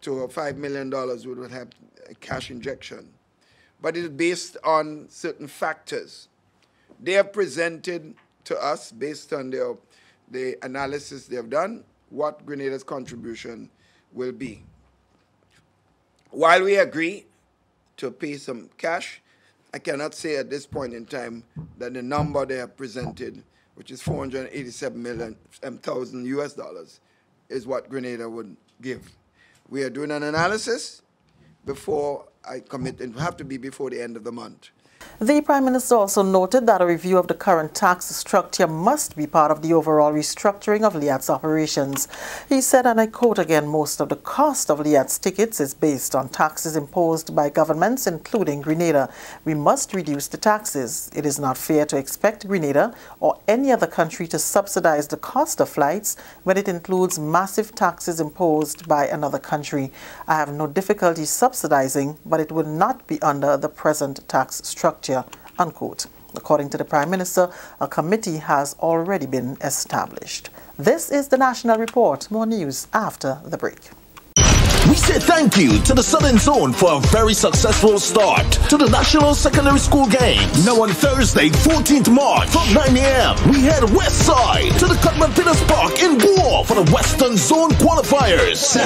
to $5 million, which will have a cash injection. But it is based on certain factors. They have presented to us, based on the analysis they have done, what Grenada's contribution will be. While we agree to pay some cash, I cannot say at this point in time that the number they have presented, which is $487,000 US dollars, is what Grenada would give. We are doing an analysis before I commit. It will have to be before the end of the month. The Prime Minister also noted that a review of the current tax structure must be part of the overall restructuring of Liat's operations. He said, and I quote again, most of the cost of Liat's tickets is based on taxes imposed by governments, including Grenada. We must reduce the taxes. It is not fair to expect Grenada or any other country to subsidize the cost of flights when it includes massive taxes imposed by another country. I have no difficulty subsidizing, but it would not be under the present tax structure, unquote. According to the Prime Minister, a committee has already been established. This is the National Report. More news after the break. We say thank you to the Southern Zone for a very successful start to the National Secondary School Games. Now on Thursday, 14th March from 9 a.m., we head west side to the Cutman Peters Park in Boer for the Western Zone qualifiers.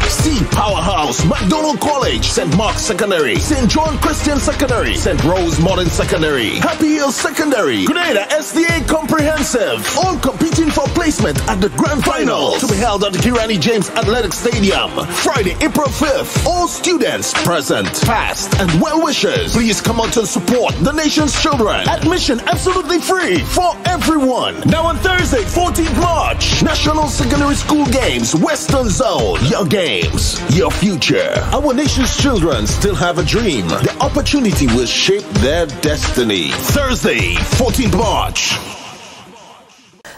See Powerhouse, McDonald College, St. Mark's Secondary, St. John Christian Secondary, St. Rose Modern Secondary, Happy Hill Secondary, Grenada SDA Comprehensive, all competing for placement at the Grand Final to be held at the Kirani James Athletic Stadium. Friday, April 5th. All students present, past, and well-wishers, please come out to support the nation's children. Admission absolutely free for everyone. Now on Thursday, 14th March, National Secondary School Games, Western Zone. Your games, your future. Our nation's children still have a dream. The opportunity will shape their destiny. Thursday, 14th March.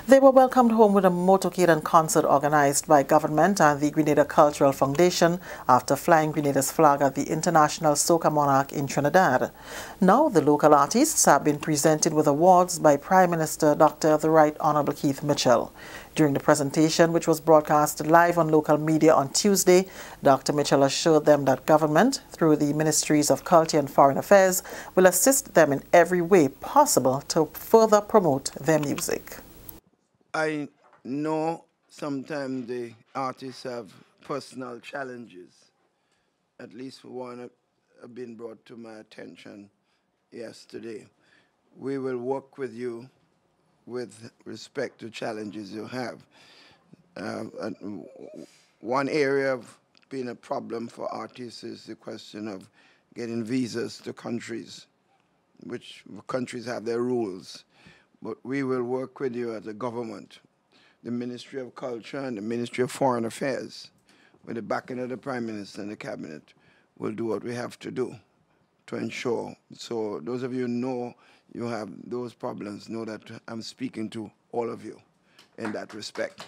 They were welcomed home with a motorcade and concert organized by government and the Grenada Cultural Foundation after flying Grenada's flag at the International Soca Monarch in Trinidad. Now the local artists have been presented with awards by Prime Minister Dr. The Right Honorable Keith Mitchell. During the presentation, which was broadcast live on local media on Tuesday, Dr. Mitchell assured them that government, through the Ministries of Culture and Foreign Affairs, will assist them in every way possible to further promote their music. I know sometimes the artists have personal challenges. At least one have been brought to my attention yesterday. We will work with you with respect to challenges you have. One area of being a problem for artists is the question of getting visas to countries, which countries have their rules. But we will work with you as a government, the Ministry of Culture and the Ministry of Foreign Affairs, with the backing of the Prime Minister and the Cabinet, will do what we have to do to ensure. So those of you who know you have those problems, know that I'm speaking to all of you in that respect.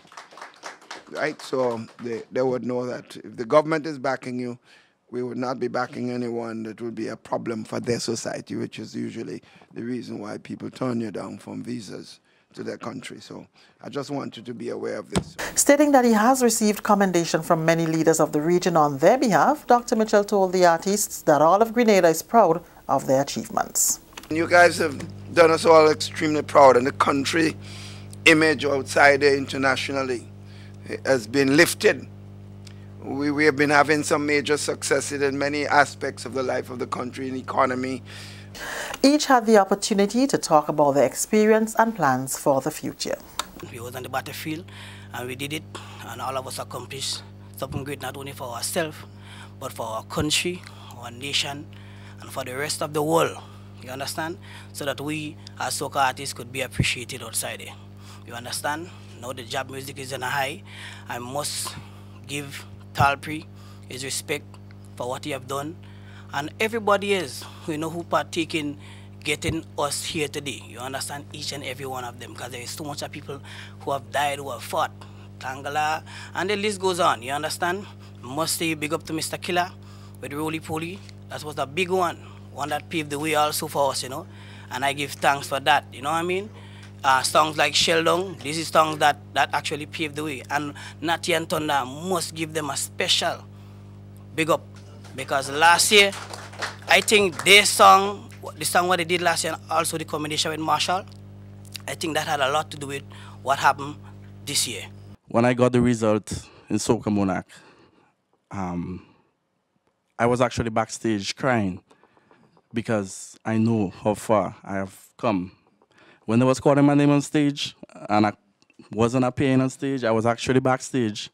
Right? So they would know that if the government is backing you, we would not be backing anyone that would be a problem for their society, which is usually the reason why people turn you down from visas to their country. So I just want you to be aware of this. Stating that he has received commendation from many leaders of the region on their behalf, Dr. Mitchell told the artists that all of Grenada is proud of their achievements. You guys have done us all extremely proud, and the country image outside there internationally has been lifted. We have been having some major successes in many aspects of the life of the country and economy. Each had the opportunity to talk about their experience and plans for the future. We was on the battlefield and we did it, and all of us accomplished something great, not only for ourselves, but for our country, our nation, and for the rest of the world. You understand? So that we as soca artists could be appreciated outside there. You understand? Now the job music is in a high. I must give Talpri his respect for what he have done. And everybody else, who partake in getting us here today. You understand? Each and every one of them. Because there is so much of people who have died, who have fought. Tangala, and the list goes on. You understand? Must say big up to Mr. Killer with Roly Poly. That was a big one. One that paved the way also for us, And I give thanks for that, you know what I mean? Songs like Sheldon, this is songs that actually paved the way. And Natty and Thunder must give them a special big up. Because last year, I think the song what they did last year, and also the combination with Marshall, I think that had a lot to do with what happened this year. When I got the result in Soca Monarch, I was actually backstage crying because I know how far I have come. When they was calling my name on stage and I wasn't appearing on stage, I was actually backstage.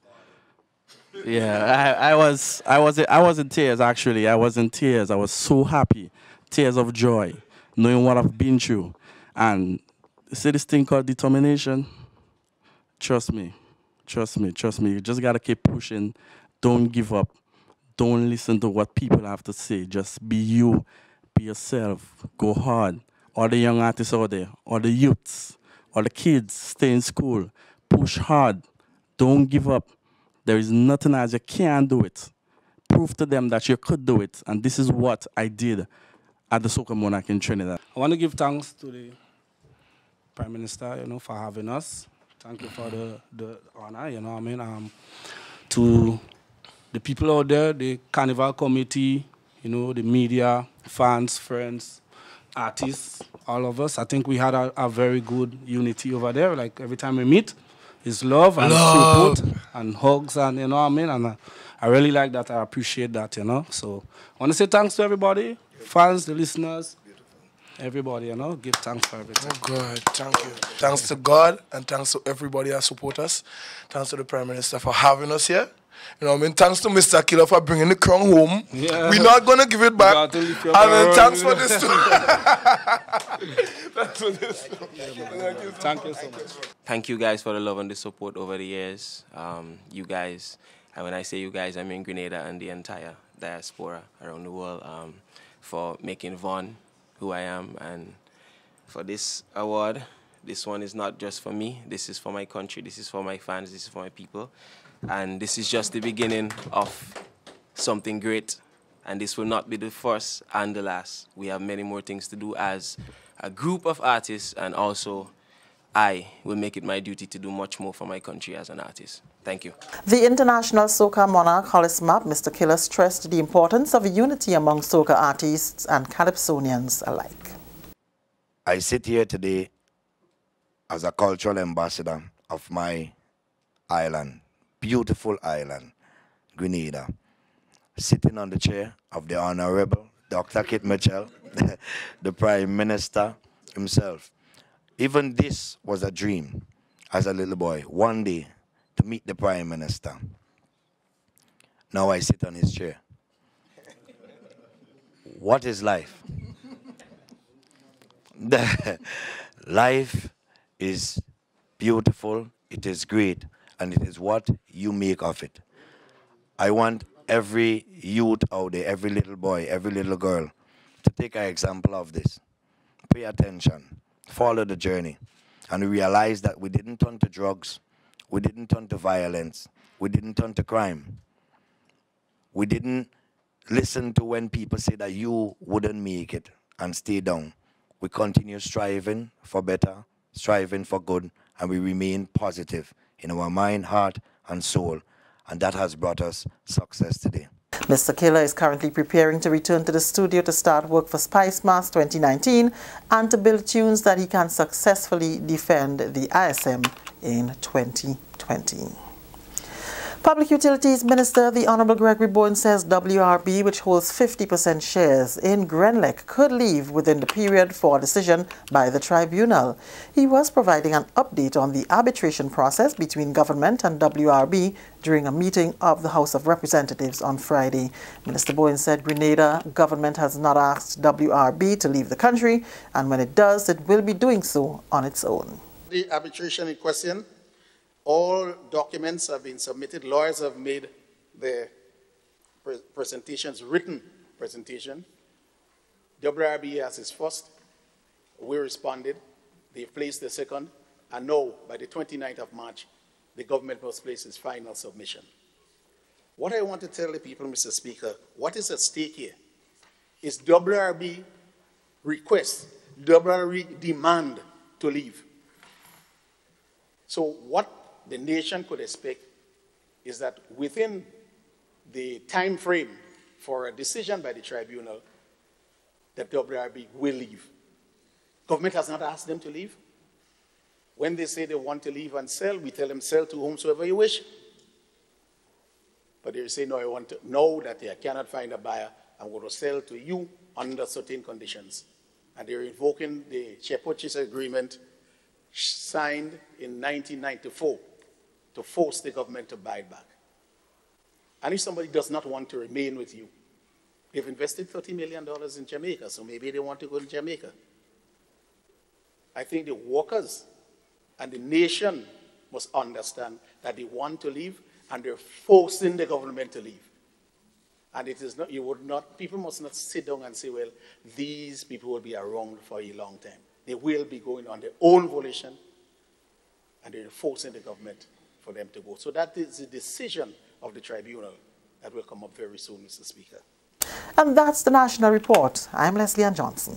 Yeah, I was in tears actually. I was in tears. I was so happy, tears of joy, knowing what I've been through. And see this thing called determination. Trust me, trust me, trust me. You just gotta keep pushing. Don't give up. Don't listen to what people have to say. Just be you, be yourself. Go hard. All the young artists out there, all the youths, all the kids, stay in school. Push hard. Don't give up. There is nothing as you can't do it. Prove to them that you could do it. And this is what I did at the Soca Monarch in Trinidad. I want to give thanks to the Prime Minister, for having us. Thank you for the honor, you know what I mean? To the people out there, the Carnival Committee, the media, fans, friends, artists, all of us. I think we had a very good unity over there. Like every time we meet, it's love and support and hugs and you know what I mean. And I really like that. I appreciate that. So I want to say thanks to everybody, fans, the listeners, everybody. Give thanks for everything. Oh God, thank you. Thanks to God and thanks to everybody that support us. Thanks to the Prime Minister for having us here. Thanks to Mr. Killer for bringing the crown home. Yeah. We're not going to give it back. And then thanks for this too. Thanks for this. Thank you so much. Thank you guys for the love and the support over the years. You guys, and when I say you guys, I mean Grenada and the entire diaspora around the world, for making Von who I am. And for this award, this one is not just for me. This is for my country. This is for my fans. This is for my people. And this is just the beginning of something great. And this will not be the first and the last. We have many more things to do as a group of artists, and also I will make it my duty to do much more for my country as an artist. Thank you. The International Soca Monarch Hollis Map, Mr. Killer, stressed the importance of unity among soca artists and Calypsonians alike. I sit here today as a cultural ambassador of my island, beautiful island, Grenada, sitting on the chair of the Honorable Dr. Kit Mitchell, the Prime Minister himself. Even this was a dream as a little boy, one day to meet the Prime Minister. Now I sit on his chair. What is life? Life is beautiful, it is great, and it is what you make of it. I want every youth out there, every little boy, every little girl, to take an example of this. Pay attention, follow the journey, and realize that we didn't turn to drugs, we didn't turn to violence, we didn't turn to crime. We didn't listen to when people say that you wouldn't make it and stay down. We continue striving for better, striving for good, and we remain positive in our mind, heart, and soul. And that has brought us success today. Mr. Killer is currently preparing to return to the studio to start work for Spice Mass 2019 and to build tunes that he can successfully defend the ISM in 2020. Public Utilities Minister, the Honourable Gregory Bowen, says WRB, which holds 50% shares in Grenlec, could leave within the period for a decision by the tribunal. He was providing an update on the arbitration process between government and WRB during a meeting of the House of Representatives on Friday. Minister Bowen said Grenada government has not asked WRB to leave the country, and when it does, it will be doing so on its own. The arbitration in question, all documents have been submitted. Lawyers have made their presentations, written presentation. WRB has its first. We responded. They've placed the second. And now, by the 29th of March, the government must place its final submission. What I want to tell the people, Mr. Speaker, what is at stake here is WRB request, WRB demand to leave. So what the nation could expect is that within the time frame for a decision by the tribunal, that WRB will leave. Government has not asked them to leave. When they say they want to leave and sell, we tell them sell to whomsoever you wish. But they say, no, I want to know that they cannot find a buyer. I'm going to sell to you under certain conditions. And they're invoking the share purchase agreement signed in 1994 to force the government to buy it back. And if somebody does not want to remain with you, they've invested $30 million in Jamaica, so maybe they want to go to Jamaica. I think the workers and the nation must understand that they want to leave and they're forcing the government to leave. And it is not, people must not sit down and say, well, these people will be around for a long time. They will be going on their own volition and they're forcing the government for them to go. So that is the decision of the tribunal that will come up very soon, Mr. Speaker. And that's the National Report. I'm Leslie Ann Johnson.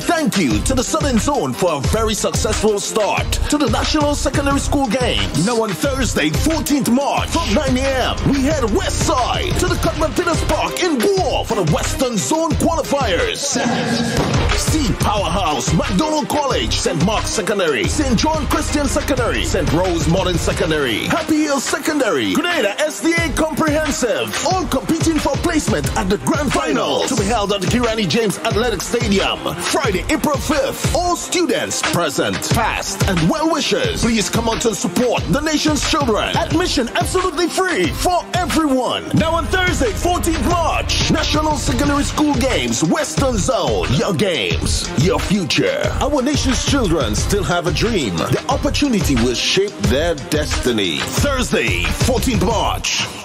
Thank you to the Southern Zone for a very successful start to the National Secondary School Games. Now on Thursday, 14th March from 9 a.m. we head west side to the Cutman Peters Park in Boer for the Western Zone qualifiers. See Powerhouse, McDonald College, St. Mark's Secondary, St. John Christian Secondary, St. Rose Modern Secondary, Happy Hill Secondary, Grenada SDA Comprehensive, all competing for placement at the Grand Final to be held at the Kirani James Athletic Stadium, Friday, April 5th. All students present, past, and well-wishers, please come out to support the nation's children. Admission absolutely free for everyone. Now on Thursday, 14th March, National Secondary School Games, Western Zone. Your games, your future. Our nation's children still have a dream. The opportunity will shape their destiny. Thursday, 14th March.